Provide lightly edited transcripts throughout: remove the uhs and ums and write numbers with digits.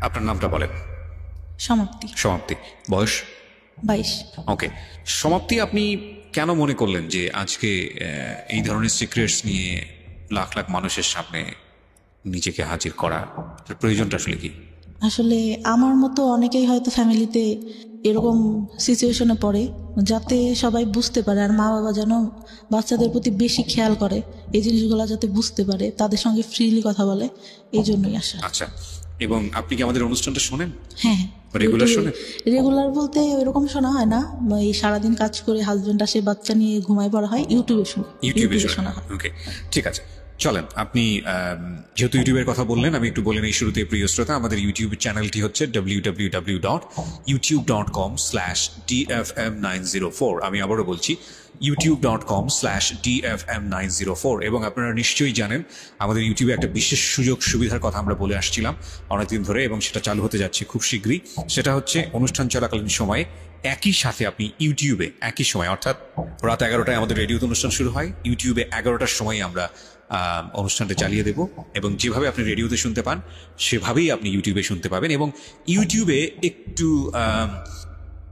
আপনার নামটা বলেন। সমাপ্তি। সমাপ্তি। বয়স 22। ওকে সমাপ্তি, আপনি কেন মনে করলেন যে আজকে এই ধরনের সিক্রেটস নিয়ে লাখ লাখ মানুষের সামনে নিজেকে হাজির করা প্রয়োজনটা আসলে কি? আসলে আমার মতো অনেকেই হয়তো ফ্যামিলিতে এরকম সিচুয়েশনে পড়ে, যাতে সবাই বুঝতে পারে আর মা বাবা যেন বাচ্চাদের প্রতি বেশি খেয়াল করে, এই জিনিসগুলো যাতে বুঝতে পারে, তাদের সঙ্গে ফ্রিলি কথা বলে, এই জন্যই আসা। আচ্ছা, এবং আপনি কি আমাদের অনুষ্ঠানটা শোনেন? হ্যাঁ, রেগুলার শোনেন? রেগুলার বলতে এরকম শোনা হয় না, এই সারাদিন কাজ করে হাজবেন্ড আসে, বাচ্চা নিয়ে ঘুমায় পড়া হয়, ইউটিউবে শোনা হয়। ওকে ঠিক আছে, চলেন। আপনি যেহেতু ইউটিউবের কথা বললেন, আমি একটু বলে নেই শুরুতে প্রিয় শ্রোতা, আমাদের ইউটিউব চ্যানেলটি হচ্ছে www.youtube.com/dfm904। আমি আবারও বলছি youtube.com/dfm904। এবং আপনারা নিশ্চয়ই জানেন আমাদের ইউটিউবে একটা বিশেষ সুযোগ সুবিধার কথা আমরা বলে আসছিলাম অনেকদিন ধরে, এবং সেটা চালু হতে যাচ্ছে খুব শীঘ্রই। সেটা হচ্ছে অনুষ্ঠান চলাকালীন সময়ে একই সাথে আপনি ইউটিউবে একই সময়, অর্থাৎ রাত 11টায় আমাদের রেডিওতে অনুষ্ঠান শুরু হয়, ইউটিউবে 11টার সময় আমরা অনুষ্ঠানটা চালিয়ে দেব, এবং যেভাবে আপনি রেডিওতে শুনতে পান সেভাবেই আপনি ইউটিউবে শুনতে পাবেন। এবং ইউটিউবে একটু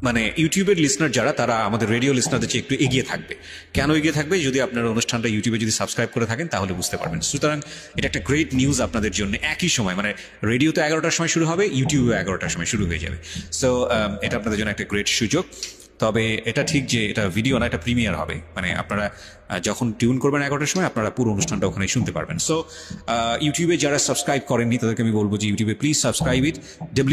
মানে ইউটিউবের লিসনার যারা, তারা আমাদের রেডিও লিসনারদের চেয়ে একটু এগিয়ে থাকবে। কেন এগিয়ে থাকবে? যদি আপনার অনুষ্ঠানটা ইউটিউবে যদি সাবস্ক্রাইব করে থাকেন তাহলে বুঝতে পারবেন। সুতরাং এটা একটা গ্রেট নিউজ আপনাদের জন্য। একই সময় মানে রেডিওতে 11টার সময় শুরু হবে, ইউটিউবে 11টার সময় শুরু হয়ে যাবে। সো এটা আপনাদের জন্য একটা গ্রেট সুযোগ। তবে এটা ঠিক যে এটা ভিডিও না, এটা প্রিমিয়ার হবে, মানে আপনারা যখন টিউন করবেন 11টার সময় আপনারা পুরো অনুষ্ঠানটা ওখানে শুনতে পারবেন। সো ইউটিউবে যারা সাবস্ক্রাইব করেননি তাদেরকে আমি বলবো যে ইউটিউবে please subscribe it,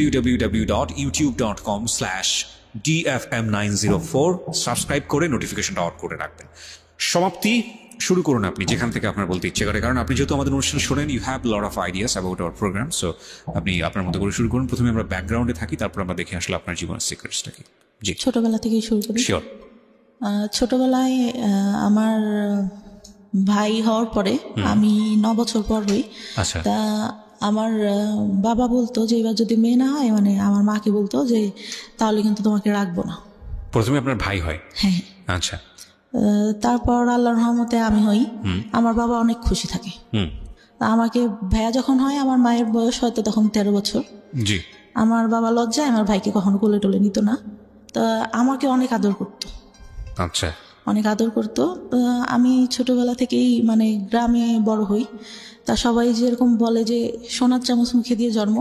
www.youtube.com/dfm904। Subscribe করে নোটিফিকেশনটা অন করে রাখবেন। সমাপ্তি, শুরু করুন আপনি যেখান থেকে আপনার বলতে ইচ্ছে করে, কারণ আপনি যেহেতু আমাদের অনুষ্ঠান শোনেন, you have lot of ideas about our programme. So আপনি আপনার মতো করে শুরু করুন। প্রথমে আমরা ব্যাকগ্রাউন্ডে থাকি, তারপর আমরা দেখে আসলে আপনার জীবনের সিক্রেটসটা কি। জি, ছোটবেলা থেকেই শুরু করি। শিওর। ছোটবেলায় আমার ভাই হওয়ার পরে আমি 9 বছর পর হই। আচ্ছা। তা আমার বাবা বলতো যে এবার যদি মেয়ে না হয়, মানে আমার মাকে বলতো যে তাহলে কিন্তু তোমাকে রাখবো না। প্রথমে আপনার ভাই হয়? হ্যাঁ। আচ্ছা। তারপর আল্লাহর রহমতে আমি হই। আমার বাবা অনেক খুশি থাকে। আমাকে ভাইয়া যখন হয়, আমার মায়ের বয়স হয়তো তখন 13 বছর। জি। আমার বাবা লজ্জায় আমার ভাইকে কখনো কোলে টোলে নিত না, তা আমাকে অনেক আদর করতো। আচ্ছা। অনেক আদর করতো। আমি ছোটবেলা থেকেই মানে গ্রামে বড় হই, তা সবাই যেরকম বলে যে সোনার চামচ মুখে দিয়ে জন্ম,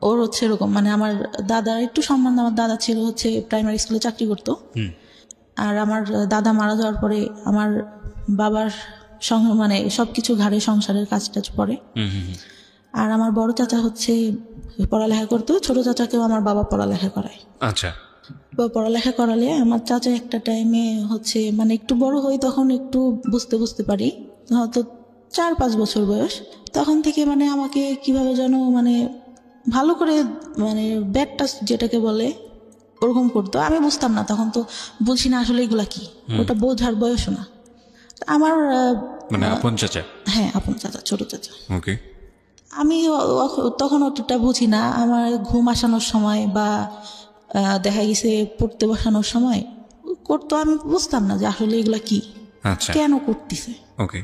ওর হচ্ছে এরকম। মানে আমার দাদার একটু সম্মান, আমার দাদা ছিল হচ্ছে প্রাইমারি স্কুলে চাকরি করতো, আর আমার দাদা মারা যাওয়ার পরে আমার বাবার মানে সবকিছু ঘাড়ে, সংসারের কাজ টাজ পড়ে। আর আমার বড় চাচা হচ্ছে পড়ালেখা করতো, ছোট চাচাকেও আমার বাবা পড়ালেখা করায়। আচ্ছা। পড়ালেখা করালে আমার চাচা একটা টাইমে হচ্ছে মানে একটু বড় হই, তখন একটু বুঝতে পারি, হয়তো 4-5 বছর বয়স, তখন থেকে মানে আমাকে কিভাবে যেন মানে ভালো করে মানে ব্যাড টাচ যেটাকে বলে ওরকম করতো। আমি বুঝতাম না, তখন তো বুঝি না আসলে এগুলা কি, ওটা বোঝার বয়সও না আমার। মানে আপন চাচা? হ্যাঁ, আপন চাচা, ছোট চাচা। ওকে। আমি তখন অতটা বুঝি না। আমার ঘুম আসানোর সময় বা দেখা গেছে পড়তে বসানোর সময় করতো, আমি বুঝতাম না যে আসলে এগুলা কি, কেন করতেছে। ওকে।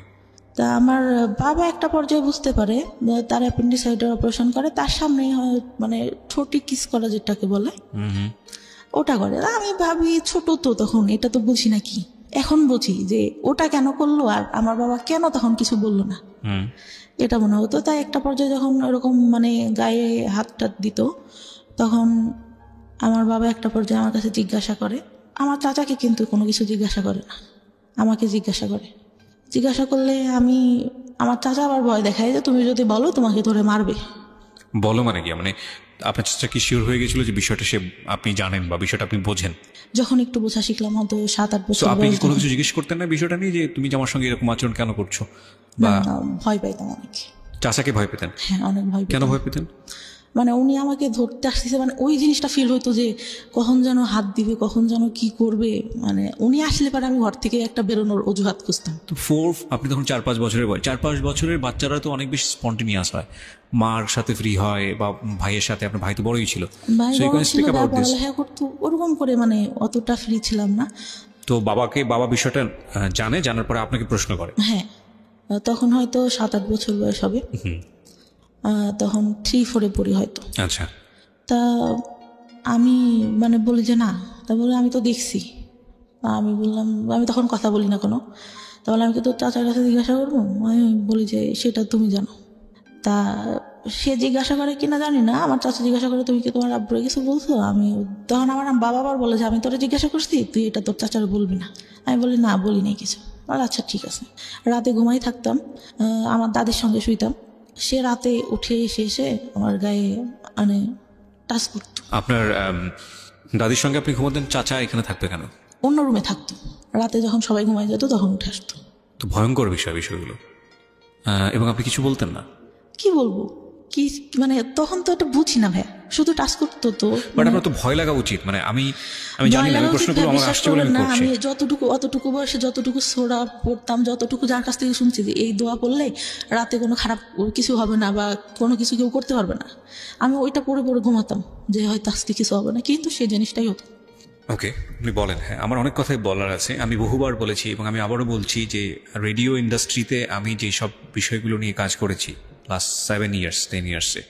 তা আমার বাবা একটা পর্যায়ে বুঝতে পারে, তার অ্যাপেন্ডিসাইডের অপারেশন করে, তার সামনে মানে ঠোঁটে কিস করা যেটাকে বলে ওটা করে। আমি ভাবি ছোট তো তখন, এটা তো বুঝি না কি। এখন বুঝি যে ওটা কেন করলো আর আমার বাবা কেন তখন কিছু বললো না, এটা মনে হতো। তাই একটা পর্যায়ে যখন এরকম মানে গায়ে হাত টাত দিত, তখন আমার বাবা একটা পর্যায়ে আমার কাছে জিজ্ঞাসা করে, আমার চাচাকে কিন্তু কোনো কিছু জিজ্ঞাসা করে না, আমাকে জিজ্ঞাসা করে। জিজ্ঞাসা করলে আমার চাচা আবার ভয় দেখায় যে তুমি যদি বলো তোমাকে ধরে মারবে। বলো মানে কি? মানে আপনার চাচা কি শিওর হয়ে গেছিল যে বিষয়টা আপনি জানেন বা বিষয়টা আপনি বোঝেন? যখন একটু বোঝা শিখলাম, হয়তো 7-8 বছর। আপনি কি কোনো কিছু জিজ্ঞেস করতেন না বিষয়টা নিয়ে, যে তুমি আমার সঙ্গে এরকম আচরণ কেন করছো? বা ভয় পাইতাম অনেক। চাচাকে ভয় পেতেন? হ্যাঁ, অনেক ভয় পেতাম। কেন ভয় পেতেন? মানে উনি আমাকে ধরতে আসতেছে, মানে ওই জিনিসটা ফিল হইতো যে কখন যেন হাত দিবে, কখন যেন কি করবে। মানে উনি আসলে পরে আমি ঘর থেকে একটা বেরোনোর অজুহাত খুঁজতাম। তো আপনি তখন 4-5 বছরের বয়স। 4-5 বছরের বাচ্চারা তো অনেক বেশি স্পন্টেনিয়াস হয়, মার সাথে ফ্রি হয় বা ভাইয়ের সাথে। আপনার ভাই তো বড়ই ছিল, পড়ালেখা করতো, ওরকম করে মানে অতটা ফ্রি ছিলাম না। তো বাবা বিষয়টা জানার পরে আপনাকে প্রশ্ন করে? হ্যাঁ, তখন হয়তো 7-8 বছর বয়স হবে। তখন 3-4 পড়ি হয়তো। আচ্ছা, তা আমি মানে বলি যে না, তা বলে আমি তো দেখছি। আমি বললাম, আমি তখন কথা বলি না কোনো। তাহলে আমি কি তোর চাচার কাছে জিজ্ঞাসা করবো? আমি বলি যে সেটা তুমি জানো। তা সে জিজ্ঞাসা করে কিনা জানি না, আমার চাচা জিজ্ঞাসা করে তুমি কি তোমার আব্বুরে কিছু বলছো? আমি তখন আমার বাবা আবার বলে যে আমি তোরা জিজ্ঞাসা করছি, তুই এটা তোর চাচার বলবি না। আমি বলি না, বলি নাই কিছু। আর আচ্ছা ঠিক আছে। রাতে ঘুমাই থাকতাম, আমার দাদির সঙ্গে শুইতাম। সে রাতে উঠে এসে আমার গায়ে মানে টাচ করতো। আপনার দাদির সঙ্গে আপনি ঘুমাতেন, চাচা এখানে থাকবে কেন? অন্য রুমে থাকতো, রাতে যখন সবাই ঘুমাই যেত তখন উঠে আসতো। তো ভয়ঙ্কর বিষয়গুলো। এবং আপনি কিছু বলতেন না? কি বলবো, কি মানে তখন তো এটা বুঝি না ভাই, শুধু টাচ করতো। তো বাট আপনার তো ভয় লাগা উচিত। মানে আমি জানি না, প্রশ্নগুলো আমার আসছে বলে আমি করছি। আমি অতটুকু বয়সে যতটুকু সোরা পড়তাম, যতটুকু যার কাছ থেকে শুনছি যে এই দোয়া পড়লে রাতে কোনো খারাপ কিছু হবে না বা কোনো কিছু কেউ করতে পারবে না, আমি ওইটা পড়ে ঘুমাতাম যে হয়তো আজকে কিছু হবে না, কিন্তু সেই জিনিসটাই হতো। ওকে, আপনি বলেন। হ্যাঁ, আমার অনেক কথাই বলার আছে। আমি বহুবার বলেছি এবং আমি আবারও বলছি যে রেডিও ইন্ডাস্ট্রিতে আমি যেসব বিষয়গুলো নিয়ে কাজ করেছি লাস্ট 7-10 ইয়ার্সে,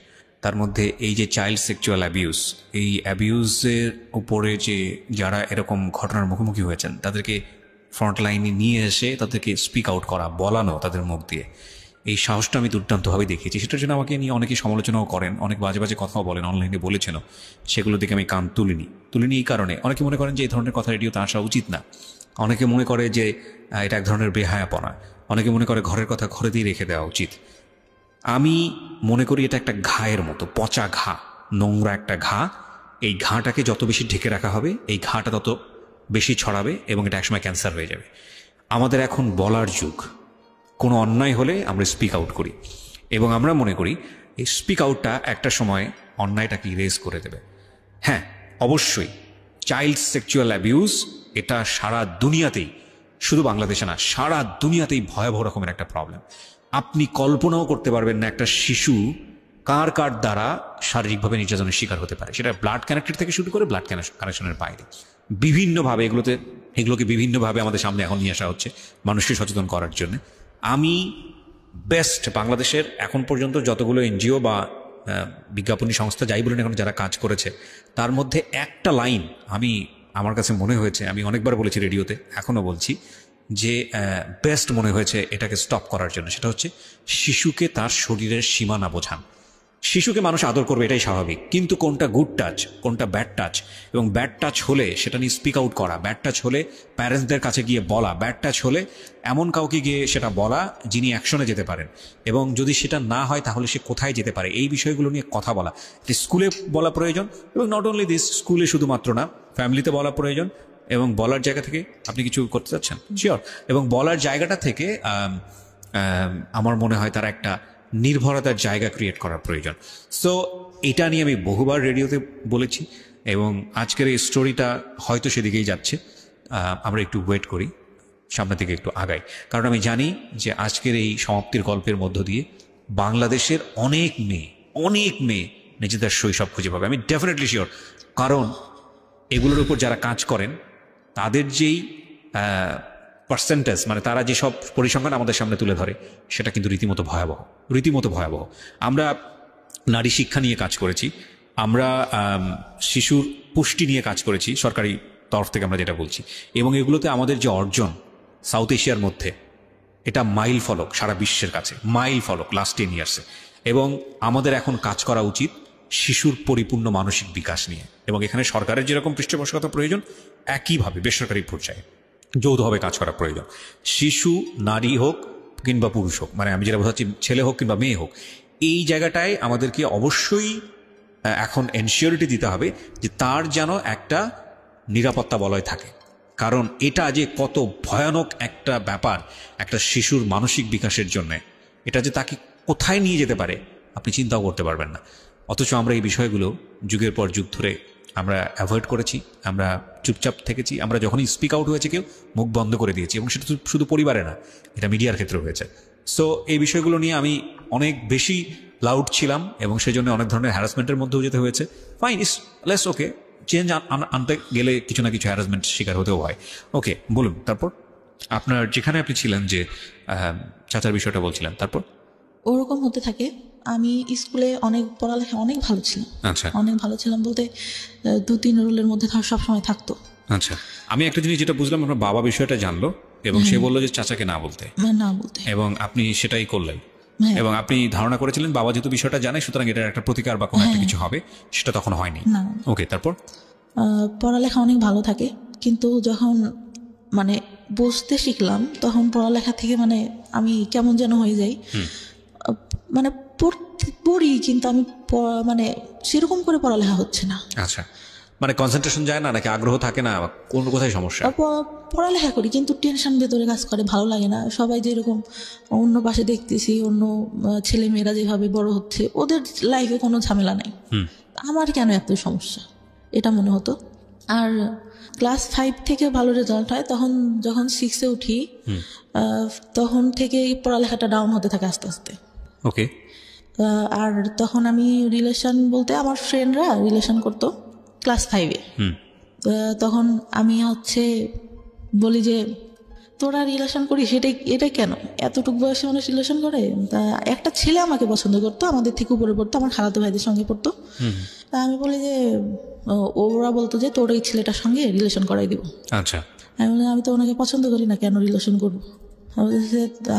তার মধ্যে এই যে চাইল্ড সেক্সুয়াল অ্যাবিউজ, এই অ্যাবিউজের উপরে যে যারা এরকম ঘটনার মুখোমুখি হয়েছেন তাদেরকে ফ্রন্ট লাইনে নিয়ে এসে তাদেরকে স্পিক আউট করা, বলানো তাদের মুখ দিয়ে, এই সাহসটা আমি দুর্দান্তভাবে দেখিয়েছি। সেটার জন্য আমাকে নিয়ে অনেকে সমালোচনাও করেন, অনেক বাজে বাজে কথাও বলেন, অনলাইনে বলেছেনও। সেগুলো দেখে আমি কান তুলিনি এই কারণে অনেকে মনে করেন যে এই ধরনের কথা রেডিওতে আসা উচিত না। অনেকে মনে করে যে এটা এক ধরনের বেহায়াপনা। অনেকে মনে করে ঘরের কথা ঘরেতেই রেখে দেওয়া উচিত। আমি মনে করি এটা একটা ঘায়ের মতো, পচা ঘা, নোংরা একটা ঘা। এই ঘাটাকে যত বেশি ঢেকে রাখা হবে, এই ঘাটা তত বেশি ছড়াবে এবং এটা একসময় ক্যান্সার হয়ে যাবে। আমাদের এখন বলার যুগ। কোনো অন্যায় হলে আমরা স্পিক আউট করি এবং আমরা মনে করি এই স্পিক আউটটা একটা সময় অন্যায়টাকে ইরেজ করে দেবে। হ্যাঁ, অবশ্যই চাইল্ড সেক্সুয়াল অ্যাবিউজ এটা সারা দুনিয়াতেই, শুধু বাংলাদেশে না, সারা দুনিয়াতেই ভয়াবহ রকমের একটা প্রবলেম। আপনি কল্পনাও করতে পারবেন না একটা শিশু কার দ্বারা শারীরিকভাবে নির্যাতনের শিকার হতে পারে। সেটা ব্লাড কানেক্টেড থেকে শুরু করে ব্লাড কানেকশনের বাইরে বিভিন্নভাবে এগুলোকে বিভিন্নভাবে আমাদের সামনে এখন নিয়ে আসা হচ্ছে মানুষকে সচেতন করার জন্য। আমি বেস্ট বাংলাদেশের এখন পর্যন্ত যতগুলো এনজিও বা বিজ্ঞাপনী সংস্থা যাই বলুন এখন যারা কাজ করেছে, তার মধ্যে একটা লাইন আমার কাছে মনে হয়েছে, আমি অনেকবার বলেছি রেডিওতে, এখনও বলছি, যে বেস্ট মনে হয়েছে এটাকে স্টপ করার জন্য। সেটা হচ্ছে শিশুকে তার শরীরের সীমানা বোঝান। শিশুকে মানুষ আদর করবে, এটাই স্বাভাবিক, কিন্তু কোনটা গুড টাচ, কোনটা ব্যাড টাচ, এবং ব্যাড টাচ হলে সেটা নিয়ে স্পিক আউট করা, ব্যাড টাচ হলে প্যারেন্টসদের কাছে গিয়ে বলা, ব্যাড টাচ হলে এমন কাউকে গিয়ে সেটা বলা যিনি অ্যাকশনে যেতে পারেন, এবং যদি সেটা না হয় তাহলে সে কোথায় যেতে পারে, এই বিষয়গুলো নিয়ে কথা বলা। স্কুলে বলা প্রয়োজন, এবং নট অনলি দিস, স্কুলে শুধুমাত্র না, ফ্যামিলিতে বলা প্রয়োজন। এবং বলার জায়গা থেকে আপনি কিছু করতে চাচ্ছেন, শিওর, এবং বলার জায়গাটা থেকে আমার মনে হয় তার একটা নির্ভরতার জায়গা ক্রিয়েট করার প্রয়োজন। সো এটা নিয়ে আমি বহুবার রেডিওতে বলেছি এবং আজকের এই স্টোরিটা হয়তো সেদিকেই যাচ্ছে। আমরা একটু ওয়েট করি, সামনের দিকে একটু আগাই, কারণ আমি জানি যে আজকের এই সমাপ্তির গল্পের মধ্য দিয়ে বাংলাদেশের অনেক মেয়ে নিজেদের শৈশব খুঁজে পাবে। আমি ডেফিনেটলি শিওর, কারণ এগুলোর উপর যারা কাজ করেন তাদের যেই পার্সেন্টেজ, মানে তারা যেসব পরিসংখ্যান আমাদের সামনে তুলে ধরে, সেটা কিন্তু রীতিমতো ভয়াবহ। আমরা নারী শিক্ষা নিয়ে কাজ করেছি, আমরা শিশুর পুষ্টি নিয়ে কাজ করেছি সরকারি তরফ থেকে, আমরা যেটা বলছি, এবং এগুলোতে আমাদের যে অর্জন সাউথ এশিয়ার মধ্যে, এটা মাইল ফলক সারা বিশ্বের কাছে, মাইল ফলক লাস্ট 10 ইয়ার্সে। এবং আমাদের এখন কাজ করা উচিত শিশুর পরিপূর্ণ মানসিক বিকাশ নিয়ে, এবং এখানে সরকারের যেরকম পৃষ্ঠপোষকতা প্রয়োজন, একইভাবে বেসরকারি পর্যায়ে যৌথভাবে কাজ করা প্রয়োজন। শিশু নারী হোক কিংবা পুরুষ হোক, মানে আমি যেটা বোঝাচ্ছি, ছেলে হোক কিংবা মেয়ে হোক, এই জায়গাটায় আমাদেরকে অবশ্যই এখন এনশিওরিটি দিতে হবে যে তার যেন একটা নিরাপত্তা বলয় থাকে। কারণ এটা যে কত ভয়ানক একটা ব্যাপার একটা শিশুর মানসিক বিকাশের জন্য, এটা যে তাকে কোথায় নিয়ে যেতে পারে আপনি চিন্তাও করতে পারবেন না। অথচ আমরা এই বিষয়গুলো যুগের পর যুগ ধরে আমরা অ্যাভয়েড করেছি, আমরা চুপচাপ থেকেছি। আমরা যখনই স্পিক আউট হয়েছে কেউ, মুখ বন্ধ করে দিয়েছি, এবং সেটা শুধু পরিবারে না, এটা মিডিয়ার ক্ষেত্রে হয়েছে। সো এই বিষয়গুলো নিয়ে আমি অনেক বেশি লাউড ছিলাম এবং সেজন্য অনেক ধরনের হ্যারাসমেন্টের মধ্যেও যেতে হয়েছে। ফাইন, ইস লেস ওকে, চেঞ্জ আনতে গেলে কিছু না কিছু হ্যারাসমেন্ট শিকার হতেও হয়। ওকে, বলুন তারপর আপনার যেখানে আপনি ছিলেন, যে চাচার বিষয়টা বলছিলেন, তারপর ওরকম হতে থাকে। আমি স্কুলে অনেক পড়ালেখা অনেক ভালো ছিলাম। আচ্ছা অনেক ভালো ছিলাম বলতে 2-3 রোলের মধ্যে সবসময় থাকতো। আচ্ছা, আমি একটা জিনিস যেটা বুঝলাম, আপনার বাবা বিষয়টা জানলো এবং সে বললো যে চাচাকে না বলতে, না বলতে, এবং আপনি সেটাই করলেন। হ্যাঁ। এবং আপনি ধারণা করেছিলেন বাবা যেহেতু বিষয়টা জানে, সুতরাং এটার একটা প্রতিকার বা কোনো একটা কিছু হবে, সেটা তখন হয়নি। না। ওকে, তারপর? পড়ালেখা অনেক ভালো থাকে, কিন্তু যখন মানে বুঝতে শিখলাম তখন পড়ালেখা থেকে মানে আমি কেমন যেন হয়ে যাই। মানে পড়ি কিন্তু আমি মানে সেরকম করে পড়ালেখা হচ্ছে না। আচ্ছা, মানে কনসেন্ট্রেশন যায় না, নাকি আগ্রহ থাকে না, কোন কোথায় সমস্যা? পড়ালেখা করি কিন্তু টেনশন ভেতরে কাজ করে, ভালো লাগে না। সবাই যেরকম অন্য পাশে দেখতেছি, অন্য ছেলে মেয়েরা যেভাবে বড় হচ্ছে, ওদের লাইফে কোনো ঝামেলা নাই, আমার কেন এত সমস্যা, এটা মনে হতো। আর ক্লাস 5 থেকে ভালো রেজাল্ট হয়, তখন যখন 6-এ উঠি তখন থেকে পড়ালেখাটা ডাউন হতে থাকে আস্তে আস্তে। ওকে। আর তখন আমি রিলেশন বলতে আমার ফ্রেন্ডরা রিলেশন করতো ক্লাস 5-এ। তখন আমি বলি যে তোরা রিলেশন করিস, এটা কেন, এতটুকু বয়সে মানুষ রিলেশন করে? তা একটা ছেলে আমাকে পছন্দ করতো, আমাদের থেকে উপরে পড়তো, আমার খালাতো ভাইদের সঙ্গে পড়তো। তা আমি বলি যে ওরা বলতো যে তোর এই ছেলেটার সঙ্গে রিলেশন করাই দিব। আচ্ছা। আমি বলি আমি তো ওনাকে পছন্দ করি না, কেন রিলেশন করবো?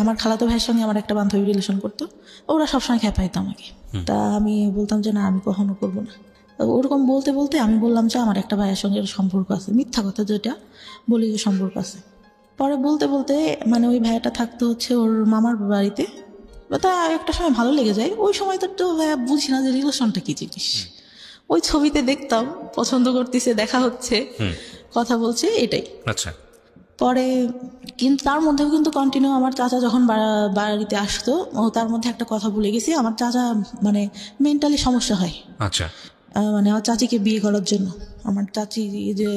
আমার খালাতো ভাইয়ের সঙ্গে আমার একটা বান্ধবী রিলেশন করতো, ওরা সবসময় খেপাইতো আমাকে। তা আমি বলতাম যে না, আমি কখনো করবো না। ওরকম বলতে বলতে আমি বললাম যে আমার একটা ভাইয়ের সঙ্গে সম্পর্ক আছে, মিথ্যা কথা যেটা বলি যে সম্পর্ক আছে। পরে বলতে বলতে মানে ওই ভাইয়াটা থাকতো ওর মামার বাড়িতে। তা একটা সময় ভালো লেগে যায়, ওই সময় তো ভাইয়া বুঝি না যে রিলেশনটা কি জিনিস। ওই ছবিতে দেখতাম পছন্দ করতেছে, দেখা হচ্ছে, কথা বলছে, এটাই। আচ্ছা। পরে কিন্তু তার মধ্যেও কিন্তু কন্টিনিউ আমার চাচা যখন বাড়িতে আসতো, তার মধ্যে একটা কথা ভুলে গেছি, আমার চাচা মানে মেন্টালি সমস্যা হয়। আচ্ছা। মানে আমার চাচিকে বিয়ে করার জন্য, আমার চাচি যে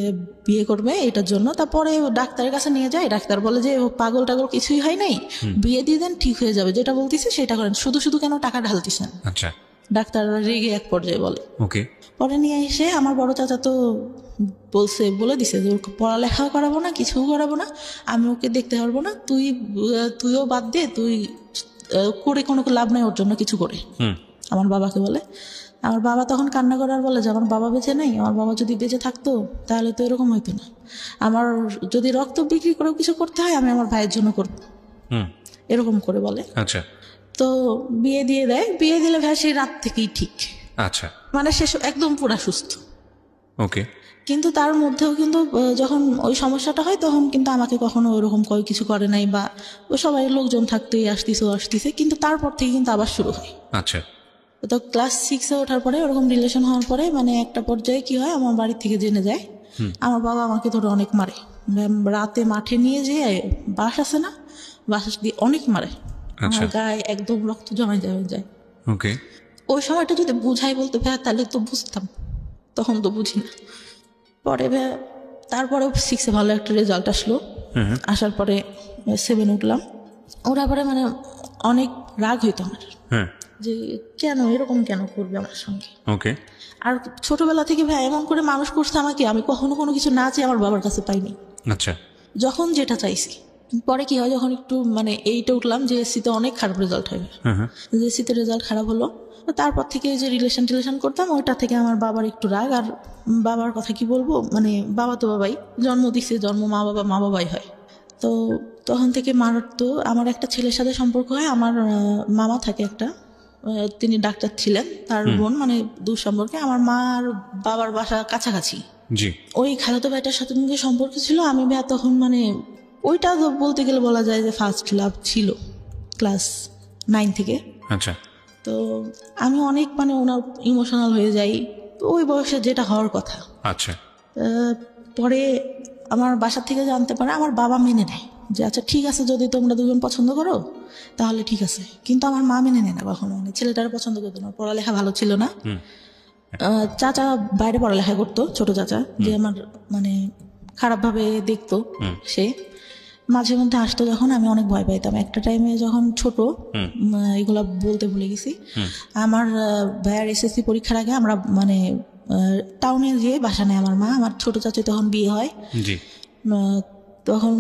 বিয়ে করবে এটার জন্য। তারপরে ডাক্তারের কাছে নিয়ে যায়, ডাক্তার বলে যে পাগল টাগল কিছুই হয় নাই, বিয়ে দিয়ে দেন, ঠিক হয়ে যাবে, যেটা বলতেছে সেটা করেন, শুধু শুধু কেন টাকা ঢালতেছেন। আচ্ছা। ডাক্তার রেগে এক পর্যায়ে বলে। ওকে। পরে নিয়ে এসে আমার বড় চাচা তো বলে দিছে যে ওকে পড়ালেখাও করাবো না, কিছুও করাবো না, আমি ওকে দেখতে পারবো না, তুইও বাদ দে, তুই করে কোনো লাভ নাই ওর জন্য কিছু করে। আমার বাবাকে বলে। আমার বাবা তখন কান্না করে আর বলে যে আমার বাবা বেঁচে নাই, আমার বাবা যদি বেঁচে থাকতো তাহলে তো এরকম হইতো না, আমার যদি রক্ত বিক্রি করেও কিছু করতে হয় আমি আমার ভাইয়ের জন্য করবো, এরকম করে বলে। আচ্ছা। তো বিয়ে দিয়ে দেয়, বিয়ে দিলে ভাই সেই রাত থেকেই ঠিক। আচ্ছা। মানে সে একদম পুরা সুস্থ। ওকে। কিন্তু তার মধ্যেও কিন্তু যখন ওই সমস্যাটা হয় তখন কিন্তু আমাকে কখনো ওইরকম কিছু করে নাই, বা ওই সবাই লোকজন থাকতেই আসতেছে, কিন্তু তারপর থেকে কিন্তু আবার শুরু হয়। আচ্ছা। তো ক্লাস 6-এ ওঠার পরে ওরকম রিলেশন হওয়ার পরে মানে একটা পর্যায়ে কি হয়, আমার বাড়ি থেকে জেনে যায়, আমার বাবা আমাকে ধরে অনেক মারে, রাতে মাঠে নিয়ে যেয়ে বাস আছে না, বাস দিয়ে অনেক মারে, আমার গায়ে একদম রক্ত জমে যায়। ওকে। ওই সময়টা যদি বুঝাই বলতে ভাই তাহলে তো বুঝতাম, তখন তো বুঝি না। পরে তারপরে 6-এ ভালো একটা রেজাল্ট আসলো, আসার পরে 7 উঠলাম। ওরা পরে মানে অনেক রাগ হইতো আমার, যে কেন এরকম কেন করবে আমার সঙ্গে। ওকে। আর ছোটবেলা থেকে ভাই এমন করে মানুষ করছে আমাকে, আমি কখনো কোনো কিছু না চেয়ে আমার বাবার কাছে পাইনি। আচ্ছা। যখন যেটা চাইছি। পরে কি হয়, যখন একটু মানে 8-এ উঠলাম, JSC-তে অনেক খারাপ রেজাল্ট হয়, JSC-তে রেজাল্ট খারাপ হলো, তারপর থেকে যে রিলেশন করতাম ওইটা থেকে আমার বাবার একটু রাগ। আর বাবার কথা কি বলবো, মানে বাবা তো বাবাই, জন্ম দিচ্ছে, মা বাবাই হয়। তো তখন থেকে আমার একটা ছেলের সাথে সম্পর্ক হয়, আমার মামা থাকে একটা, তিনি ডাক্তার ছিলেন, তার বোন, মানে দূর সম্পর্কে। আমার মা আর বাবার বাসা কাছাকাছি। জি। ওই খালাতো ভাইটার সাথে সম্পর্ক ছিল। আমি তখন মানে ওইটা বলতে গেলে বলা যায় যে ফার্স্ট লাভ ছিল ক্লাস 9 থেকে। আচ্ছা। তো আমি অনেক মানে ওনার ইমোশনাল হয়ে যাই, ওই বয়সে যেটা হওয়ার কথা। আচ্ছা। পরে আমার বাসা থেকে জানতে পারে, আমার বাবা মেনে নেয় যে আচ্ছা ঠিক আছে, যদি তোমরা দুজন পছন্দ করো তাহলে ঠিক আছে, কিন্তু আমার মা মেনে নেয় না কখনো, মানে ছেলেটার পছন্দ করতো না, পড়ালেখা ভালো ছিল না। চাচা বাইরে পড়ালেখা করতো, ছোট চাচা, যে আমার মানে খারাপভাবে দেখতো, সে মাঝে মধ্যে আসতো যখন, আমি অনেক ভয় পাইতাম। একটা টাইমে যখন ছোট, এগুলা বলতে ভুলে গেছি, আমার ভাইয়ার SSC পরীক্ষার আগে আমরা মানে টাউনে যেয়ে বাসা নেয় আমার মা, আমার ছোট চাচা তখন বিয়ে হয়। তখন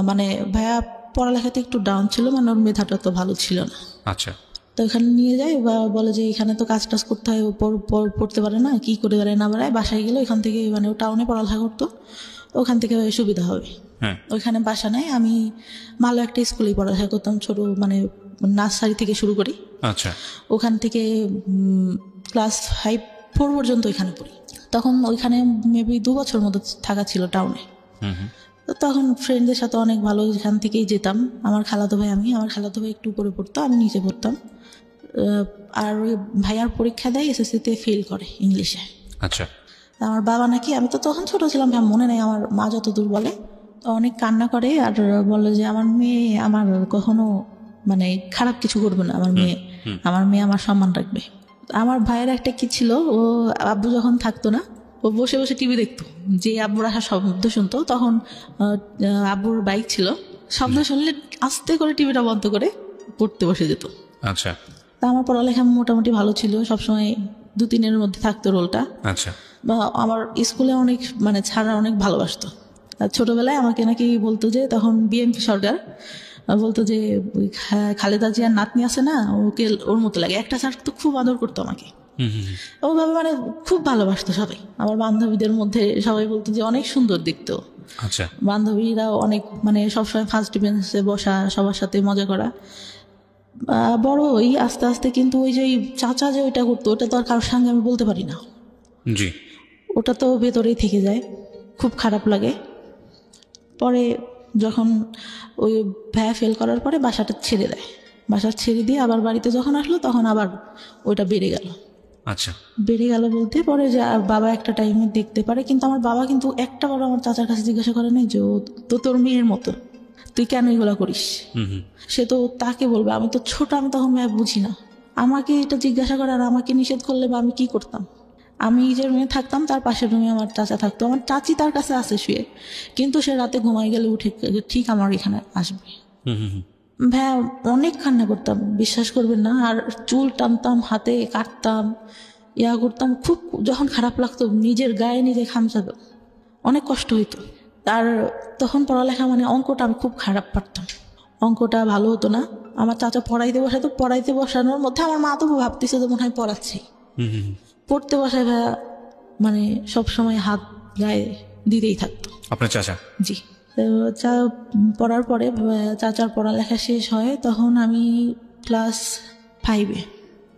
মানে ভাইয়া পড়ালেখাতে একটু ডাউন ছিল, মানে ওর মেধাটা তো ভালো ছিল না। আচ্ছা। তো ওখানে নিয়ে যায় বা বলে যে এখানে তো কাজ টাজ করতে হয়, ও পড়তে পারে না, কি করে বেড়ায় না বেড়ায়, বাসায় গেলে ওখান থেকে মানে ও টাউনে পড়ালেখা করতো, ওখান থেকে সুবিধা হবে। হ্যাঁ ওইখানে বাসা নেয়। আমি ভালো একটা স্কুলেই পড়ালেখা করতাম, ছোট মানে নার্সারি থেকে শুরু করি। আচ্ছা ওখান থেকে ক্লাস 5-4 পর্যন্ত ওইখানে পড়ি। তখন ওইখানে মেবি 2 বছর মতো থাকা ছিল টাউনে। তো তখন ফ্রেন্ডদের সাথে অনেক ভালো, এখান থেকেই যেতাম। আমার খালাতো ভাই একটু উপরে পড়তো, আমি নিচে পড়তাম। আর ওই ভাইয়ার পরীক্ষা দেয়, এসএসসিতে ফেল করে ইংলিশে। আচ্ছা আমার বাবা নাকি, আমি তো তখন ছোট ছিলাম, মনে নেই, আমার মা যতদূর বলে, তো অনেক কান্না করে আর বলে যে আমার মেয়ে আমার কখনো মানে খারাপ কিছু করবে না, আমার মেয়ে আমার সম্মান রাখবে। আমার ভাইয়ের একটা কি ছিল, ও আব্বু যখন থাকতো না, ও বসে বসে টিভি দেখতো। যে আব্বুর আসা শব্দ শুনতো, তখন আব্বুর বাইক ছিল, শব্দ শুনলে আস্তে করে টিভিটা বন্ধ করে পড়তে বসে যেত। আচ্ছা তা আমার পড়ালেখা মোটামুটি ভালো ছিল, সবসময় 2-3-এর মধ্যে থাকতো রোলটা। আচ্ছা বা আমার স্কুলে অনেক মানে ছাড়া অনেক ভালোবাসতো। আর ছোটবেলায় আমাকে নাকি বলতো যে, তখন বিএনপি সরকার, বলতো যে খালেদা জিয়ার নাতনি আছে না, ওকে ওর মতো লাগে। একটা স্যার তো খুব আদর করতো আমাকে, ওভাবে মানে খুব ভালোবাসতো সবাই। আমার বান্ধবীদের মধ্যে সবাই বলতো যে অনেক সুন্দর দেখতো। আচ্ছা বান্ধবীরা অনেক মানে সবসময় ফার্স্ট বেঞ্চে বসা, সবার সাথে মজা করা। বড় ওই আস্তে আস্তে কিন্তু ওই যে চাচা যে ওইটা করতো, ওটা তো আর কারোর সঙ্গে আমি বলতে পারি না। জি ওটা তো ভেতরেই থেকে যায়, খুব খারাপ লাগে। পরে যখন ওই ভাইয়া ফেল করার পরে বাসাটা ছেড়ে দেয়, বাসা ছেড়ে দিয়ে আবার বাড়িতে যখন আসলো, তখন আবার ওইটা বেড়ে গেল। আচ্ছা বেড়ে গেল বলতে পরে যে বাবা একটা টাইমে দেখতে পারে, কিন্তু আমার বাবা কিন্তু একটা বড় আমার চাচার কাছে জিজ্ঞাসা করে নাই যে ও তো তোর মেয়ের মতো, তুই কেন এগুলা করিস। সে তো তাকে বলবে, আমি তো ছোট, আমি তখন বুঝি না। আমাকে এটা জিজ্ঞাসা করে আর আমাকে নিষেধ করলে বা আমি কি করতাম। আমি নিজের রুমে থাকতাম, তার পাশের রুমে আমার চাচা থাকতো। আমার চাচি তার কাছে আসে শুয়ে, কিন্তু সে রাতে ঘুমাই গেলে উঠে ঠিক আমার এখানে আসবে। ভাইয়া অনেক কান্না করতাম, বিশ্বাস করবেন না। আর চুল টানতাম, হাতে কাটতাম, করতাম। খুব যখন খারাপ লাগতো, নিজের গায়ে নিজে খামচাতো, অনেক কষ্ট হইতো। আর তখন পড়ালেখা মানে অঙ্কটা আমি খুব খারাপ পারতাম, অঙ্কটা ভালো হতো না। আমার চাচা পড়াইতে বসানোর মধ্যে আমার মা তো ভাবতেছে যে মনে হয় পড়াচ্ছি। পড়তে বসায় ভাইয়া মানে সবসময় হাত গায়ে দিতেই থাকতো আপনার চাচা। জি। তো পড়ার পরে চাচার পড়ালেখা শেষ হয়, তখন আমি ক্লাস 5-এ।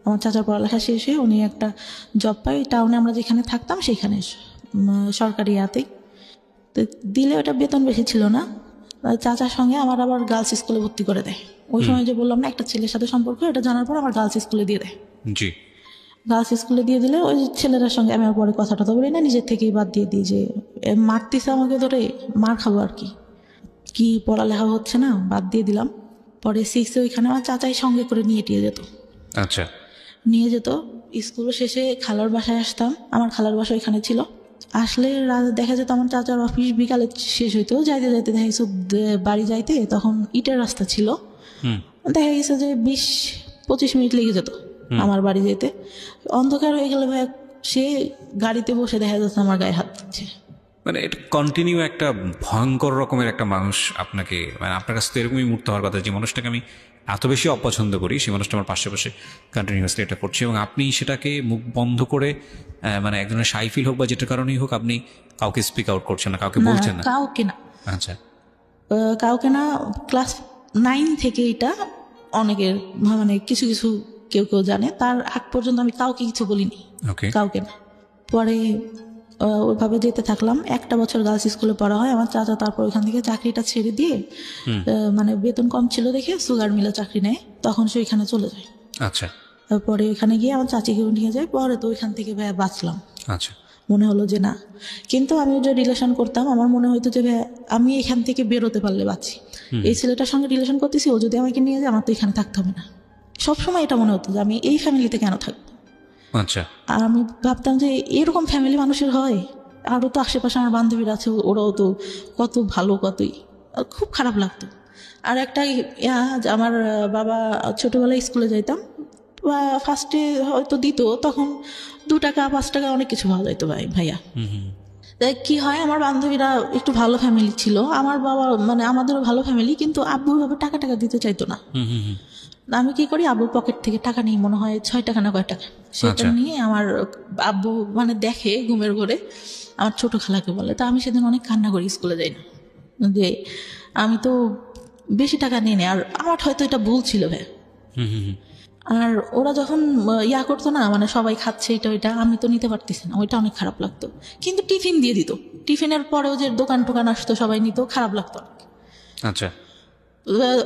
আমার চাচার পড়ালেখা শেষ হয়ে উনি একটা জব পাই টাউনে, আমরা যেখানে থাকতাম সেখানে, সরকারি ইয়াতেই। তো দিলে ওটা বেতন বেশি ছিল না। চাচার সঙ্গে আমার আবার গার্লস স্কুলে ভর্তি করে দেয়। ওই সময় যে বললাম না একটা ছেলের সাথে সম্পর্ক, এটা জানার পর আমার গার্লস স্কুলে দিয়ে দেয়। জি গার্লস স্কুলে দিয়ে দিলে ওই ছেলেটার সঙ্গে আমি আর পরে কথা টথা বলি না, নিজের থেকেই বাদ দিয়ে দিই যে মারতেছে আমাকে ধরে, মার খাবো আর কি পড়ালেখা হচ্ছে না, বাদ দিয়ে দিলাম। পরে 6-এ ওইখানে আমার চাচাই সঙ্গে করে নিয়ে যেত। আচ্ছা নিয়ে যেত স্কুল শেষে খালার বাসায় আসতাম, আমার খালার বাসা ওইখানে ছিল। আসলে দেখা যেত আমার চাচার অফিস বিকালে শেষ হইতো, যাইতে যাইতে দেখা গেছে বাড়ি যাইতে তখন ইটের রাস্তা ছিল, দেখা গেছে যে 20-25 মিনিট লেগে যেত আমার বাড়ি যেতে। অন্ধকার হয়ে গেলে ভাই সে গাড়িতে বসে দেখা যাচ্ছে আমার গায়ে হাত দিচ্ছে। মানে এটা কন্টিনিউ একটা ভয়ঙ্কর রকমের একটা মানুষ আপনাকে, মানে আপনার কাছে তো এরকমই মুহূর্ত হওয়ার কথা, যে মানুষটাকে আমি এত বেশি অপছন্দ করি, সেই মানুষটা আমার পাশে পাশে কন্টিনিউয়াসলি এটা করছে, এবং আপনি সেটাকে মুখ বন্ধ করে মানে একজনের শাই ফিল হোক বা যেটার কারণেই হোক, আপনি কাউকে স্পিক আউট করছেন না, কাউকে বলছেন না। কাউকে না। আচ্ছা কাউকে না। ক্লাস 9 থেকে এটা অনেকের মানে কিছু কিছু কেউ জানে, তার আগ পর্যন্ত আমি কাউকে কিছু বলিনি, কাউকে না। পরে ওইভাবে যেতে থাকলাম, একটা বছর গার্লস স্কুলে পড়া হয় আমার চাচা। তারপর ওইখান থেকে চাকরিটা ছেড়ে দিয়ে, মানে বেতন কম ছিল দেখে সুগার মিলে চাকরি নেয়, তখন সে ওইখানে চলে যায়। আচ্ছা তারপরে ওইখানে গিয়ে আমার চাচিকেও নিয়ে যায়। পরে তো ওইখান থেকে ভাইয়া বাঁচলাম। আচ্ছা মনে হলো যে না, কিন্তু আমি যে রিলেশন করতাম আমার মনে হইতো যে আমি এখান থেকে বেরোতে পারলে বাঁচি। এই ছেলেটার সঙ্গে রিলেশন করতেছি, ও যদি আমাকে নিয়ে যায় আমার তো এখানে থাকতে হবে না। সবসময় এটা মনে হতো যে আমি এই ফ্যামিলিতে কেন থাকবো। আচ্ছা আর আমি ভাবতাম যে এরকম ফ্যামিলি মানুষের হয়। আরও তো আশেপাশে আমার বান্ধবীরা আছে, ওরাও তো কত ভালো, কতই। খুব খারাপ লাগতো। আর একটা আমার বাবা ছোটোবেলায় স্কুলে যাইতাম, ফার্স্টে হয়তো দিত, তখন 2 টাকা 5 টাকা অনেক কিছু পাওয়া যাইতো ভাইয়া। কি হয়, আমার বান্ধবীরা একটু ভালো ফ্যামিলি ছিল, আমার বাবা মানে আমাদেরও ভালো ফ্যামিলি, কিন্তু আব্বু ভাবে টাকা দিতে চাইতো না। আমি কি করি, আব্বুর পকেট থেকে টাকা নিই, মনে হয় 6 টাকা না কয় টাকা, সেটা আচ্ছা। নিয়ে আমার আব্বু মানে দেখে ঘুমের ঘরে, আমার ছোট খালাকে বলে। তা আমি সেদিন অনেক কান্না করি, স্কুলে যাই না, যে আমি তো বেশি টাকা নিয়ে নেই, আর আমার হয়তো এটা ভুল ছিল ভাই। আর ওরা যখন ইয়া করতো না, মানে সবাই খাচ্ছে এটা ওইটা, আমি তো নিতে পারতেছি না, ওইটা অনেক খারাপ লাগতো। কিন্তু টিফিন দিয়ে দিত, টিফিনের পরেও যে দোকান টোকান আসতো সবাই নিত, খারাপ লাগতো অনেক। আচ্ছা।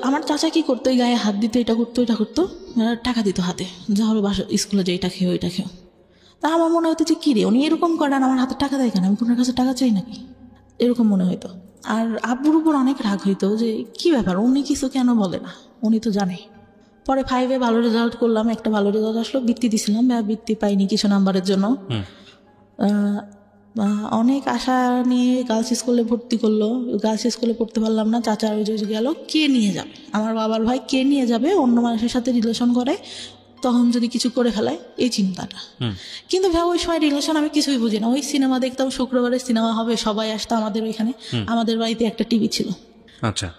আমার চাচা কি করতো, এই গায়ে হাত দিত, এটা করতো এটা করতো, টাকা দিত হাতে, যা হলো বাসা স্কুলে যে এটা খেয়ে ওইটা খেয়ে। তা আমার মনে হতো যে কি রে, উনি এরকম করেন, আমার হাতে টাকা দেয় কেন, আমি কোনার কাছে টাকা চাই নাকি, এরকম মনে হইতো। আর আব্বুর উপর অনেক রাগ হইতো যে কি ব্যাপার, উনি কিছু কেন বলে না, উনি তো জানে। পরে 5-এ ভালো রেজাল্ট করলাম, একটা ভালো রেজাল্ট আসলো, বৃত্তি দিছিলাম, বৃত্তি পাইনি কিছু নাম্বারের জন্য। অনেক আশা নিয়ে গার্লস স্কুলে ভর্তি করলো, গার্লস স্কুলে পড়তে পারলাম না। চাচার ওই যে গেল, কে নিয়ে যাবে, আমার বাবার ভাই কে নিয়ে যাবে, অন্য মানুষের সাথে রিলেশন করে, তখন যদি কিছু করে ফেলায়, এই চিন্তাটা। কিন্তু ভাই ওই সময় রিলেশন আমি কিছুই বুঝি না, ওই সিনেমা দেখতাম, শুক্রবারে সিনেমা হবে, সবাই আসতো আমাদের ওইখানে, আমাদের বাড়িতে একটা টিভি ছিল। আচ্ছা।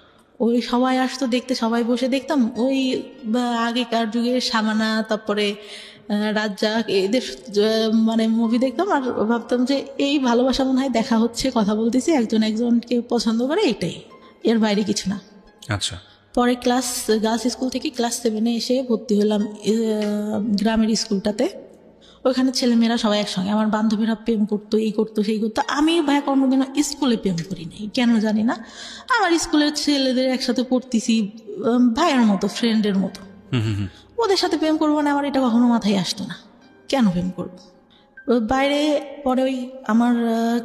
ওই সবাই আসতো দেখতে, সবাই বসে দেখতাম। ওই আগেকার যুগে সামানা, তারপরে রাজ্জাক, এদের মানে মুভি দেখতাম, আর ভাবতাম যে এই ভালোবাসা মনে হয় দেখা হচ্ছে, কথা বলতেছি, একজন একজনকে পছন্দ করে, এটাই, এর বাইরে কিছু না। আচ্ছা। পরে গার্লস স্কুল থেকে ক্লাস 7-এ এসে ভর্তি হলাম গ্রামের স্কুলটাতে। ওইখানে ছেলেমেয়েরা সবাই একসঙ্গে, আমার বান্ধবীরা প্রেম করতো, এই করতো সেই করতো। আমি ভাই কোনোদিনও স্কুলে প্রেম করি নাই, কেন জানি না। আমার স্কুলের ছেলেদের একসাথে পড়তেছি, ভাইয়ের মতো, ফ্রেন্ডের মতো, ওদের সাথে প্রেম করবো না, আমার এটা কখনো মাথায় আসতো না, কেন প্রেম করবো বাইরে। পরে ওই আমার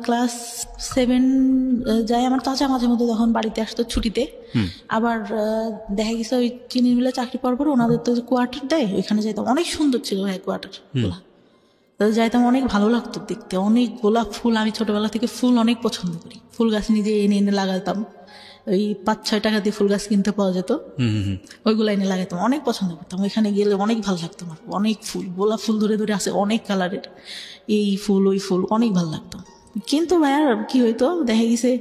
ক্লাস 7 যায়, আমার চাচা মাঝে মধ্যে তখন বাড়িতে আসতো ছুটিতে। আবার দেখা গেছে ওই চিনির মিলে চাকরি পাওয়ার পর ওনাদের তো কোয়ার্টার দেয়, ওইখানে যাইতাম, অনেক সুন্দর ছিল ভাই কোয়ার্টার গুলা, যাইতাম, অনেক ভালো লাগতো দেখতে, অনেক গোলাপ ফুল, আমি ছোটবেলা থেকে ফুল অনেক পছন্দ করি, ফুল গাছ নিজে এনে এনে লাগাতাম, ওই 5-6 টাকা দিয়ে ফুল গাছ কিনতে পাওয়া যেত, ওইগুলো এনে লাগাতাম, অনেক পছন্দ করতাম। ওইখানে গেলে অনেক ভালো লাগতো আমার, অনেক ফুল, গোলাপ ফুল ধরে ধরে আছে অনেক কালারের, এই ফুল ওই ফুল, অনেক ভালো লাগতো। কিন্তু ভাইয়ার কি হইতো, দেখা গেছে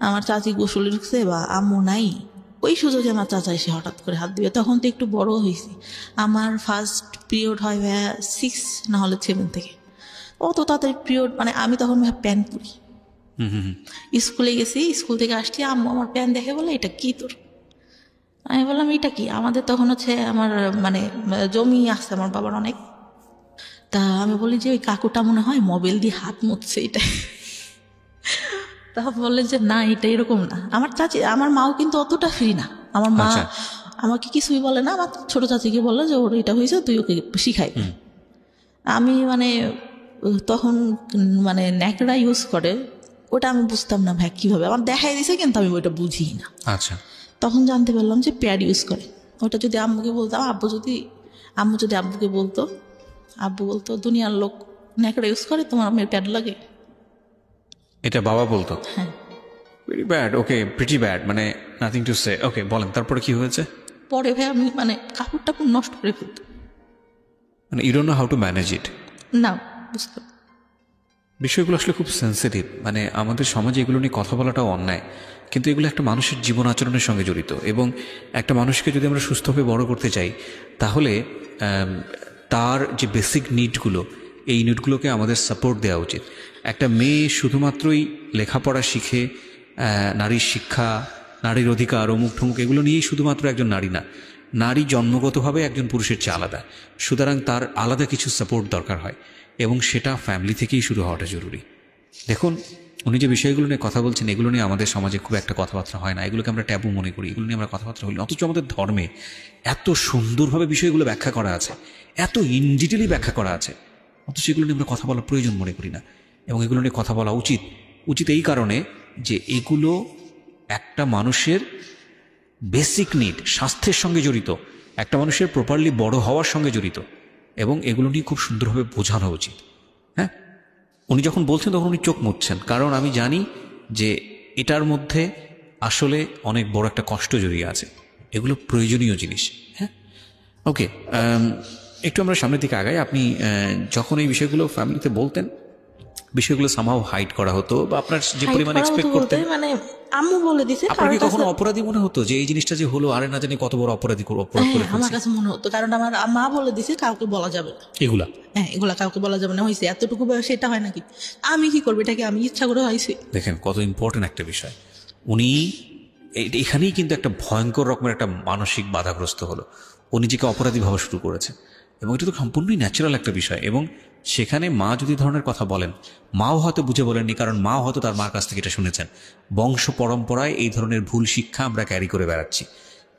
আমার চাচি গোসলে ঢুকছে বা আম্মু নাই, ওই সুযোগে আমার চাচা এসে হঠাৎ করে হাত দিবে। তখন তো একটু বড় হয়েছি, আমার ফার্স্ট পিরিয়ড হয় ভাইয়া 6 না হলে 7 থেকে, অত তাড়াতাড়ি পিরিয়ড, মানে আমি তখন ভাই প্যান্ট পরি, স্কুলে গেছি, স্কুল থেকে আসছি, আম্মু আমার প্যান্ট দেখে বলে এটা কি তোর, আমি বললাম এটা কি, আমাদের তখন হচ্ছে আমার মানে জমি আছে আমার বাবার অনেক, তা আমি বলি যে ওই কাকুটা মনে হয় মোবাইল দিয়ে হাত মুছছে এটা। তা বললেন যে না, এটা এরকম না। আমার চাচি, আমার মাও কিন্তু অতটা ফ্রি না, আমার মা আমাকে কিছুই বলে না, আমার ছোট চাচিকে বললো যে ওর এটা হয়েছে, তুই ওকে শিখাই। আমি মানে তখন মানে ন্যাকড়া ইউজ করে, ওটা আমি বুঝতাম না ভাই কিভাবে, আমার দেখাই দিছে কিন্তু আমি ওইটা বুঝি না। আচ্ছা। তখন জানতে পারলাম যে প্যাড ইউজ করে। ওটা যদি আম্মুকে বলতাম, আম্মু যদি আব্বুকে বলতো, আব্বু বলতো দুনিয়ার লোক ন্যাকড়া ইউজ করে, তোমার মেয়ের প্যাড লাগে। এটা বাবা বলতো? হ্যাঁ। ভেরি ব্যাড, ওকে, প্রিটি ব্যাড, মানে নাথিং টু সে। ওকে, বলেন তারপরে কি হয়েছে? পরে ভাই আমি মানে কাপড় টাপড় নষ্ট করে ফেলতো, মানে you don't know how to manage it. না বুঝতে। বিষয়গুলো আসলে খুব সেন্সিটিভ, মানে আমাদের সমাজে এগুলো নিয়ে কথা বলাটাও অন্যায়, কিন্তু এগুলো একটা মানুষের জীবন আচরণের সঙ্গে জড়িত, এবং একটা মানুষকে যদি আমরা সুস্থভাবে বড় করতে চাই, তাহলে তার যে বেসিক নিডগুলো, এই নিডগুলোকে আমাদের সাপোর্ট দেওয়া উচিত। একটা মেয়ে শুধুমাত্রই লেখাপড়া শিখে, নারীর শিক্ষা, নারীর অধিকার, অমুক ঠমুক এগুলো নিয়েই শুধুমাত্র একজন নারী না, নারী জন্মগতভাবে একজন পুরুষের চেয়ে আলাদা, সুতরাং তার আলাদা কিছু সাপোর্ট দরকার হয়, এবং সেটা ফ্যামিলি থেকেই শুরু হওয়াটা জরুরি। দেখুন, উনি যে বিষয়গুলো নিয়ে কথা বলছেন, এগুলো নিয়ে আমাদের সমাজে খুব একটা কথাবার্তা হয় না, এগুলোকে আমরা ট্যাবু মনে করি, এগুলো নিয়ে আমরা কথাবার্তা বলি। অথচ আমাদের ধর্মে এত সুন্দরভাবে বিষয়গুলো ব্যাখ্যা করা আছে, এত ইন ডিটেলি ব্যাখ্যা করা আছে, অথচ এগুলো নিয়ে আমরা কথা বলার প্রয়োজন মনে করি না। এবং এগুলো নিয়ে কথা বলা উচিত এই কারণে যে এগুলো একটা মানুষের বেসিক নিড, স্বাস্থ্যের সঙ্গে জড়িত, একটা মানুষের প্রপারলি বড় হওয়ার সঙ্গে জড়িত, এবং এগুলো নিয়ে খুব সুন্দরভাবে বোঝানো উচিত। হ্যাঁ, উনি যখন বলছেন তখন উনি চোখ মুছছেন, কারণ আমি জানি যে এটার মধ্যে আসলে অনেক বড় একটা কষ্ট জড়িয়ে আছে, এগুলো প্রয়োজনীয় জিনিস। হ্যাঁ, ওকে, একটু আমরা সামনের দিকে আগাই। আপনি যখন এই বিষয়গুলো ফ্যামিলিতে বলতেন, বিষয়গুলো সামহাও হাইড করা হতো বা আপনার যে Hide পরিমাণ করা এক্সপেক্ট হতো বলতে করতেন? মানে আম্মু বলে দিছে আপনার কারোর কি কখনো কাছে। অপরাধী মনে হতো যে এই জিনিসটা যে হলো, আরে না জানি কত বড় অপরাধ করে হ্যাঁ, আমার ফেলছি? কাছে মনে হতো, কারণ আমার মা বলে দিছে কাউকে বলা যাবে না। এগুলা হ্যাঁ, এগুলা কাউকে বলা যাবে না, হয়েছে এতটুকু বয়সে এটা হয় নাকি, আমি কি করবো, এটাকে আমি ইচ্ছা করে হয়েছে। দেখেন কত ইম্পর্টেন্ট একটা বিষয়। উনি এখানেই কিন্তু একটা ভয়ঙ্কর রকমের একটা মানসিক বাধাগ্রস্ত হলো, ও নিজেকে অপরাধী ভাবা শুরু করেছে, এবং এটা তো সম্পূর্ণই ন্যাচারাল একটা বিষয়। এবং সেখানে মা যদি ধরনের কথা বলেন, মাও হয়তো বুঝে বলেননি, কারণ মাও হয়তো তার মার কাছ থেকে এটা শুনেছেন। বংশ পরম্পরায় এই ধরনের ভুল শিক্ষা আমরা ক্যারি করে বেড়াচ্ছি,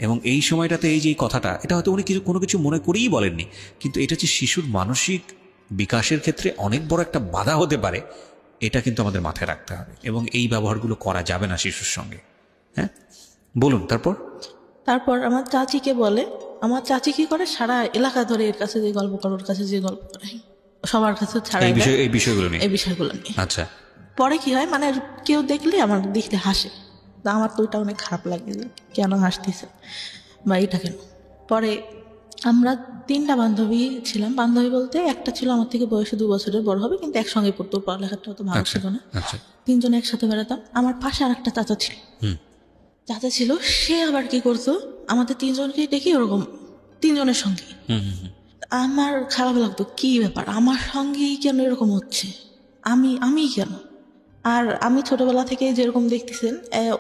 এবং এই সময়টাতে এই যে কথাটা, এটা হয়তো উনি কোনো কিছু মনে করেই বলেননি, কিন্তু এটা যে শিশুর মানসিক বিকাশের ক্ষেত্রে অনেক বড় একটা বাধা হতে পারে, এটা কিন্তু আমাদের মাথায় রাখতে হবে, এবং এই ব্যবহারগুলো করা যাবে না শিশুর সঙ্গে। হ্যাঁ, বলুন তারপর। তারপর আমার চাচিকে বলে, আমার চাচি কি করে, সারা এলাকা ধরে এর কাছে যে গল্প করে, ওর কাছে যে গল্প করে, সবার কাছে ছাড়াই দেয় এই বিষয়গুলো নিয়ে। এই বিষয়গুলো নিয়ে। আচ্ছা, পরে কি হয়, মানে কেউ দেখলে আমার দেখতে হাসে, তা আমার তো ওইটা অনেক খারাপ লাগে যে কেন হাসতেছে বা এটা কেন। পরে আমরা 3টা বান্ধবী ছিলাম, বান্ধবী বলতে একটা ছিল আমার থেকে বয়সে 2 বছরের বড় হবে, কিন্তু একসঙ্গে পড়তো, পড়ালেখাটা তো ভালো আচ্ছা, ছিল না। আচ্ছা। 3 জনে একসাথে বেড়াতাম। আমার পাশে আর একটা চাচা ছিল, চাচা ছিল, সে আবার কি করতো, আমাদের 3 জনকে দেখি ওরকম 3 জনের সঙ্গে। আমার খারাপ লাগতো, কি ব্যাপার আমার সঙ্গেই কেন এরকম হচ্ছে, আমি কেন। আর আমি ছোটবেলা থেকে যেরকম দেখতেছেন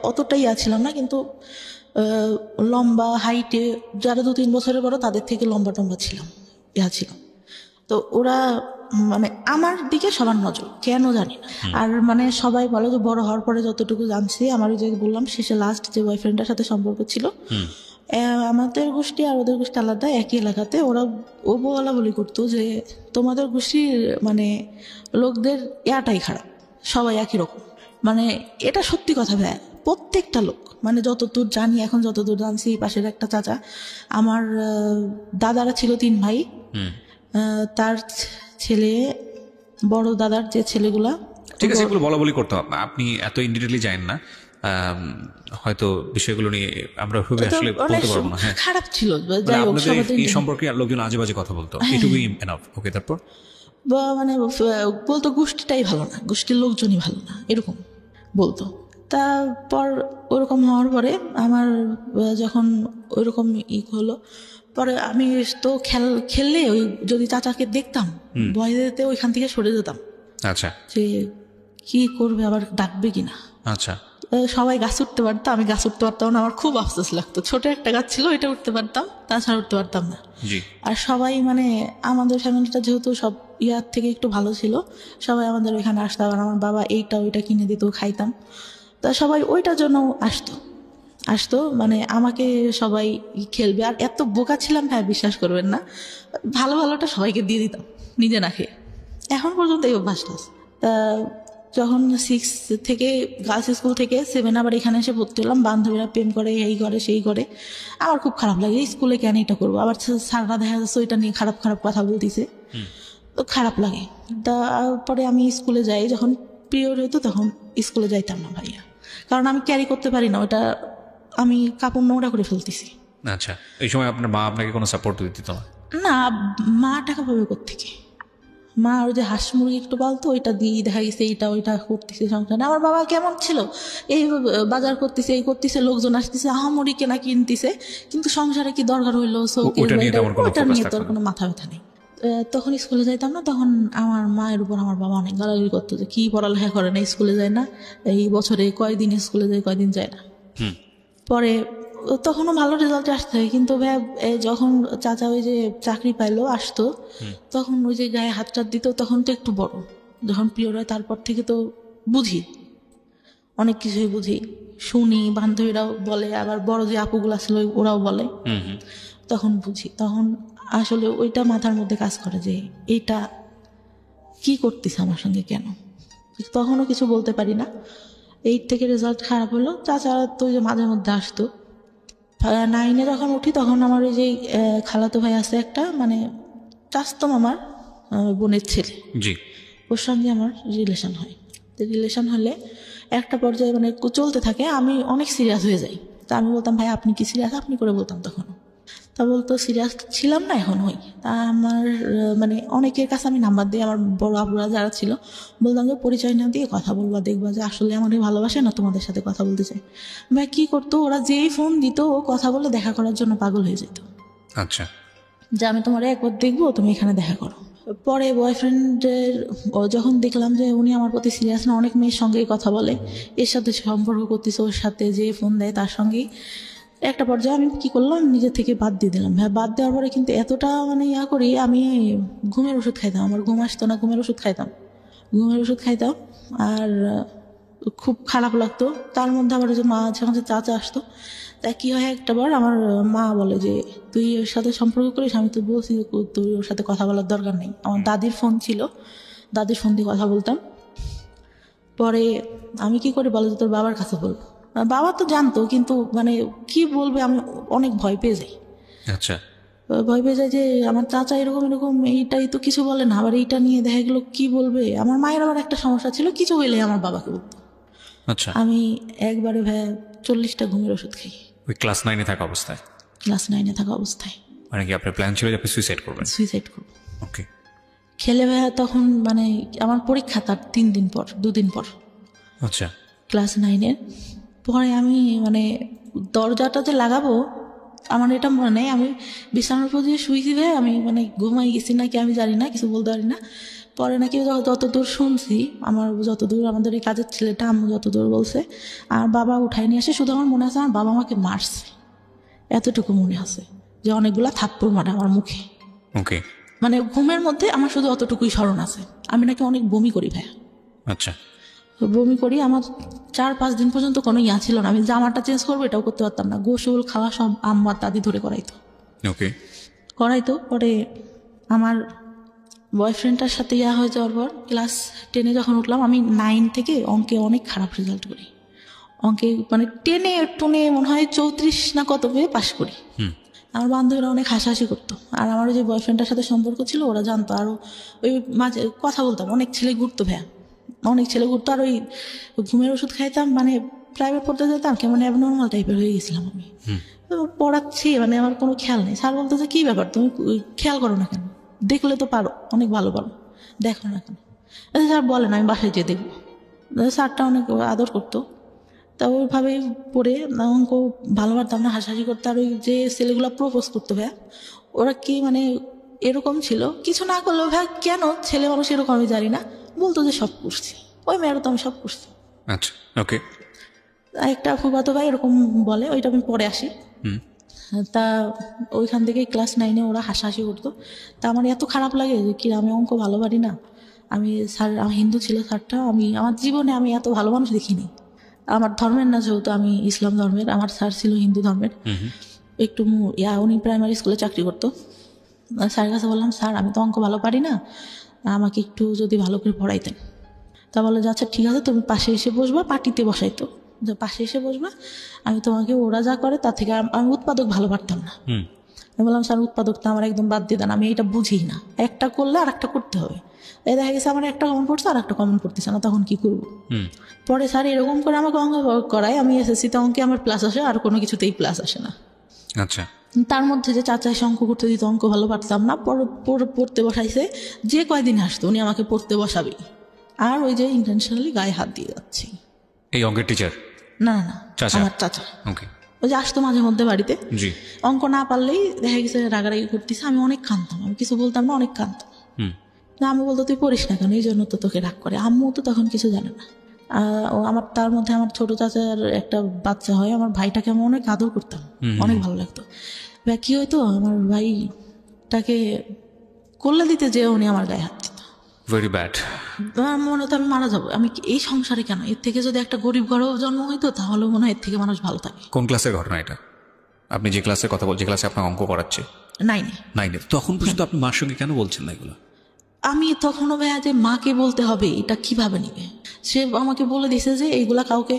অতটাই আছিলাম না, কিন্তু লম্বা হাইটে যারা 2-3 বছরের বড় তাদের থেকে লম্বা টম্বা ছিলাম, ছিলাম। তো ওরা মানে আমার দিকে সবার নজর, কেন জানি না। আর মানে সবাই বলে যে বড় হওয়ার পরে যতটুকু জানছি, আমার ওই যে বললাম শেষে লাস্ট যে বয়ফ্রেন্ডের সাথে সম্পর্ক ছিল, আমাদের গোষ্ঠী আর ওদের গোষ্ঠী আলাদা, একই এলাকাতে। ওরা বলা বলি করতো যে তোমাদের গোষ্ঠীর মানে লোকদের ইয়াটাই খারাপ, সবাই একই রকম। মানে এটা সত্যি কথা ভাই, প্রত্যেকটা লোক, মানে যতদূর জানি, এখন যতদূর জানছি, পাশের একটা চাচা, আমার দাদারা ছিল 3 ভাই, তার ছেলে, বড় দাদার যে ছেলেগুলা, ঠিক আছে, এগুলো বলা বলি করতে হবে, আপনি এত ইনডিটেইলি জানেন না, হয়তো বিষয়গুলো নিয়ে আমরা খুবই আসলে অনেক বলতে পারবো না। হ্যাঁ, খারাপ ছিল, মানে যাই হোক আপনাদের সবাই এই সম্পর্কে আর লোকজন আজে বাজে কথা বলতো, এটুকুই এনাফ। ওকে, তারপর? মানে বলতো গোষ্ঠীটাই ভালো না, গোষ্ঠীর লোকজনই ভালো না, এরকম বলতো। তারপর ওরকম হওয়ার পরে আমার যখন ওইরকম হলো, পরে আমি তো খেললে ওই যদি চাচাকে দেখতাম, ভয় যেতে ওইখান থেকে সরে যেতাম। আচ্ছা, যে কি করবে, আবার ডাকবে কিনা। আচ্ছা। সবাই গাছ উঠতে পারতো, আমি গাছ উঠতে পারতাম না, আমার খুব আফসোস লাগতো। ছোট একটা গাছ ছিল, এটা উঠতে পারতাম, তাছাড়া উঠতে পারতাম না। জি। আর সবাই মানে আমাদের ফ্যামিলিটা যেহেতু সব ইয়ার থেকে একটু ভালো ছিল, সবাই আমাদের ওইখানে আসতো, আর আমার বাবা এইটা ওইটা কিনে দিত, খাইতাম। তা সবাই ওইটার জন্য আসতো মানে আমাকে সবাই খেলবে। আর এত বোকা ছিলাম ভাই, বিশ্বাস করবেন না, ভালো ভালোটা সবাইকে দিয়ে দিতাম, নিজে না খেয়ে। এখন পর্যন্ত এই অভ্যাসটা আছে। তা যখন 6 থেকে গার্লস স্কুল থেকে 7 আবার এখানে এসে ভর্তি হলাম, বান্ধবীরা প্রেম করে, এই করে সেই করে, আমার খুব খারাপ লাগে, স্কুলে কেন এটা করবো, আবার স্যাররা দেখা যাচ্ছে ওইটা নিয়ে খারাপ খারাপ কথা বলতেছে, তো খারাপ লাগে। তারপরে আমি স্কুলে যাই, যখন পিরিয়ড হইতো তখন স্কুলে যাইতাম না ভাইয়া, কারণ আমি ক্যারি করতে পারি না ওটা, আমি কাপড় নোংরা করে ফেলতেছি। আচ্ছা, এই সময় আপনার মা আপনাকে কোনো সাপোর্ট দিত না? না, মা টাকা পাবে কোত্থেকে, মা ওই যে হাঁস মুরগি একটু পালতো, ওইটা দিয়ে দেখা গেছে এইটা ওইটা করতেছে সংসারে। আমার বাবা কেমন ছিল, এই বাজার করতেছে, এই করতেছে, লোকজন আসতেছে, আহামরি কেনা কিনতেছে, কিন্তু সংসারে কি দরকার হইলো, ওটা নিয়ে তোর কোনো মাথা ব্যথা নেই। তখন স্কুলে যাইতাম না, তখন আমার মায়ের উপর আমার বাবা অনেক গালাগালি করতো যে কি পড়ালেখা করে না, স্কুলে যায় না, এই বছরে কয়দিন স্কুলে যায়, কয়দিন যায় না। পরে তখনও ভালো রেজাল্ট আসতে হয়, কিন্তু যখন চাচা ওই যে চাকরি পাইলো আসতো, তখন ওই যে গায়ে হাত টাত দিত, তখন তো একটু বড়, যখন পিরিয়ড হয় তারপর থেকে তো বুঝি, অনেক কিছুই বুঝি, শুনি, বান্ধবীরাও বলে, আবার বড় যে আপুগুলা ছিল ওরাও বলে, তখন বুঝি। তখন আসলে ওইটা মাথার মধ্যে কাজ করে যে এইটা কি করতেছে আমার সঙ্গে, কেন। তখনও কিছু বলতে পারি না। 8 থেকে রেজাল্ট খারাপ হলো, চাচা তো ওই যে মাঝে মধ্যে আসতো। 9-এ যখন উঠি তখন আমার ওই যে খালাতো ভাই আছে একটা, মানে চাচতো মামার বোনের ছেলে, জি, ওর সঙ্গে আমার রিলেশন হয়। তো রিলেশন হলে একটা পর্যায়ে মানে চলতে থাকে, আমি অনেক সিরিয়াস হয়ে যাই। তা আমি বলতাম ভাই আপনি কি সিরিয়াস, আপনি করে বলতাম তখন। তা বলতো সিরিয়াস ছিলাম না, এখন হই। তা আমার মানে অনেকের কাছে আমি নাম্বার দিই, আমার বড় আপুরা যারা ছিল বলতাম যে পরিচয় না দিয়ে কথা বলবা, দেখবা যে আসলে আমাদের ভালোবাসে না তোমাদের সাথে কথা বলতে চাই। ভাই কি করতো, ওরা যেই ফোন দিত ও কথা বলে দেখা করার জন্য পাগল হয়ে যেত। আচ্ছা, যে আমি তোমার একবার দেখবো, তুমি এখানে দেখা করো। পরে বয়ফ্রেন্ডের যখন দেখলাম যে উনি আমার প্রতি সিরিয়াস না, অনেক মেয়ের সঙ্গেই কথা বলে, এর সাথে সম্পর্ক করতেছে, ওর সাথে যে ফোন দেয় তার সঙ্গেই, একটা পর্যায়ে আমি কি করলাম, নিজে থেকে বাদ দিয়ে দিলাম। হ্যাঁ, বাদ দেওয়ার পরে কিন্তু এতটা মানে করি, আমি ঘুমের ওষুধ খাইতাম, আমার ঘুম আসতো না, ঘুমের ওষুধ খাইতাম। আর খুব খারাপ লাগতো। তার মধ্যে আবার যে মা যখন চাচা আসতো, তা কি হয়, একটা বার আমার মা বলে যে তুই ওর সাথে সম্পর্ক করিস, আমি তো বলছি তুই ওর সাথে কথা বলার দরকার নেই। আমার দাদির ফোন ছিল, দাদির ফোন দিয়ে কথা বলতাম। পরে আমি কি করি বলো, যে তোর বাবার কাছে বলবো। বাবা তো জানতো, কিন্তু মানে কি বলবে, আমি অনেক ভয় পেয়ে যাই। আচ্ছা, ভয় পেয়ে যায় যে আমার চাচা এরকম এইটাই তো কিছু বলে না, আবার এইটা নিয়ে দেখা গেলো কি বলবে। আমার মায়ের আবার একটা সমস্যা ছিল, কিছু হইলে আমার বাবাকে বলতো। আচ্ছা। আমি একবারে 40টা ঘুমের ওষুধ খাই ওই ক্লাস 9-এ থাকা অবস্থায়? ক্লাস 9-এ থাকা অবস্থায়। মানে কি আপনার প্ল্যান ছিল যে আপনি সুইসাইড করবেন? সুইসাইড করবো। ওকে। খেলে তখন মানে আমার পরীক্ষা তার 2 দিন পর। আচ্ছা। ক্লাস 9-এর পরে আমি মানে দরজাটা যে লাগাবো, আমার এটা মনে নেই, আমি বিছানার উপর দিয়ে শুয়েছি, আমি মানে ঘুমাই গেছি নাকি আমি জানি না, কিছু বলতে পারি না। পরে নাকি যতদূর শুনছি, যতদূর আমাদের এই কাজের ছেলেটা আম্মু যতদূর বলছে, আর বাবা উঠাই নিয়ে আসে, শুধু আমার মনে আছে আমার বাবা আমাকে মারছে, এতটুকু মনে আছে, যে অনেকগুলা থাপ্পড় মারে আমার মুখে। ওকে। মানে ঘুমের মধ্যে আমার শুধু অতটুকুই স্মরণ আছে। আমি নাকি অনেক বমি করি ভাইয়া। আচ্ছা। বমি করি, আমার 4-5 দিন পর্যন্ত কোনো ছিল না। আমি জামাটা চেঞ্জ করবো এটাও করতে পারতাম না। গোসল খাওয়া সব আম্মার দাদি ধরে করাইতো। পরে আমার বয়ফ্রেন্ডটার সাথে হয়ে যাওয়ার পর ক্লাস 10-এ যখন উঠলাম, আমি 9 থেকে অঙ্কে অনেক খারাপ রেজাল্ট করি। অঙ্কে মানে 10-এ মনে হয় 34 না কত পেয়ে পাশ করি। আমার বান্ধবীরা অনেক হাসাহাসি করতো। আর আমার যে বয়ফ্রেন্ডটার সাথে সম্পর্ক ছিল ওরা জানতো। আর ওই মাঝে কথা বলতাম, অনেক ছেলে ঘুরতো ভাইয়া, অনেক ছেলে ঘুরতো। আর ওই ঘুমের ওষুধ খাইতাম, মানে প্রাইভেট পড়তে যেতাম, কেমন অ্যাবনর্মাল টাইপের হয়ে গেছিলাম আমি। পড়াচ্ছি, মানে আমার কোনো খেয়াল নেই। স্যার বলতো যে কী ব্যাপার, তুমি খেয়াল করো না কেন, দেখলে তো পারো, অনেক ভালো পারো, দেখো না কেন। স্যার বলেন, আমি বাসায় যেয়ে দেখবো। স্যারটা অনেক আদর করতো। তা ওইভাবেই পড়ে অঙ্ক ভালো পারতাম না, হাসাহাসি করতে। আর ওই যে ছেলেগুলো প্রপোজ করতো ভাইয়া, ওরা কি মানে এরকম ছিল, কিছু না করলেও ভাইয়া কেন ছেলে মানুষ এরকম আমি জানি না, বলতো যে সব করছি। ওই মেয়েরা তো আমি সব করছি। আচ্ছা, ওকে। একটা ফুফাতো ভাই এরকম বলে, ওইটা আমি পরে আসি। তা ওইখান থেকে ক্লাস 9-এ ওরা হাসাহাসি করতো। তা আমার এত খারাপ লাগে যে কি আমি অঙ্ক ভালো পারি না। স্যার হিন্দু ছিল স্যারটা, আমার জীবনে আমি এত ভালো মানুষ দেখিনি। আমার ধর্মের না, যেহেতু আমি ইসলাম ধর্মের, আমার স্যার ছিল হিন্দু ধর্মের। একটু উনি প্রাইমারি স্কুলে চাকরি করতো। স্যারের কাছে বললাম, স্যার আমি তো অঙ্ক ভালো পারি না, আমাকে একটু যদি ভালো করে পড়াইতেন। তা বলে যে আচ্ছা ঠিক আছে, তুমি পাশে এসে বসবা, পার্টিতে বসাইতো, যে পাশে এসে বসবা, আমি তোমাকে ওরা যা করে তার থেকে আমি উৎপাদক ভালো পারতাম না। আমি বললাম, স্যার উৎপাদকটা আমার একদম বাদ দিয়ে দেন, আমি এটা বুঝি না, একটা করলে আর একটা করতে হবে। এই দেখা গেছে আমার একটা কমন পড়ছে আর একটা কমন পড়তেছে না, তখন কি করবো? পরে স্যার এরকম করে আমাকে অঙ্ক করায়, আমি এসএসসিতে অঙ্কে আমার প্লাস আসে, আর কোনো কিছুতেই প্লাস আসে না। আচ্ছা। তার মধ্যে যে চাচা এসে অঙ্ক করতে দিত, অঙ্ক ভালো পারতাম না, পড়তে বসাইছে, যে কয়দিন আসতো উনি আমাকে পড়তে বসাবেই, আর ওই যে ইন্টেনশনালি গায়ে হাত দিয়ে যাচ্ছে। এই অঙ্কের টিচার? না, আমার চাচা। ওকে। ওই যে আসতো মাঝে মধ্যে বাড়িতে, জি। অঙ্ক না পারলেই দেখা গেছে রাগারাগি করতেছে, আমি অনেক কাঁদতাম, আমি কিছু বলতাম না, অনেক কাঁদতাম। আমি বলতো তুই পড়িস না কেন, এই জন্য তো তোকে রাগ করে। আম্মু তো তখন কিছু জানে না। আমার তার মধ্যে আমার ছোট চাচার একটা বাচ্চা হয়, আমার ভাইটাকে আমি অনেক আদর করতাম, অনেক ভালো লাগতো। কি হয়তো আমার ভাইটাকে কোলে দিতে যে উনি আমার গায়ে হাত দিত। Very bad. আমার মনে হতো আমি মারা যাবো, আমি এই সংসারে কেন, এর থেকে যদি একটা গরিব ঘরেও জন্ম হইতো তাহলে মনে হয় এর থেকে মানুষ ভালো থাকে। কোন ক্লাসের ঘটনা এটা? আপনি যে ক্লাসের কথা বলছেন, যে ক্লাসে আপনার অঙ্ক করাচ্ছে? 9-এ। তখন পর্যন্ত আপনি মার সঙ্গে কেন বলছেন না এগুলো? আমি তখনও ভাইয়া যে মাকে বলতে হবে এটা কিভাবে নিবে, সে আমাকে বলে দিছে যে এইগুলা কাউকে,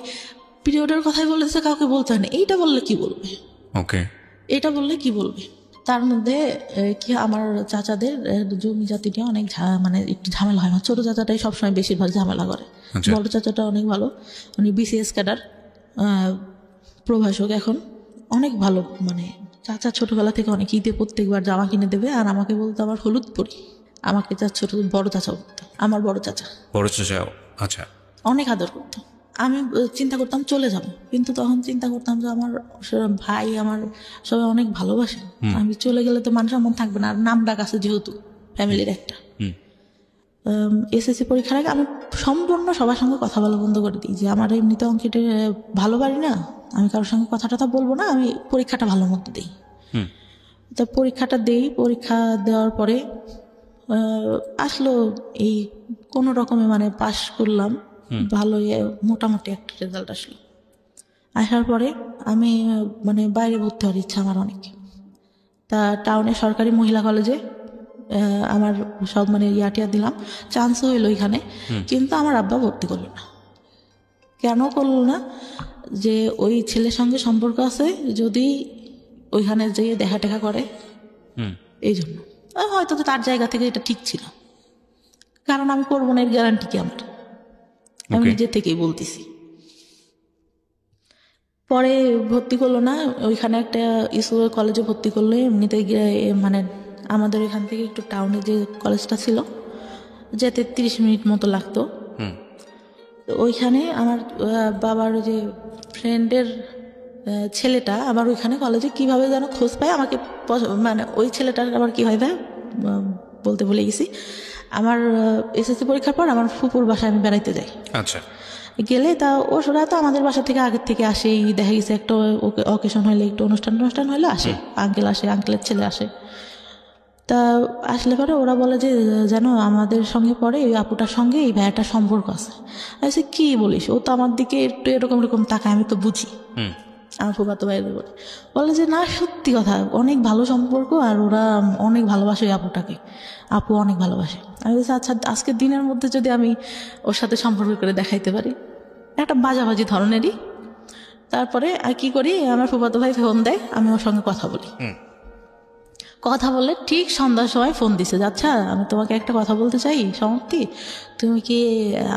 পিরিয়ডের কথাই বলেছে, কাউকে বলতে হয় না। এইটা বললে কি বলবে? ওকে। এটা বললে কি বলবে? তার মধ্যে কি আমার চাচাদের জমি জাতি নিয়ে অনেক মানে একটু ঝামেলা হয়। আমার ছোট চাচাটাই সবসময় বেশিরভাগ ঝামেলা করে। বড় চাচাটা অনেক ভালো, উনি বিসিএস ক্যাডার, প্রভাষক এখন। অনেক ভালো, মানে চাচা ছোটবেলা থেকে অনেক ঈদে প্রত্যেকবার জামা কিনে দেবে, আর আমাকে বলতো আমার হলুদ পরি। আমাকে ছোট বড় চাচা বলতো, আমার বড় চাচা। বড় চাচা, আচ্ছা। অনেক আদর করতো। আমি চিন্তা করতাম চলে যাব, কিন্তু তখন চিন্তা করতাম যে আমার ভাই, আমার সবাই অনেক ভালোবাসে, আমি চলে গেলে তো মান সম্মান থাকবে না, আর নাম ডাক আছে যেহেতু ফ্যামিলির একটা। এসএসসি পরীক্ষার আগে আমি সম্পূর্ণ সবার সঙ্গে কথা বলা বন্ধ করে দিই, যে আমার এমনিতে অঙ্কেটে ভালো পারি না, আমি কারোর সঙ্গে কথা টথা বলবো না, আমি পরীক্ষাটা ভালো মতো দিই। তো পরীক্ষাটা দিই, পরীক্ষা দেওয়ার পরে আসলো এই কোনো রকমে মানে পাশ করলাম, ভালো মোটামুটি একটা রেজাল্ট আসলো। আসার পরে আমি মানে বাইরে ভর্তি হওয়ার ইচ্ছা আমার অনেক। তা টাউনে সরকারি মহিলা কলেজে আমার সব মানে ইয়াটিয়া দিলাম, চান্সও হইলো এখানে, কিন্তু আমার আব্বা ভর্তি করলো না। কেন করলো না? যে ওই ছেলের সঙ্গে সম্পর্ক আছে, যদি ওইখানে যেয়ে দেখা টেকা করে, এই জন্য। হয়তো তো তার জায়গা থেকে এটা ঠিক ছিল, কারণ আমি করবো না এর গ্যারান্টি কি আমার, আমি নিজে থেকেই বলতেছি। পরে ভর্তি করলো না, ওইখানে একটা স্কুল কলেজে ভর্তি করলো। এমনিতে মানে আমাদের এখান থেকে একটু টাউনে যে কলেজটা ছিল, যেতে 30 মিনিট মতো লাগতো। ওইখানে আমার বাবার যে ফ্রেন্ডের ছেলেটা আবার ওইখানে কলেজে কিভাবে যেন খোঁজ পায় আমাকে, মানে ওই ছেলেটার আবার কী হয় ভাই বলতে ভুলে গেছি। আমার এসএসসি পরীক্ষার পর আমার ফুপুর বাসায় আমি বেড়াইতে যাই। আচ্ছা। গেলে তা ওরা তো আমাদের বাসা থেকে আগের থেকে আসে, দেখা গেছে একটা অকেশন হইলে, একটু অনুষ্ঠান হইলে আসে, আঙ্কেল আসে, আঙ্কেলের ছেলে আসে। তা আসলে পরে ওরা বলে যে যেন আমাদের সঙ্গে পরে ওই আপুটার সঙ্গে এই ভাইয়াটার সম্পর্ক আছে। আমি কি বলিস, ও তো আমার দিকে একটু এরকম তাকায়, আমি তো বুঝি। আমার ফুফাতো ভাইদের বলে যে না, সত্যি কথা, অনেক ভালো সম্পর্ক, আর ওরা অনেক ভালোবাসে ওই আপুটাকে, আপু অনেক ভালোবাসে। আমি বলছি আচ্ছা, আজকের দিনের মধ্যে যদি আমি ওর সাথে সম্পর্ক করে দেখাইতে পারি, একটা বাজাবাজি ধরনেরই। তারপরে আর কি করি, আমার ফুফাতো ভাই ফোন দেয়, আমি ওর সঙ্গে কথা বলি। কথা বলে ঠিক সন্ধ্যার সময় ফোন দিছে, আচ্ছা আমি তোমাকে একটা কথা বলতে চাই সমাপ্তি, তুমি কি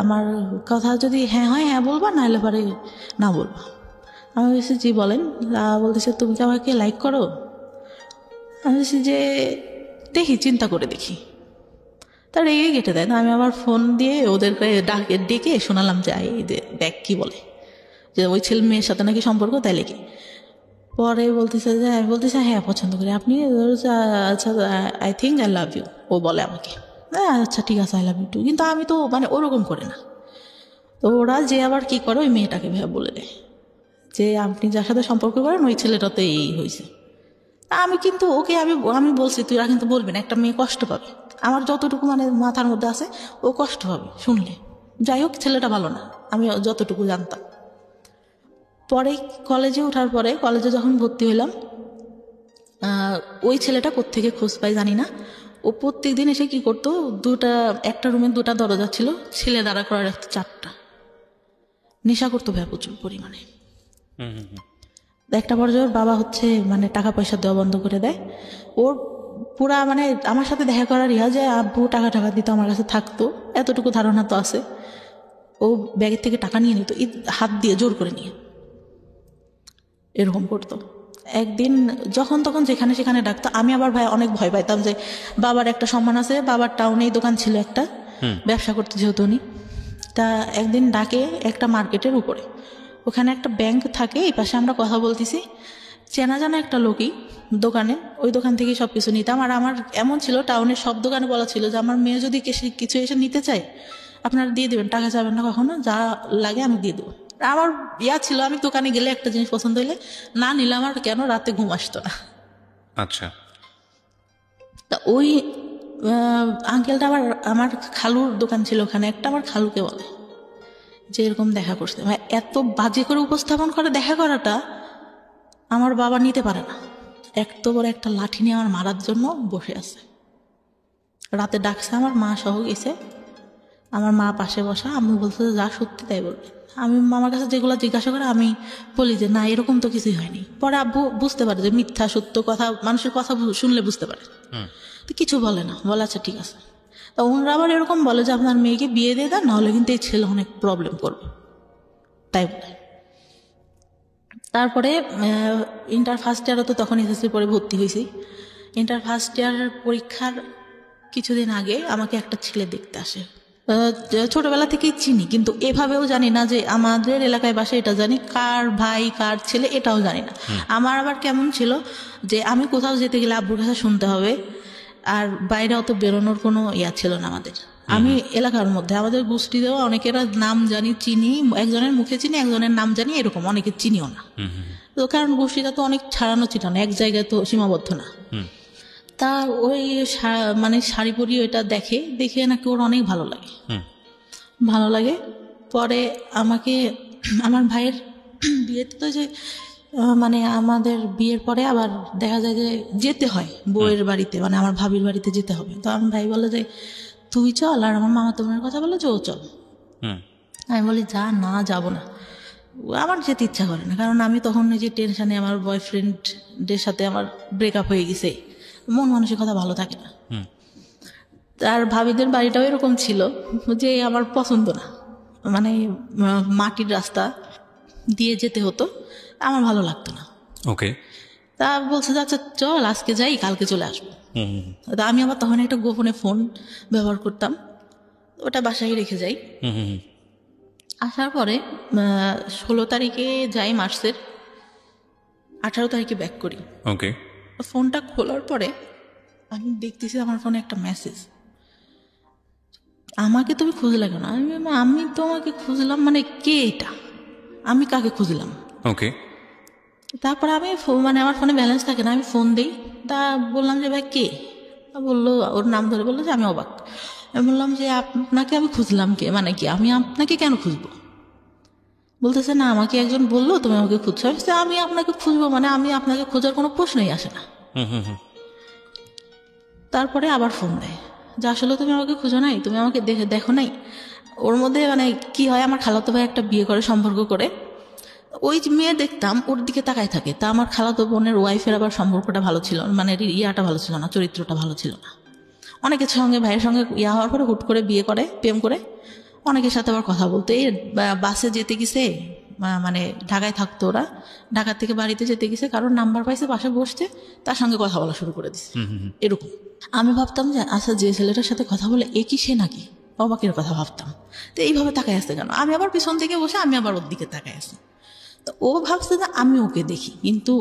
আমার কথা যদি হ্যাঁ হয় হ্যাঁ বলবা, নাহলে পরে না বলবা। আমি বলছি জি বলেন। বলতেছে তুমি কি আমাকে লাইক করো? আমি বলছি যে দেখি, চিন্তা করে দেখি। তার রেগে কেটে দেয়। আমি আবার ফোন দিয়ে ওদেরকে ডেকে শোনালাম যে দেখ কি বলে, যে ওই ছেলে মেয়ের সাথে নাকি সম্পর্ক, তাই লেগে। পরে বলতেছে যে আমি বলতেছি হ্যাঁ পছন্দ করি। আপনি? আচ্ছা I think I love you, ও বলে আমাকে। আচ্ছা ঠিক আছে, আই লাভ ইউ টু। কিন্তু আমি তো মানে ওরকম করে না। তো ওরা যে আবার কি করে, ওই মেয়েটাকে বলে দেয় যে আপনি যার সাথে সম্পর্ক করেন ওই ছেলেটাতে এই হয়েছে। আমি কিন্তু ওকে আমি বলছি তুইরা কিন্তু বলবি না, একটা মেয়ে কষ্ট পাবে। আমার যতটুকু মানে মাথার মধ্যে আছে, ও কষ্ট পাবে শুনলে। যাই হোক, ছেলেটা ভালো না, আমি যতটুকু জানতাম। পরে কলেজে ওঠার পরে, কলেজে যখন ভর্তি হইলাম, ওই ছেলেটা কোত্থেকে খোঁজ পাই জানি না, ও প্রত্যেক দিন এসে কি করতো, একটা রুমে 2টা দরজা ছিল, ছেলে দাঁড়া করা রাখতো 4টা। নেশা করতো ভাই প্রচুর পরিমাণে। একটা পর্যায়ে ওর বাবা মানে টাকা পয়সা দেওয়া বন্ধ করে দেয়। ওর পুরা মানে আমার সাথে দেখা করার যে আব্বু টাকা দিত, আমার কাছে থাকতো, এতটুকু ধারণা তো আছে। ও ব্যাগের থেকে টাকা নিয়ে নিত, হাত দিয়ে জোর করে নিয়ে এরকম করতো। একদিন যখন তখন যেখানে সেখানে ডাকতো। আমি আবার ভাই অনেক ভয় পাইতাম, যে বাবার একটা সম্মান আছে, বাবার টাউনেই দোকান ছিল একটা, ব্যবসা করতে যেহেতু উনি। তা একদিন ডাকে একটা মার্কেটের উপরে, ওখানে একটা ব্যাংক থাকে, এই পাশে আমরা কথা বলতেছি, চেনা জানা একটা লোকই দোকানে, ওই দোকান থেকে সব কিছু নিতাম। আর আমার এমন ছিল, টাউনের সব দোকানে বলা ছিল যে আমার মেয়ে যদি কিছু এসে নিতে চায় আপনারা দিয়ে দেবেন, টাকা যাবেন না কখনো, যা লাগে আমি দিয়ে দেবো। আমার ছিল, আমি দোকানে গেলে একটা জিনিস পছন্দ হইলে না নিলে আমার কেন রাতে ঘুম আসতো না। আচ্ছা। তা ওই আঙ্কেলটা আমার খালুর দোকান ছিল ওখানে একটা, আমার খালুকে বলে যে এরকম দেখা করছে। এত বাজে করে উপস্থাপন করে দেখা করাটা আমার বাবা নিতে পারে না। এত বড় একটা লাঠি নিয়ে আমার মারার জন্য বসে আছে। রাতে ডাকছে, আমার মা সহ গেছে, আমার মা পাশে বসা। আমি বলছে যা সত্যি তাই বলবে। আমি মামার কাছে যেগুলো জিজ্ঞাসা করে আমি বলি যে না, এরকম তো কিছুই হয়নি। পরে আব্বু বুঝতে পারে যে মিথ্যা সত্য কথা, মানুষের কথা শুনলে বুঝতে পারে, তো কিছু বলে না, বলে আচ্ছা ঠিক আছে। তা ওনারা আবার এরকম বলে যে আপনার মেয়েকে বিয়ে দিয়ে দেন, নাহলে কিন্তু এই ছেলে অনেক প্রবলেম করবে, তাই বলে। তারপরে ইন্টার ফার্স্ট ইয়ারও তো তখন এসএসসি পরে ভর্তি হয়েছি। ইন্টার ফার্স্ট ইয়ার পরীক্ষার কিছুদিন আগে আমাকে একটা ছেলে দেখতে আসে। ছোটবেলা থেকেই চিনি, কিন্তু এভাবেও জানি না যে আমাদের এলাকায় বাসা, এটা জানি কার ভাই কার ছেলে এটাও জানি না। আমার আবার কেমন ছিল যে আমি কোথাও যেতে গেলে আব্বুর কাছে শুনতে হবে, আর বাইরে অত বেরোনোর কোনো ইয়া ছিল না আমাদের। আমি এলাকার মধ্যে আমাদের গোষ্ঠীতেও অনেকের নাম জানি, চিনি, একজনের মুখে চিনি, একজনের নাম জানি, এরকম অনেকে চিনিও না। তো কারণ গোষ্ঠীটা তো অনেক ছাড়ানো চিটানো, এক জায়গায় তো সীমাবদ্ধ না। তা ওই মানে শাড়ি পরি ওইটা দেখে নাকি ওর অনেক ভালো লাগে। পরে আমাকে আমার ভাইয়ের বিয়েতে তো যে মানে আমাদের বিয়ের পরে আবার দেখা যায় যে যেতে হয় বউয়ের বাড়িতে, মানে আমার ভাবির বাড়িতে যেতে হবে। তো আমার ভাই বলে যে তুই চল, আর আমার মামা তোমার কথা বলে যে ও চল। আমি বলি না যাবো না, আমার যেতে ইচ্ছা করে না। কারণ আমি তখন যে টেনশনে, আমার বয়ফ্রেন্ডের সাথে আমার ব্রেকআপ হয়ে গেছে, মন মানসিকতা ভালো থাকে না। আর ভাবিদের বাড়িটাও এরকম ছিল যে আমার পছন্দ না, মানে মাটির রাস্তা দিয়ে যেতে হতো, আমার ভালো লাগতো না। ওকে, তা বলছে যে আচ্ছা চল আজকে যাই, কালকে চলে আসবো। তা আমি আবার তখন একটা গোপনে ফোন ব্যবহার করতাম, ওটা বাসায় রেখে যাই। আসার পরে 16 তারিখে যাই মার্চের, 18 তারিখে ব্যাক করি। ওকে, ফোনটা খোলার পরে আমি দেখতেছি আমার ফোনে একটা মেসেজ, আমাকে তুমি খুঁজলে কেন? আমি তোমাকে খুঁজলাম মানে কে এটা, আমি কাকে খুঁজলাম? ওকে। তারপর আমি মানে আমার ফোনে ব্যালেন্স থাকে না, আমি ফোন দিই। তা বললাম যে ভাই কে? বললো, ওর নাম ধরে বললো যে আমি অবাক। আমি বললাম যে আপনাকে আমি খুঁজলাম কে, মানে কি আমি আপনাকে কেন খুঁজবো? বলতেছে না, আমাকে একজন বললো তুমি আমাকে খুঁজছো। আমি আপনাকে খুঁজবো মানে আমি আপনাকে খোঁজার কোনো প্রশ্নই আসে না। তারপরে আবার ফোন দেয় যে আসলে তুমি আমাকে খুঁজো নাই, তুমি আমাকে দেখো নাই। ওর মধ্যে মানে কি হয়, আমার খালাতো ভাই একটা বিয়ে করে, সম্পর্ক করে, ওই মেয়ে দেখতাম ওর দিকে তাকায় থাকে। তা আমার খালাতো বোনের ওয়াইফের আবার সম্পর্কটা ভালো ছিল, মানে ইয়াটা ভালো ছিল না, চরিত্রটা ভালো ছিল না। অনেকের সঙ্গে, ভাইয়ের সঙ্গে ইয়া হওয়ার পরে হুট করে বিয়ে করে, প্রেম করে, অনেকের সাথে আবার কথা বলতে। এই বাসে যেতে গেছে, মানে ঢাকায় থাকতো ওরা, ঢাকা থেকে বাড়িতে যেতে গেছে, কারোর নাম্বার পাইছে, পাশে বসছে, তার সঙ্গে কথা বলা শুরু করে দিচ্ছে এরকম। আমি ভাবতাম যে আচ্ছা যে ছেলেটার সাথে কথা বলে এ কি সে নাকি, অবাকের কথা ভাবতাম। তো এইভাবে তাকায় আসছে কেন? আমি আবার পিছন থেকে বসে আমি আবার ওর দিকে তাকায় আসি। তো ও ভাবছে যে আমি ওকে দেখি, কিন্তু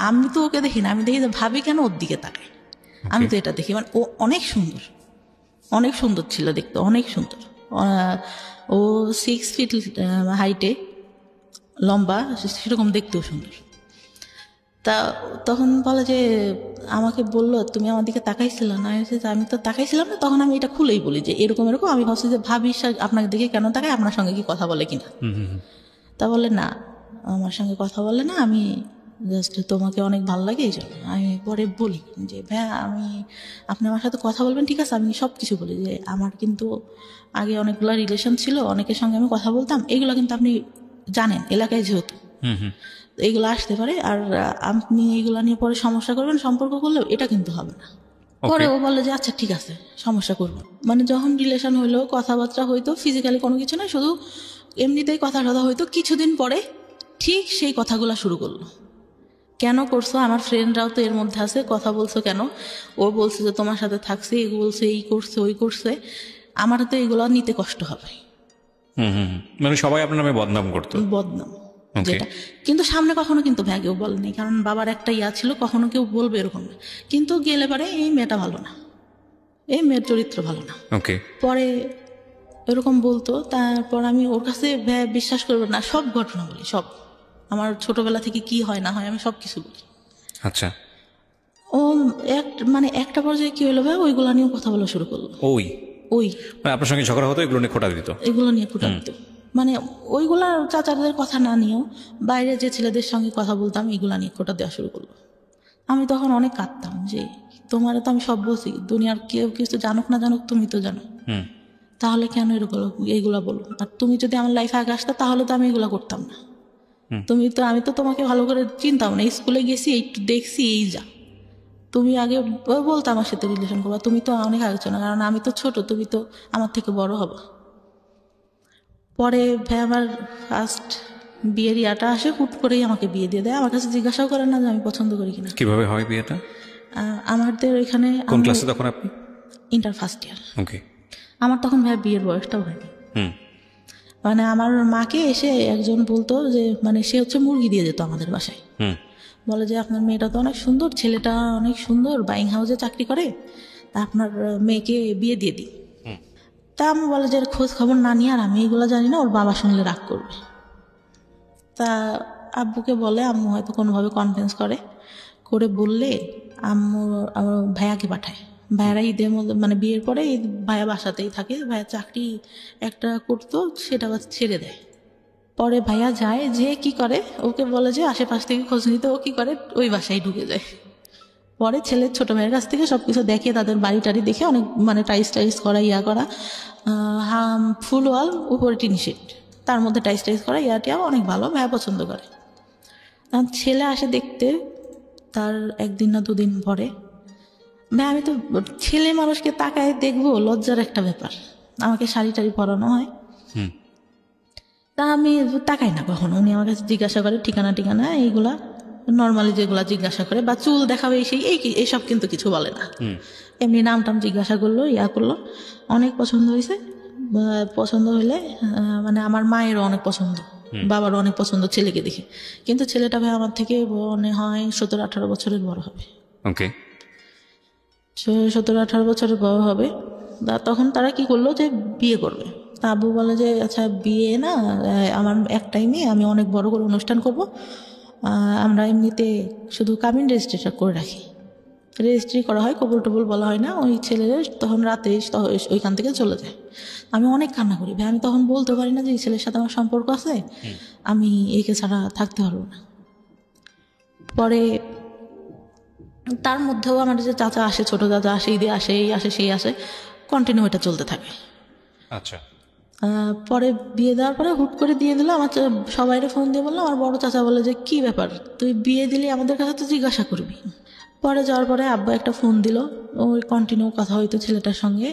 আমি তো ওকে দেখি না, আমি দেখি যে ভাবি কেন ওর দিকে তাকায়। আমি তো এটা দেখি, মানে ও অনেক সুন্দর ছিল দেখতে, অনেক সুন্দর। ও 6 ফিট হাইটে, লম্বা, সেরকম দেখতেও সুন্দর। তা তখন বলে যে আমাকে বললো তুমি আমার দিকে তাকাইছিল না। আমি তো তাকাইছিলাম না। তখন আমি এটা খুলেই বলি যে এরকম আমি ভাবছি যে ভাবি আপনাকে দেখে কেন তাকায়, আপনার সঙ্গে কি কথা বলে কিনা। তা বলে না, আমার সঙ্গে কথা বলে না, আমি জাস্ট তোমাকে অনেক ভালো লাগে এই জন্য। আমি পরে বলি যে ভাইয়া আপনি আমার সাথে কথা বলবেন, ঠিক আছে, আমি সব কিছু বলি যে আমার কিন্তু আগে অনেকগুলো রিলেশন ছিল, অনেকের সঙ্গে আমি কথা বলতাম, এগুলো কিন্তু আপনি জানেন এলাকায় যেহেতু এইগুলো আসতে পারে, আর আপনি এইগুলা নিয়ে পরে সমস্যা করবেন, সম্পর্ক করলেও এটা কিন্তু হবে না। পরে ও বলে যে আচ্ছা ঠিক আছে, সমস্যা করবো। মানে যখন রিলেশন হইলো, কথাবার্তা হইতো, ফিজিক্যালি কোনো কিছু না, শুধু এমনিতেই কথা হইতো। কিছুদিন পরে ঠিক সেই কথাগুলো শুরু করলো, কেন করছো, আমার ফ্রেন্ডরাও তো এর মধ্যে আছে, কথা বলছো কেন? ও বলছে যে তোমার সাথে থাকছে, এই বলছে, এই করছে, ওই করছে, আমার তো এগুলো নিতে কষ্ট হবে। মানে সবাই আপনার নামে বদনাম করতো, বদনাম যেটা, কিন্তু সামনে কখনো কিন্তু কেউ বলেনি, কারণ বাবার একটা ইয়া ছিল, কখনো কেউ বলবে এরকম না। কিন্তু গেলে পারে এই মেয়েটা ভালো না, এই মেয়ের চরিত্র ভালো না, পরে এরকম বলতো। তারপর আমি ওর কাছে বিশ্বাস করবো না, সব ঘটনা বলি, সব আমার ছোটবেলা থেকে কি হয় না হয় আমি সব কিছু বলি। আচ্ছা, ও মানে একটা পর্যায়ে কি হলো, ওইগুলা নিয়েও কথা বলা শুরু করলো। মানে আপনার সঙ্গে ঝগড়া হতো, এগুলো নিয়ে খোঁটা দিত, মানে ওইগুলা চাচাদের কথা না নিয়েও বাইরে যে ছেলেদের সঙ্গে কথা বলতাম এগুলা নিয়ে খোঁটা দেওয়া শুরু করলো। আমি তখন অনেক কাঁদতাম যে তোমার তো আমি সব বলছি, দুনিয়ার কেউ কিছু জানুক না জানুক তুমি তো জানো, তাহলে কেন এইগুলা বলো? আর তুমি যদি আমার লাইফে আগে আসতো তাহলে তো আমি এগুলা করতাম না। আমি তো তোমাকে ভালো করে চিনতাম না, স্কুলে গেছি, একটু দেখছি, এই যা তুমি আগে বলতো আমার সাথে রিলেশন করবা, তুমি তো অনেক আলোচনা, কারণ আমি তো ছোট, তুমি তো আমার থেকে বড় হবা। পরে ভাই আমার ফার্স্ট বিয়ের ইয়াটা আসে, হুট করেই আমাকে বিয়ে দিয়ে দেয়। আমার কাছে জিজ্ঞাসাও করে না যে আমি পছন্দ করি কিনা। কিভাবে হয় বিয়েটা? আমাদের এখানে কোন ক্লাসে তখন আপনি? Inter first year. ওকে। আমার তখন ভাই বিয়ের বয়সটাও হয়নি। হুম। মানে আমার মাকে এসে একজন বলতো যে, মানে সে হচ্ছে মুরগি দিয়ে যেত আমাদের বাসায়। হুম। বলে যে আপনার মেয়েটা তো অনেক সুন্দর, ছেলেটা অনেক সুন্দর, বাইং হাউসে চাকরি করে, তা আপনার মেয়েকে বিয়ে দিয়ে দিই। তা আমি বলে যে খোঁজ খবর না নিয়ে, আর আমি এগুলো জানি না, ওর বাবা শুনলে রাগ করবে। তা আব্বুকে বলে, আম্মু হয়তো কোনোভাবে কনভিন্স করে বললে আম্মু আমার ভাইয়াকে পাঠায়। ভাইয়ারা ঈদের মধ্যে মানে বিয়ের পরে ভাইয়া বাসাতেই থাকে, ভাইয়া চাকরি একটা করতো, সেটা ছেড়ে দেয়। পরে ভাইয়া যায়, যে কি করে ওকে বলে যে আশেপাশ থেকে খোঁজ নিতে, ও কি করে ওই বাসায় ঢুকে যায়। পরে ছেলের ছোট মেয়ের কাছ থেকে সবকিছু দেখে, তাদের বাড়ি টাড়ি দেখে অনেক মানে টাইস করা, ইয়া করা, ফুল ওয়াল, উপরে টিন শেড, তার মধ্যে টাইস করা, ইয়াটিয়া অনেক ভালো, ভাইয়া পছন্দ করে। তখন ছেলে আসে দেখতে, তার একদিন না দুদিন পরে। ভাই আমি তো ছেলে মানুষকে তাকায় দেখবো, লজ্জার একটা ব্যাপার। আমাকে শাড়ি টাড়ি পরানো হয়, তা আমি তাকাই না কখনো। উনি আমার কাছে জিজ্ঞাসা করে ঠিকানা এইগুলা নর্মালি যেগুলা জিজ্ঞাসা করে, বা চুল দেখাবে সেই এইসব কিন্তু কিছু বলে না। এমনি নাম টাম জিজ্ঞাসা করলো, ইয়া করলো, অনেক পছন্দ হয়েছে। পছন্দ হইলে মানে আমার মায়েরও অনেক পছন্দ, বাবারও অনেক পছন্দ ছেলেকে দেখে। কিন্তু ছেলেটা ভাই আমার থেকে মনে হয় 17-18 বছরের বড় হবে। ওকে। 17-18 বছরের বড় হবে। তখন তারা কি করলো যে বিয়ে করবে। তা আব্বু বলে যে আচ্ছা বিয়ে না, আমার একটাই মেয়ে, আমি অনেক বড় করে অনুষ্ঠান করব, আমরা এমনিতে শুধু কাবিন রেজিস্ট্রেশন করে রাখি। রেজিস্ট্রি করা হয়, কবুল টবুল বলা হয় না। ওই ছেলেদের তখন রাতে ওইখান থেকে চলে যায়। আমি অনেক কান্না করি ভাই, আমি তখন বলতে পারি না যে এই ছেলের সাথে আমার সম্পর্ক আছে, আমি একে ছাড়া থাকতে পারবো না। পরে তার মধ্যেও আমার যে চাচা আসে, ছোট চাচা আসে, ঈদে আসে, এই আসে সেই আসে, কন্টিনিউ এটা চলতে থাকে। আচ্ছা। পরে বিয়ে দেওয়ার পরে হুট করে দিয়ে দিল। আমার সবাইরে ফোন দিয়ে বললো, আমার বড় চাচা বলে যে কি ব্যাপার, তুই বিয়ে দিলি আমাদের কাছে তো জিজ্ঞাসা করবি। পরে যাওয়ার পরে আব্বা একটা ফোন দিল, ওই কন্টিনিউ কথা হইতো ছেলেটার সঙ্গে।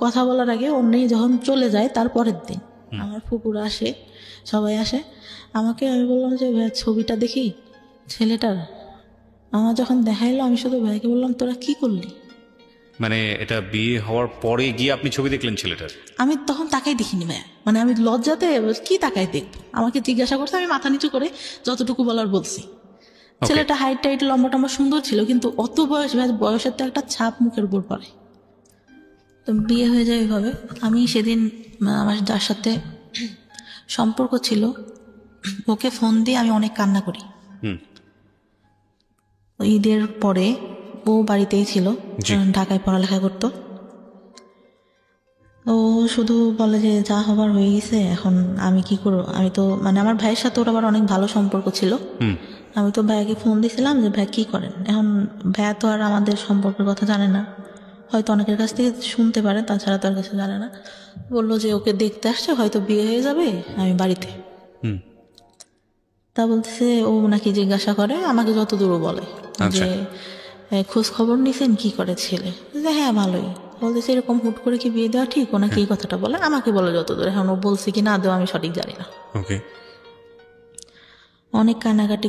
কথা বলার আগে অন্যই যখন চলে যায়, তার পরের দিন আমার ফুপুরা আসে, সবাই আসে। আমি বললাম যে ভাই ছবিটা দেখি ছেলেটার। আমার যখন দেখাইলো, আমি শুধু ভাইকে বললাম তোরা কি করলি। মানে এটা বিয়ে হওয়ার পরে গিয়ে আপনি ছবি দেখলেন ছেলেটার? আমি তখন তাকাই দেখিনি ভাইয়া, মানে আমি লজ্জাতে কি তাকাই দেখবো। আমাকে জিজ্ঞাসা করছে, আমি মাথা নিচু করে যতটুকু বলার বলছি। ছেলেটা হাইট টাইট লম্বা টম্বা সুন্দর ছিল, কিন্তু অত বয়সের তো একটা ছাপ মুখের উপর পড়ে। তো বিয়ে হয়ে যায় এইভাবে। আমি সেদিন আমার যার সাথে সম্পর্ক ছিল ওকে ফোন দিয়ে আমি অনেক কান্না করি। ঈদের পরে ও বাড়িতেই ছিল, ঢাকায় পড়ালেখা করতো। ও শুধু বলে যে যা হবার হয়ে গেছে, এখন আমি কি করবো। আমি তো মানে আমার ভাইয়ের সাথে ওর আবার অনেক ভালো সম্পর্ক ছিল। আমি তো ভাইয়াকে ফোন দিয়েছিলাম যে ভাই কি করেন। এখন ভাইয়া তো আর আমাদের সম্পর্কের কথা জানে না, হয়তো অনেকের কাছ থেকে শুনতে পারে, তাছাড়া তার কাছে জানে না। বললো যে ওকে দেখতে আসছে, হয়তো বিয়ে হয়ে যাবে, আমি বাড়িতে। তা বলতেছে ও নাকি জিজ্ঞাসা করে, আমাকে যত দূর বলে যে খোঁজ খবর নিছেন কি করে ছেলে, যে হ্যাঁ ভালোই। বলতেছে এরকম হুট করে কি বিয়ে দেওয়া ঠিক? ওনাকে এই কথাটা বলে, আমাকে বলে যত দূর। এখন ও বলছে কি না দেওয়া আমি সঠিক জানি না। অনেক কান্নাকাটি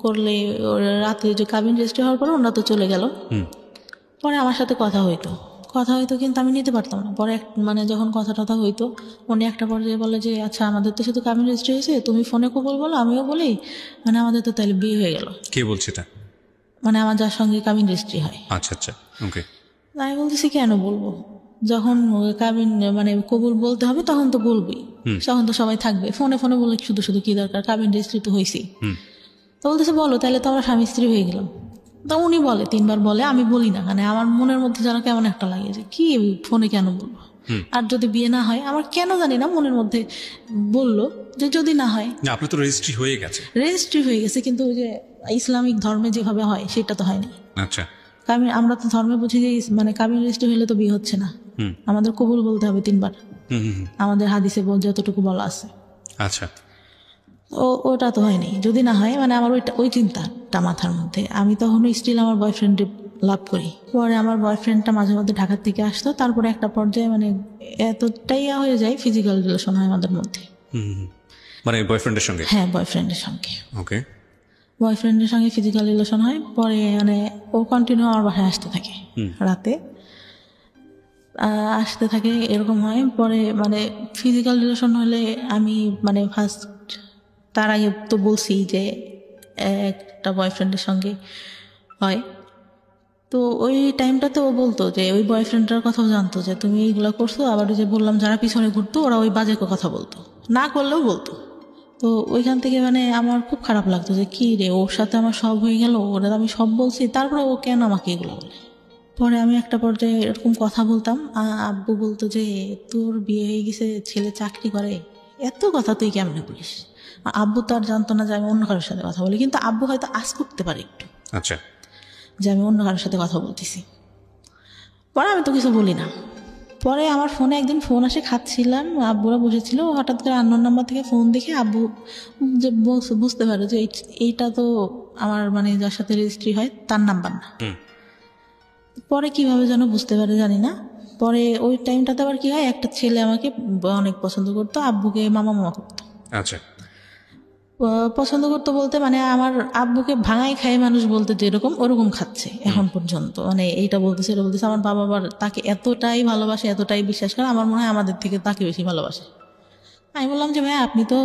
করলে রাতে যে কাবিন রেজিস্ট্রি হওয়ার পরে ওনারা তো চলে গেল। পরে আমার সাথে কথা হইতো, কিন্তু আমি নিতে পারতাম না। পরে মানে যখন কথা হইতো, উনি একটা পর্যায়ে বলে যে আচ্ছা আমাদের তো শুধু কাবিন রেজিস্ট্রি হয়েছে, তুমি ফোনে কবল বলো, আমিও বলি, মানে আমাদের তো তাহলে বিয়ে হয়ে গেল। কে বলছে এটা? মানে আমার যার সঙ্গে কাবিন রেজিস্ট্রি হয়। আচ্ছা। ওকে। আমি বলতেছি কেন বলবো, যখন কাবিন মানে কবুল বলতে হবে তখন তো বলবি, তখন তো সবাই থাকবে। ফোনে বলে শুধু কি দরকার, কাবিন রেজিস্ট্রি তো হয়েছি। তো বলতেছে বলো, তাহলে তো আমরা স্বামী স্ত্রী হয়ে গেলাম। তা উনি বলে 3 বার বলে, আমি বলি না। মানে আমার মনের মধ্যে যেন কেমন একটা লাগে যে কি ফোনে কেন বলবো। আর যদি বিয়ে না হয়, আমার কেন জানি না মনের মধ্যে বললো যে যদি না হয়। আপনার তো রেজিস্ট্রি হয়ে গেছে। রেজিস্ট্রি হয়ে গেছে, কিন্তু ওই যে ইসলামিক ধর্মে যেভাবে হয় সেটা তো হয়নি। আচ্ছা। আমরা তো ধর্মে বুঝি যে মানে কাবিন রেজিস্ট্রি হলে তো বিয়ে হচ্ছে না, আমাদের কবুল বলতে হবে 3 বার। আমাদের হাদিসে যতটুকু বলা আছে। আচ্ছা। ওটা তো হয়নি। যদি না হয়, মানে আমার ওই চিন্তাটা মাথার মধ্যে। আমি তখনও স্টিল আমার বয়ফ্রেন্ডে লাভ করি। পরে আমার বয়ফ্রেন্ডটা মাঝে মধ্যে ঢাকার থেকে আসতো। তারপরে একটা পর্যায়ে মানে এতটাই হয়ে যায়, ফিজিক্যাল রিলেশন হয় আমাদের মধ্যে। মানে বয়ফ্রেন্ডের সঙ্গে? হ্যাঁ, বয়ফ্রেন্ডের সঙ্গে। ওকে। বয়ফ্রেন্ডের সঙ্গে ফিজিক্যাল রিলেশন হয়, পরে মানে ও কন্টিনিউ আমার বাসায় আসতে থাকে রাতে, আসতে থাকে, এরকম হয়। পরে মানে ফিজিক্যাল রিলেশন হলে আমি মানে ফার্স্ট, তার আগে তো বলছি যে একটা বয়ফ্রেন্ডের সঙ্গে হয়। তো ওই টাইমটাতে ও বলতো যে ওই বয়ফ্রেন্ডটার কথাও জানতো যে তুমি এইগুলো করছো, আবার ওই যে বললাম যারা পিছনে ঘুরতো ওরা ওই বাজে কথা বলতো, না করলেও বলতো। তো ওইখান থেকে মানে আমার খুব খারাপ লাগতো যে কি রে, ওর সাথে আমার সব হয়ে গেল, ওরা আমি সব বলছি, তারপরে ও কেন আমাকে এগুলো বলে। পরে আমি একটা পর্যায়ে এরকম কথা বলতাম, আব্বু বলতো যে তোর বিয়ে হয়ে গেছে, ছেলে চাকরি করে, এত কথা তুই কেমনে বলিস। আব্বু তো আর জানতো না যে আমি অন্য কারোর সাথে কথা বলি, কিন্তু আব্বু হয়তো আজ করতে পারে একটু, আচ্ছা, যে আমি অন্য কারোর সাথে কথা বলতেছি। পরে আমি তো কিছু বলি না। পরে আমার ফোনে একদিন ফোন আসে, খাচ্ছিলাম, আব্বুরা বসেছিল, হঠাৎ করে আননোন নাম্বার থেকে ফোন দেখে আব্বু যে বুঝতে পারে যে এইটা তো আমার মানে যার সাথে রেজিস্ট্রি হয় তার নাম্বার না। পরে কিভাবে যেন বুঝতে পারে জানি না। পরে ওই টাইমটাতে আবার কি হয়, একটা ছেলে আমাকে অনেক পছন্দ করতো, আব্বুকে মামা মামা করতো। আচ্ছা। পছন্দ করতো বলতে মানে আমার আব্বুকে ভাঙাই খায় মানুষ বলতে যেরকম ওরকম খাচ্ছে এখন পর্যন্ত, মানে এইটা বলতেছে এটা বলতেছে। আমার বাবা আবার তাকে এতটাই ভালোবাসে, এতটাই বিশ্বাস করে, আমার মনে হয় আমাদের থেকে তাকে বেশি ভালোবাসে। আমি বললাম যে ভাই আপনি তো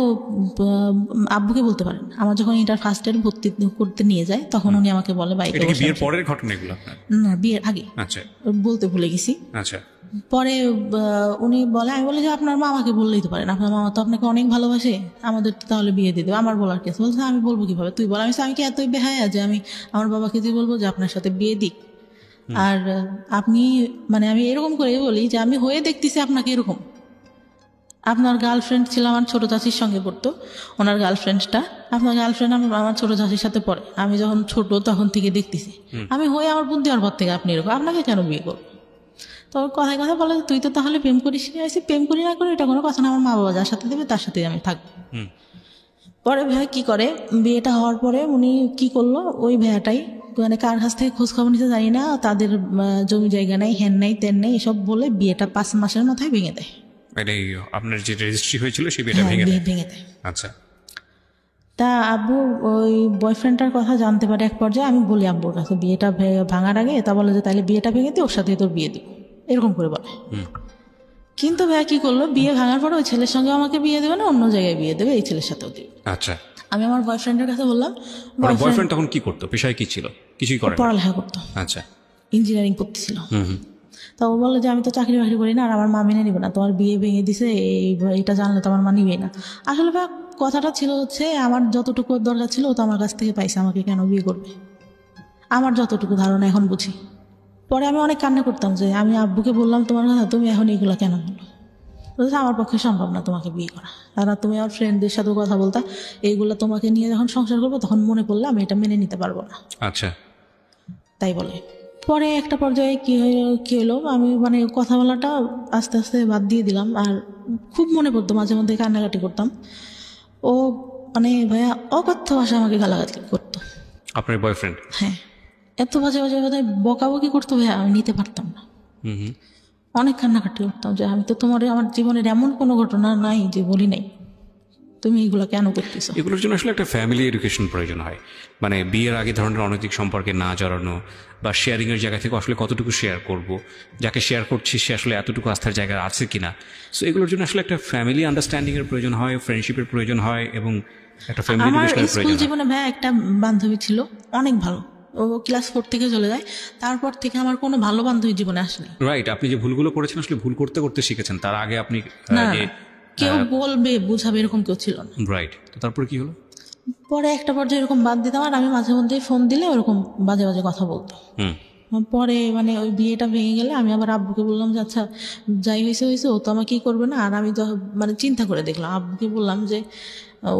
আব্বুকে বলতে পারেন। আমার যখন ইন্টার ফার্স্ট ইয়ার ভর্তি করতে নিয়ে যায় তখন উনি আমাকে বলে বাইকে, বিয়ের পরের ঘটনা এগুলো? না, বিয়ের আগে। আচ্ছা, বলতে ভুলে গেছি। আচ্ছা। পরে উনি বলে, আমি বলি যে আপনার মামাকে বললেই তো পারেন, আপনার মামা তো আপনাকে অনেক ভালোবাসে, আমাদের তো তাহলে বিয়ে দিয়ে দেবে, আমার বলার কেস। বলছে আমি বলবো কিভাবে, তুই বল। আমি কি এতই বেহায়া যে আমি আমার বাবাকে দিয়ে বলবো যে আপনার সাথে বিয়ে দিক? আর আপনি মানে আমি এরকম করে বলি যে আমি হয়ে দেখতেছি আপনাকে এরকম। আপনার গার্লফ্রেন্ড ছিল, আমার ছোট চাচির সঙ্গে পড়তো, ওনার গার্লফ্রেন্ডটা, আপনার গার্লফ্রেন্ড আমার ছোট চাচির সাথে পড়ে। আমি যখন ছোট তখন থেকে দেখতেছি, আমি হয়ে আমার বুদ্ধি হওয়ার পর থেকে আপনি এরকম, আপনাকে কেন বিয়ে করবো? তো কথায় কথা বলে তুই তো তাহলে প্রেম করিস নি। আসি প্রেম করি না করে এটা কোনো কথা না, আমার মা বাবা যার সাথে দেবে তার সাথে আমি থাকবো। পরে ভাই কি করে, বিয়েটা হওয়ার পরে উনি কি করলো, ওই ভাইয়াটাই মানে কার কাছ থেকে খোঁজ খবর নিতে জানি না, তাদের জমি জায়গা নাই, হ্যান নাই, তেন নেই, এসব বলে বিয়েটা 5 মাসের মাথায় ভেঙে দেয়। আপনার যে রেজিস্ট্রি হয়েছিল সেই বিয়েটা ভেঙে দেয়। আচ্ছা। তা আব্বু ওই বয়ফ্রেন্ডটার কথা জানতে পারে এক পর্যায়ে। আমি বলি আব্বুর কাছে বিয়েটা ভাঙার আগে, তা বলে যে তাহলে বিয়েটা ভেঙে দিয়ে ওর সাথে তোর বিয়ে দিব, এরকম করে বলে। কিন্তু ভাইয়া কি করলো, বিয়ে ভাঙার পরে ওই ছেলের সঙ্গে আমাকে বিয়ে দেবে না, অন্য জায়গায় বিয়ে দেবে, এই ছেলের সাথেও দেবে। আচ্ছা। আমি আমার বয়ফ্রেন্ডের কাছে বললাম, বয়ফ্রেন্ড তখন কি করতো, পেশায় কি ছিল? কিছুই করে? পড়ালেখা করতো। আচ্ছা। ইঞ্জিনিয়ারিং পড়তেছিল। তা ও বললো যে আমি তো চাকরি বাকরি করি না, আর আমার মা মেনে নিবে না, তোমার বিয়ে ভেঙে দিছে, এইটা জানলে তো আমার মা নিবেই না। আসলে ভাই কথাটা ছিল হচ্ছে আমার যতটুকু দরকার ছিল ও তো আমার কাছ থেকে পাইছে, আমাকে কেন বিয়ে করবে, আমার যতটুকু ধারণা এখন বুঝি। পরে আমি অনেক কান্না করতাম যে আমি আব্বুকে বললাম তোমার কথা, তুমি এখন এইগুলো কেন বলো? বলছে আমার পক্ষে সম্ভব না তোমাকে বিয়ে করা, আর তুমি আমার ফ্রেন্ডদের সাথেও কথা বলতা, এইগুলো তোমাকে নিয়ে যখন সংসার করবো তখন মনে পড়লে আমি এটা মেনে নিতে পারবো না। আচ্ছা। তাই বলে পরে একটা পর্যায়ে কি হলো, আমি মানে কথা বলাটা আস্তে আস্তে বাদ দিয়ে দিলাম। আর খুব মনে পড়তো, মাঝে মধ্যে কান্নাকাটি করতাম। ও মানে ভাইয়া অকথ্য ভাষা আমাকে গালাগালি করতো। আপনার বয়ফ্রেন্ড? হ্যাঁ, এত বাজে বাজে কথা বকাবকি করতো ভাইয়া, আমি নিতে পারতাম না। অনেক কান্নাকাটি করতাম যে আমি তো তোমার আমার জীবনের এমন কোনো ঘটনা নাই যে বলি নাই, তুমি এগুলো কেন করতেছো? এগুলোর জন্য আসলে একটা ফ্যামিলি এডুকেশন প্রয়োজন হয়। মানে বিয়ের আগে ধরনের অনৈতিক সম্পর্কে না জড়ানো, বা শেয়ারিং এর জায়গা থেকে আসলে কতটুকু শেয়ার করব, যাকে শেয়ার করছি সে আসলে এতটুকু আস্থার জায়গা আছে কিনা। সো এগুলোর জন্য আসলে একটা ফ্যামিলি আন্ডারস্ট্যান্ডিং এর প্রয়োজন হয়, ফ্রেন্ডশিপের প্রয়োজন হয়, এবং একটা ফ্যামিলি এডুকেশনের প্রয়োজন হয়। স্কুল জীবনে ভাই একটা বান্ধবী ছিল অনেক ভালো, ও ক্লাস 4 থেকে চলে যায়, তারপর থেকে আমার কোনো ভালো বান্ধবী জীবনে আসেনি। রাইট, আপনি যে ভুলগুলো করেছেন আসলে ভুল করতে করতে শিখেছেন, তার আগে আপনি কেউ বলবে বুঝাবে এরকম কেউ ছিল না। রাইট। তো তারপর কি হলো? পরে একটা পর্যায়ে এরকম বাদ দিতাম, আর আমি মাঝে মধ্যে ফোন দিলে ওরকম বাজে বাজে কথা বলতো। পরে মানে ওই বিয়েটা ভেঙে গেলে আমি আবার আব্বুকে বললাম যে আচ্ছা যাই হয়েছে হয়েছে, ও তো আমাকে কি করবে না। আর আমি তো মানে চিন্তা করে দেখলাম, আব্বুকে বললাম যে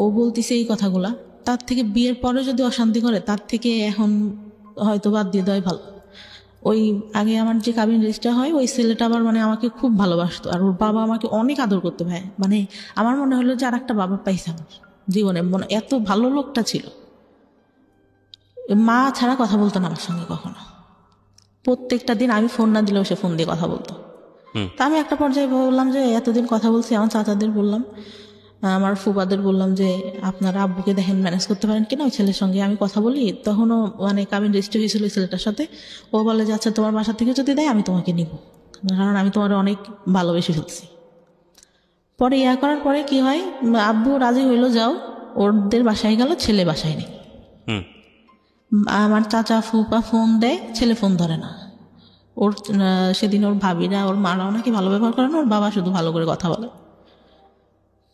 ও বলতেছে এই কথাগুলা, তার থেকে বিয়ের পরে যদি অশান্তি করে তার থেকে এখন হয়তো বাদ দিয়ে দেওয়াই ভালো। ওই আগে আমার যে কাবিন রেজিস্টার হয় ওই ছেলেটা আবার মানে আমাকে খুব ভালোবাসতো, আর ওর বাবা আমাকে অনেক আদর করতো ভাই। মানে আমার মনে হলো যে আর একটা বাবা পাইছে আমার জীবনে, মানে এত ভালো লোকটা ছিল। মা ছাড়া কথা বলতো না আমার সঙ্গে কখনো, প্রত্যেকটা দিন আমি ফোন না দিলেও সে ফোন দিয়ে কথা বলতো। তা আমি একটা পর্যায়ে বললাম যে এতদিন কথা বলছি, আমার চাচাদের বললাম, আমার ফুফাদের বললাম যে আপনার আব্বুকে দেখেন ম্যানেজ করতে পারেন কিনা, ওই ছেলের সঙ্গে আমি কথা বলি। তখনও মানে কাবিন রেজিস্ট্রি হয়েছিল ওই ছেলেটার সাথে। ও বলে যে আচ্ছা তোমার বাসা থেকে যদি দেয় আমি তোমাকে নিব, কারণ আমি তোমার অনেক ভালোবেসে ফেলছি। পরে করার পরে কি হয়, আব্বু রাজি হইলো, যাও ওদের বাসায় গেল, ছেলে বাসায় নেই। আমার চাচা ফুপা ফোন দেয়, ছেলে ফোন ধরে না। ওর সেদিন ওর ভাবিরা ওর মারাও নাকি ভালো ব্যবহার করে না, ওর বাবা শুধু ভালো করে কথা বলে।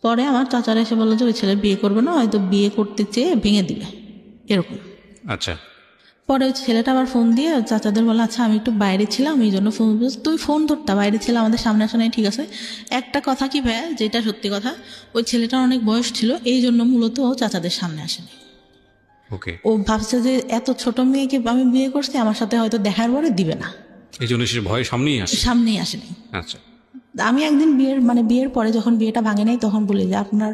পরে আমার চাচারা এসে বললো যে ওই ছেলে বিয়ে করবে না, হয়তো বিয়ে করতে চেয়ে ভেঙে দিবে, এরকম। আচ্ছা। পরে ওই ছেলেটা আবার ফোন দিয়ে চাচাদের বলে আচ্ছা আমি একটু বাইরে ছিলাম এই জন্য ফোন, তুই ফোন ধরতা, বাইরে ছিলাম, আমাদের সামনে আসা নাই, ঠিক আছে। একটা কথা কি ভাইয়া, যেটা সত্যি কথা, ওই ছেলেটার অনেক বয়স ছিল, এই জন্য মূলত ও চাচাদের সামনে আসেনি। ওকে। ও ভাবছে যে এত ছোট মেয়েকে আমি বিয়ে করছি, আমার সাথে হয়তো দেখার পরে দিবে না, এই জন্য সে ভয়ে সামনেই আসেনি। আচ্ছা। আমি একদিন বিয়ের পরে যখন বিয়েটা ভাঙে নাই তখন বলি যে আপনার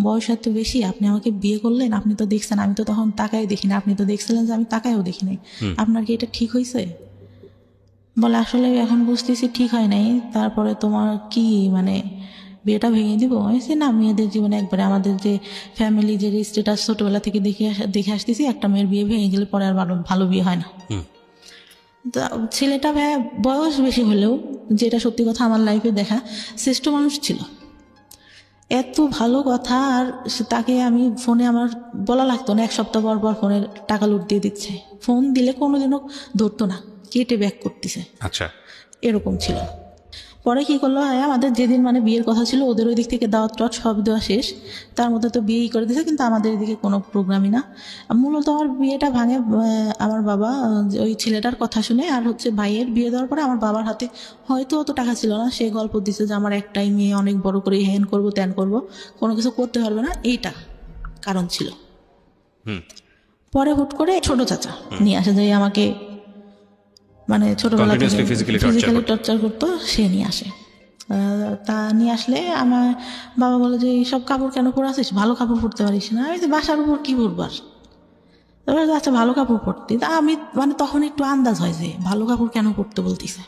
বয়স এত বেশি, আপনি আমাকে বিয়ে করলেন, আপনি তো দেখছেন আমি তো তখন তাকাই দেখি না, আপনি তো দেখছিলেন যে আমি তাকাইও দেখি নাই, আপনার কি এটা ঠিক হয়েছে? বলে আসলে এখন বুঝতেছি ঠিক হয় নাই, তারপরে তোমার কি মানে বিয়েটা ভেঙে দিব? আমি না, মেয়েদের জীবনে একবারে আমাদের যে ফ্যামিলি যে স্ট্যাটাস ছোটবেলা থেকে দেখে আসতেছি, একটা মেয়ের বিয়ে ভেঙে গেলে পরে আর ভালো বিয়ে হয় না। ছেলেটা ভাই বয়স বেশি হলেও, যেটা সত্যি কথা আমার লাইফে দেখা, শ্রেষ্ঠ মানুষ ছিল, এত ভালো কথা। আর তাকে আমি ফোনে আমার বলা লাগতো না, 1 সপ্তাহ পর পর ফোনে টাকা লুট দিয়ে দিচ্ছে, ফোন দিলে কোনোদিনও ধরতো না, কেটে ব্যাক করতেছে। আচ্ছা, এরকম ছিল। পরে কি করলো, আমাদের যেদিন মানে বিয়ের কথা ছিল, ওদের ওই দিক থেকে দাওয়াত টাওয়াত সব দেওয়া শেষ, তার মধ্যে তো বিয়েই করে দিয়েছে, কিন্তু আমাদের এদিকে কোনো প্রোগ্রামই না। মূলত আমার বিয়েটা ভাঙে আমার বাবা ওই ছেলেটার কথা শুনে, আর হচ্ছে ভাইয়ের বিয়ে দেওয়ার পরে আমার বাবার হাতে হয়তো অত টাকা ছিল না, সে গল্প দিছে যে আমার একটাই মেয়ে, অনেক বড় করে হ্যান করবো ত্যান করবো, কোনো কিছু করতে পারবে না, এইটা কারণ ছিল। পরে হুট করে ছোট চাচা নিয়ে আসে, যে আমাকে মানে ছোটবেলা থেকে ফিজিক্যালি টর্চার করতো, সে নিয়ে আসে। তা নিয়ে আসলে আমার বাবা বলে যে এইসব কাপড় কেন পরে আসিস, ভালো কাপড় পরতে পারিস না? আমি বাসার উপর কি পরবার, তারপরে আচ্ছা ভালো কাপড় পরতে। তা আমি মানে তখন একটু আন্দাজ হয় যে ভালো কাপড় কেন পরতে বলতেছে।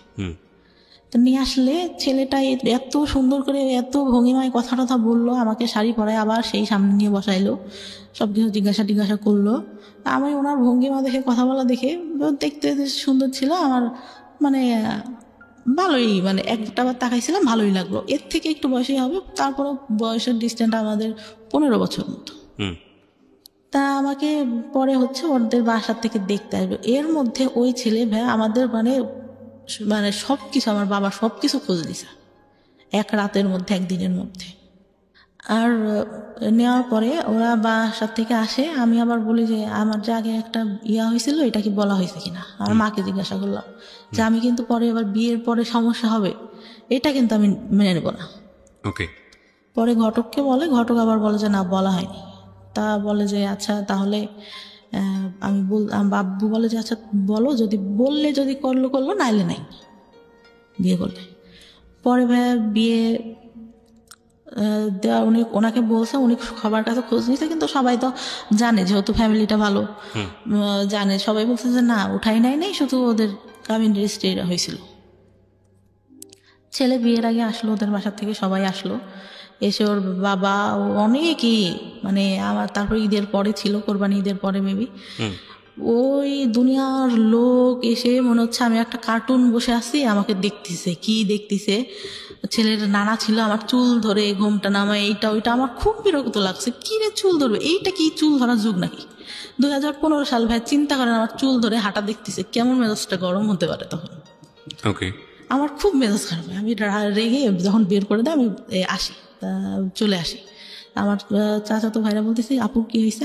তো নিয়ে আসলে ছেলেটা এত সুন্দর করে এত ভঙ্গিমায় কথা টথা বললো, আমাকে শাড়ি পরায় আবার সেই সামনে নিয়ে বসাইলো, সব কিছু জিজ্ঞাসা করলো। আমি ওনার ভঙ্গিমা দেখে, কথা বলা দেখে, দেখতে সুন্দর ছিল আমার, মানে ভালোই, মানে একটাবার তাকাইছিলাম, ভালোই লাগলো। এর থেকে একটু বয়সই হবে, তারপরও বয়সের ডিস্টেন্স আমাদের 15 বছর মতো। তা আমাকে পরে হচ্ছে ওদের বাসার থেকে দেখতে আসবে, এর মধ্যে ওই ছেলে ভাই আমাদের মানে সব কিছু, আমার বাবা সব কিছু খোঁজ দিছে এক রাতের মধ্যে, একদিনের মধ্যে। আর নেওয়ার পরে ওরা বাসার থেকে আসে, আমি আবার বলি যে আমার যে আগে একটা হয়েছিল, এটা কি বলা হয়েছে কিনা। আমার মাকে জিজ্ঞাসা করলাম যে আমি কিন্তু পরে এবার বিয়ের পরে সমস্যা হবে, এটা কিন্তু আমি মেনে নেব না। ওকে। পরে ঘটককে বলে, ঘটক আবার বলে যে না, বলা হয়নি। তা বলে যে আচ্ছা তাহলে বাব্বু বলে যে আচ্ছা বলো, যদি বললে যদি করলো, নাইলে নাই, বিয়ে করলে। পরে ভাইয়া বিয়ে দেওয়া, ওনাকে বলছে, উনি সবার কাছে খোঁজ নিয়েছে, কিন্তু সবাই তো জানে, যেহেতু ফ্যামিলিটা ভালো জানে, সবাই বলছে যে না উঠাই নাই, শুধু ওদের কাবিন রেজিস্ট্রি হয়েছিল। ছেলে বিয়ের আগে আসলো, ওদের বাসার থেকে সবাই আসলো, এসে ওর বাবা অনেকেই, মানে আমার তারপর ঈদের পরে ছিল, কোরবানি ঈদের পরে মেবি, ওই দুনিয়ার লোক এসে মনে হচ্ছে আমি একটা কার্টুন বসে আছি, আমাকে দেখতেছে। কি দেখতেছে, ছেলের নানা ছিল, আমার চুল ধরে ঘোমটা নামায়, এইটা ওইটা, আমার খুব বিরক্ত লাগছে। কি রে চুল ধরবে, এইটা কি চুল ধরার যুগ নাকি? 2015 সাল ভাই, চিন্তা করেন, আমার চুল ধরে হাঁটা দেখতেছে, কেমন মেজাজটা গরম হতে পারে তখন। ওকে। আমার খুব মেজাজ খারাপ হয়, আমি রেগে যখন বের করে দেয় আমি আসি, চলে আসি। আমার চাচাতো ভাইরা বলতেছি আপুর কি হয়েছে,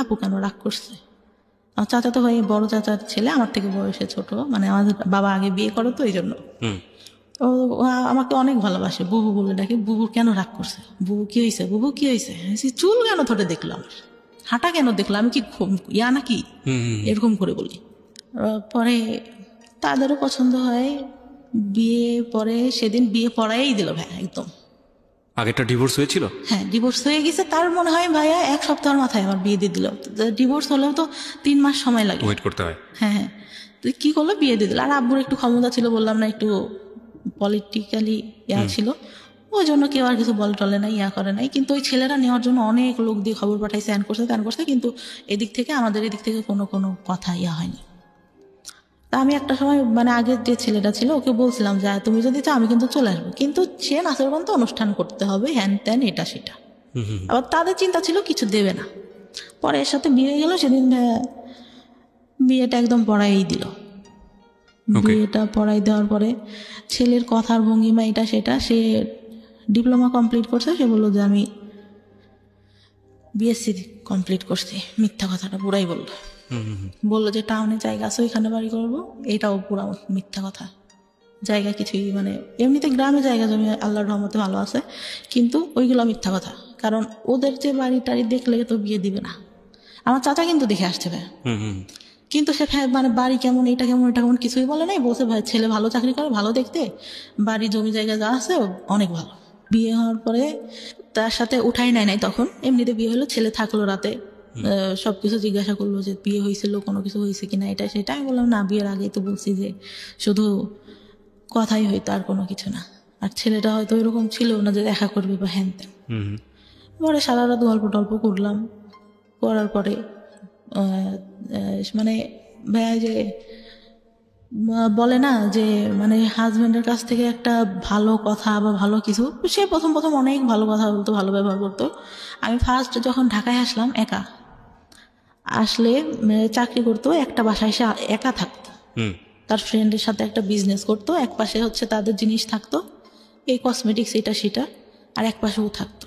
আপু কেন রাগ করছে? আমার চাচাতো ভাই বড় চাচার ছেলে, আমার থেকে বয়সে ছোট, মানে আমাদের বাবা আগে বিয়ে করে তো এই জন্য। ও আমাকে অনেক ভালোবাসে, বুবু বলে ডাকে। বুবু কেন রাগ করছে, বুবু কি হয়েছে? চুল কেন ধরে দেখলো, আমার হাঁটা কেন দেখলো, আমি কি নাকি, এরকম করে বলি। পরে তাদেরও পছন্দ হয়, বিয়ে পরে সেদিন বিয়ে পড়াই দিল ভাই, একদম। আগেরটা ডিভোর্স হয়েছিল? হ্যাঁ, ডিভোর্স হয়ে গেছে, তার মনে হয় ভাইয়া 1 সপ্তাহের মাথায় আমার বিয়ে দিয়ে দিল। ডিভোর্স হলেও তো 3 মাস সময় লাগে, ওয়েট করতে হয়। হ্যাঁ, তুই কি করলো, বিয়ে দিয়ে দিল। আর আব্বুর একটু ক্ষমতা ছিল, বললাম না, একটু পলিটিক্যালি ছিল, ওই জন্য কেউ আর কিছু বল টলে নাই, ইয়া করে নাই। কিন্তু ওই ছেলেরা নেওয়ার জন্য অনেক লোক দিয়ে খবর পাঠাইছে, অ্যান করছে ত্যান করছে, কিন্তু এদিক থেকে আমাদের এদিক থেকে কোনো কথা ইয়া হয়নি। তা আমি একটা সময় মানে আগের যে ছেলেটা ছিল ওকে বলছিলাম যে তুমি যদি চাও আমি কিন্তু চলে আসবো, কিন্তু সে নাচের তো অনুষ্ঠান করতে হবে, হ্যান ত্যান এটা সেটা। আবার তাদের চিন্তা ছিল কিছু দেবে না। পরে এর সাথে বিয়ে গেল, সেদিন বিয়েটা একদম পড়াই দিল। বিয়েটা পড়াই দেওয়ার পরে ছেলের কথার ভঙ্গিমা এটা সেটা, সে ডিপ্লোমা কমপ্লিট করছে, সে বললো যে আমি বিএসসি কমপ্লিট করছি। মিথ্যা কথাটা পুরাই বললো যে টাউনে জায়গা আছে ওইখানে বাড়ি করবো, এটাও পুরা মিথ্যা কথা। জায়গা কিছুই মানে এমনিতে গ্রামে জায়গা জমি আল্লাহর রহমতে ভালো আছে, কিন্তু ওইগুলো মিথ্যা কথা। কারণ ওদের যে বাড়ি টাড়ি দেখলে তো বিয়ে দিবে না। আমার চাচা কিন্তু দেখে আসছে ভাই, কিন্তু সে মানে বাড়ি কেমন এটা কেমন এটা কেমন কিছুই বলে নাই, বলছে ভাই ছেলে ভালো চাকরি করে, ভালো দেখতে, বাড়ি জমি জায়গা যা আছে অনেক ভালো। বিয়ে হওয়ার পরে তার সাথে উঠাই নাই তখন, এমনিতে বিয়ে হলো, ছেলে থাকলো রাতে, সবকিছু জিজ্ঞাসা করলো যে বিয়ে হয়েছিল, কোনো কিছু হয়েছে কিনা এটা সেটা। আমি বললাম না, বিয়ের আগে তো বলছি যে শুধু কথাই হইতো আর কোনো কিছু না। আর ছেলেটা হয়তো এরকম ছিল না যে দেখা করবে বা হ্যান ত্যান। পরে সারা রাত গল্প টল্প করলাম, করার পরে মানে ভাইয়া যে বলে না যে মানে হাজব্যান্ডের কাছ থেকে একটা ভালো কথা বা ভালো কিছু, সে প্রথম অনেক ভালো কথা বলতো, ভালো ব্যবহার করতো। আমি ফার্স্ট যখন ঢাকায় আসলাম, একা আসলে চাকরি করতো, একটা বাসায় এসে একা থাকতো, তার ফ্রেন্ডের সাথে একটা বিজনেস করতো, এক পাশে হচ্ছে তাদের জিনিস থাকতো, এই কসমেটিক্স এটা সেটা, আর এক পাশে ও থাকতো।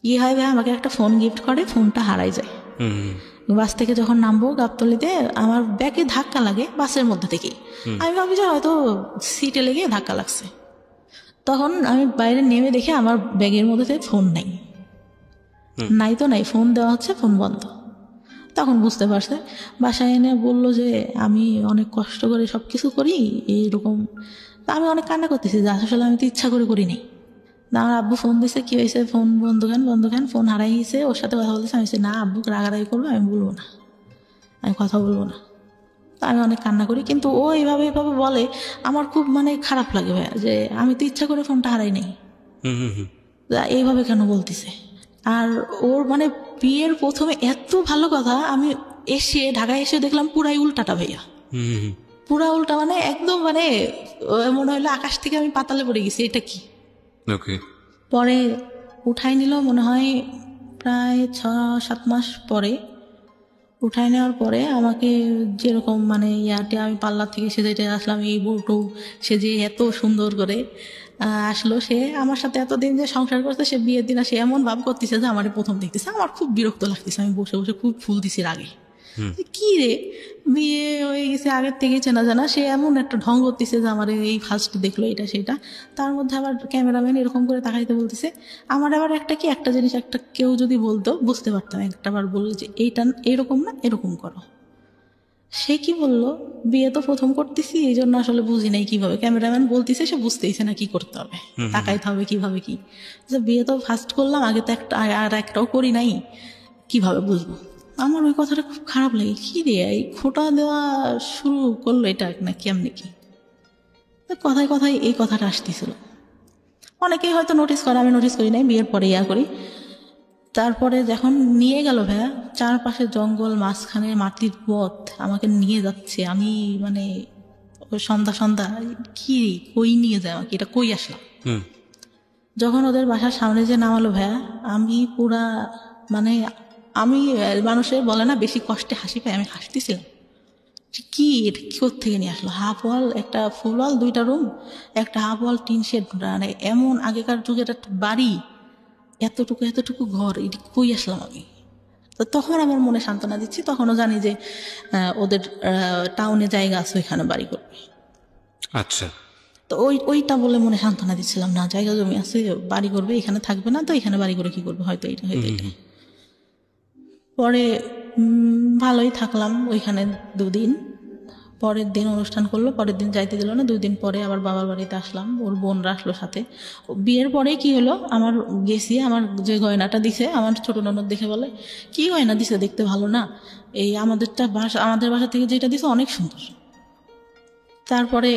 কি হয় ভাই, আমাকে একটা ফোন গিফট করে, ফোনটা হারাই যায়। বাস থেকে যখন নামবো গাবতলিতে, আমার ব্যাগে ধাক্কা লাগে বাসের মধ্যে থেকেই। আমি ভাবি যে হয়তো সিটে লেগে ধাক্কা লাগছে। তখন আমি বাইরে নেমে দেখে আমার ব্যাগের মধ্যে ফোন নাই, তো নাই, ফোন দেওয়া হচ্ছে, ফোন বন্ধ। তখন বুঝতে পারছে, বাসায় এনে বললো যে আমি অনেক কষ্ট করে সব কিছু করি এইরকম। আমি অনেক কান্না করতেছি যে আসলে আমি তো ইচ্ছা করে করিনি। আমার আব্বু ফোন দিছে, কি হয়েছে, ফোন বন্ধ কেন, ফোন হারাই গেছে, ওর সাথে কথা বলতেছে। আমি না, আব্বুকে রাগারাগি করবো, আমি বলবো না, আমি কথা বলবো না। তো আমি অনেক কান্না করি, কিন্তু ও এইভাবে বলে, আমার খুব মানে খারাপ লাগে ভাইয়া, যে আমি তো ইচ্ছা করে ফোনটা হারাই নাই, এইভাবে কেন বলতেছে। আর ওর মানে বিয়ের প্রথমে এত ভালো কথা, আমি ঢাকায় এসে দেখলাম পুরাই উল্টাটা ভাইয়া, পুরা উল্টা, মানে একদম মানে মনে হলো আকাশ থেকে আমি পাতালে পড়ে গেছি, এটা কি। পরে উঠাই নিল মনে হয় প্রায় 6-7 মাস পরে। উঠাই নেওয়ার পরে আমাকে যেরকম মানে ইয়াতে আমি পার্লার থেকে সেজে আসলাম, এই বউটু সেজে এত সুন্দর করে আসলো। সে আমার সাথে এতদিন যে সংসার করছে, সে বিয়ের দিন সে এমন ভাব করতেছে যে আমার প্রথম দেখতেছে। আমার খুব বিরক্ত লাগতেছে, আমি বসে বসে খুব ফুল দিছি আগে, কি রে বিয়ে হয়ে গেছে আগের থেকে চেনা জানা, সে এমন একটা ঢং করতেছে যে আমার এই ফার্স্ট দেখলো এটা সেটা। তার মধ্যে আবার ক্যামেরাম্যান এরকম করে তাকাইতে বলতেছে। আমার আবার একটা জিনিস একটা কেউ যদি বলতো বুঝতে পারতাম, একটাবার বললো যে এইটা এরকম না এরকম করো। সে কি বললো, বিয়ে তো প্রথম করতেছি এই জন্য আসলে বুঝি নাই কিভাবে, ক্যামেরাম্যান বলতেছে সে বুঝতেইছে না কি করতে হবে, তাকাইতে হবে কিভাবে, কি বিয়ে তো ফার্স্ট করলাম, আগে তো আর একটাও করি নাই, কিভাবে বুঝবো। আমার ওই কথাটা খুব খারাপ লাগে, কি রে এই খোটা দেওয়া শুরু করলো এটা না কেমনি কি। কথায় এই কথাটা আসতেছিল। অনেকেই হয়তো নোটিস করে, আমি নোটিস করি নাই, বিয়ের পরে ইয়া করি। তারপরে যখন নিয়ে গেল ভাইয়া, চারপাশে জঙ্গল, মাঝখানে মাটির পথ, আমাকে নিয়ে যাচ্ছে, আমি মানে সন্ধ্যা কি কই নিয়ে যায় আমাকে, এটা কই আসলাম। যখন ওদের বাসার সামনে যে নামালো ভাইয়া, আমি পুরা মানে আমি মানুষের বলে না বেশি কষ্টে হাসি পাই, আমি হাসতেছিলাম কি এটা কি থেকে নিয়ে আসলো। হাফ ওয়াল, একটা ফুল ওয়াল, 2টা রুম, একটা হাফ ওয়াল টিন শেড, মানে এমন আগেকার যুগের একটা বাড়ি, এতটুকু ঘর, এটা কই আসলাম আমি। তো তখন আমার মনে সান্ত্বনা দিচ্ছি, তখনও জানি যে ওদের টাউনে জায়গা আছে, ওইখানে বাড়ি করবে। আচ্ছা, তো ওইটা বলে মনে সান্ত্বনা দিচ্ছিলাম, না জায়গা জমি আছে, বাড়ি করবে, এখানে থাকবে না, তো এখানে বাড়ি করে কি করবে, হয়তো এটা হয়তো এটা। পরে ভালোই থাকলাম ওইখানে 2 দিন। পরের দিন অনুষ্ঠান করলো, পরের দিন যাইতে দিল না। 2 দিন পরে আবার বাবার বাড়িতে আসলাম, ওর বোনরা আসলো সাথে। বিয়ের পরে কি হলো, আমার গেছি, আমার যে গয়নাটা দিছে আমার ছোট ননদ দেখে বলে, কি গয়না দিছে, দেখতে ভালো না, এই আমাদের বাসা থেকে যেটা দিছে অনেক সুন্দর। তারপরে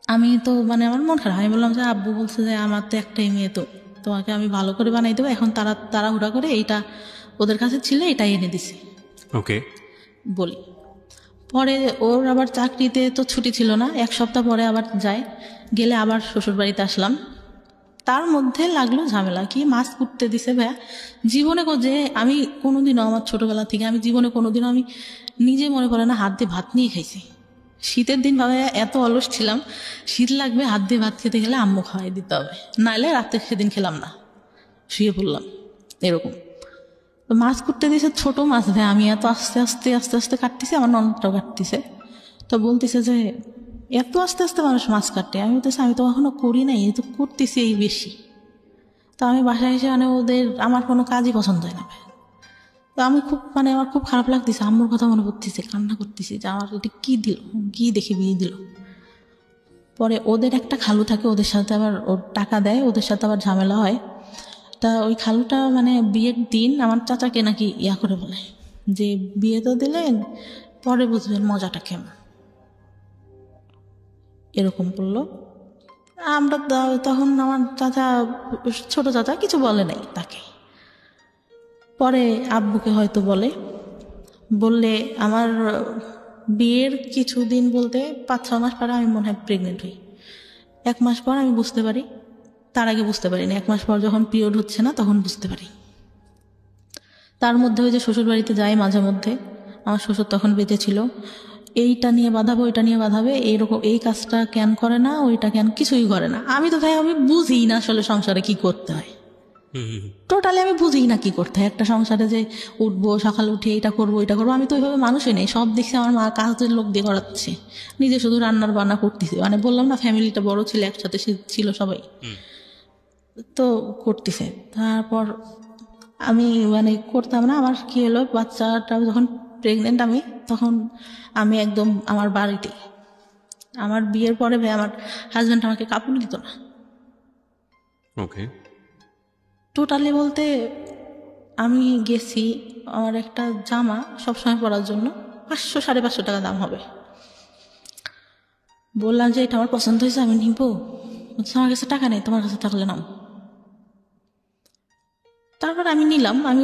আমি তো মানে আমার মন খারাপ, আমি বললাম যে আব্বু বলছে যে আমার তো একটাই মেয়ে, তো তোমাকে আমি ভালো করে বানাই দেবো, এখন তাড়াহুড়া করে এইটা ওদের কাছে ছিল এটাই এনে দিছি ওকে। বলি। পরে ওর আবার চাকরিতে তো ছুটি ছিল না, 1 সপ্তাহ পরে আবার যায়, গেলে আবার শ্বশুর বাড়িতে আসলাম। তার মধ্যে লাগলো ঝামেলা, কি মাছ কুটতে দিছে ভাইয়া। জীবনে যে আমি কোনোদিনও আমার ছোটবেলা থেকে আমি জীবনে কোনোদিনও আমি নিজে মনে পড়ে না হাত দিয়ে ভাত নিয়ে খাইছি। শীতের দিন ভাবে এত অলস ছিলাম, শীত লাগবে হাত দিয়ে ভাত খেতে গেলে আম্মু খাওয়াই দিতে হবে, নাইলে রাতে সেদিন খেলাম না, শুয়ে পড়লাম এরকম। তো মাছ কুটতে দিয়েছে, ছোট মাছ ভাই, আমি এত আস্তে আস্তে আস্তে আস্তে কাটতেছি, আমার ননদটাও কাটতেছে। তো বলতেছে যে এত আস্তে আস্তে মানুষ মাছ কাটে। আমি বলতেছি আমি তো কখনো করি নাই, এই তো করতেছি এই বেশি। তো আমি বাসায় এসে মানে আমার কোনো কাজই পছন্দ হয় না ভাই। তো আমি খুব মানে আমার খুব খারাপ লাগতেছে, আম্মুর কথা মনে করতেছে, কান্না করতেছি যে আমার এটা কী দিল, কী দেখে বিয়ে দিল। পরে ওদের একটা খালু থাকে, ওদের সাথে আবার ওর টাকা দেয়, ওদের সাথে আবার ঝামেলা হয়। তা ওই খালুটা মানে বিয়ের দিন আমার চাচাকে নাকি করে বলে যে বিয়ে তো দিলেন, পরে বুঝবেন মজাটা কেমন, এরকম বললো। আমরা তখন আমার চাচা, ছোট চাচা কিছু বলে নাই তাকে। পরে আব্বুকে হয়তো বললে আমার বিয়ের কিছুদিন বলতে 5-6 মাস পরে আমি মনে হয় প্রেগনেন্ট হই। 1 মাস পর আমি বুঝতে পারি, তার আগে বুঝতে পারিনি। 1 মাস পর যখন পিরিয়ড হচ্ছে না তখন বুঝতে পারি। তার মধ্যে ওই যে শ্বশুর বাড়িতে যাই মাঝে মধ্যে, আমার শ্বশুর তখন বেঁচে ছিল, এইটা নিয়ে বাঁধাবো ওইটা নিয়ে বাঁধাবে, এইরকম এই কাজটা কেন করে না, ওইটা কেন কিছুই করে না। আমি তো তাই আমি বুঝি না আসলে সংসারে কি করতে হয়, টোটালি আমি বুঝি না কি করতে হয় একটা সংসারে, যে উঠবো সকালে উঠে এটা করবো এটা করবো। আমি তো ওইভাবে মানুষই নেই, সব দেখছি আমার মা কাজের লোক দিয়ে করাচ্ছে, নিজে শুধু রান্নার বান্না করতেছে। মানে বললাম না ফ্যামিলিটা বড় ছিল, একসাথে ছিল সবাই, তো করতেছে। তারপর আমি মানে করতাম না। আমার কি হলো, বাচ্চাটা যখন প্রেগনেন্ট আমি, তখন আমি একদম আমার বাড়িতে, আমার বিয়ের পরে ভাই আমার হাজব্যান্ড আমাকে কাপড় দিত না। ওকে। টোটালি বলতে আমি গেছি, আমার একটা জামা সবসময় পরার জন্য 500-550 টাকা দাম হবে। বললাম যে এটা আমার পছন্দ হয়েছে, আমি নিবো। আমার কাছে টাকা নেই, তোমার কাছে থাকলে নাও। তারপর আমি নিলাম, আমি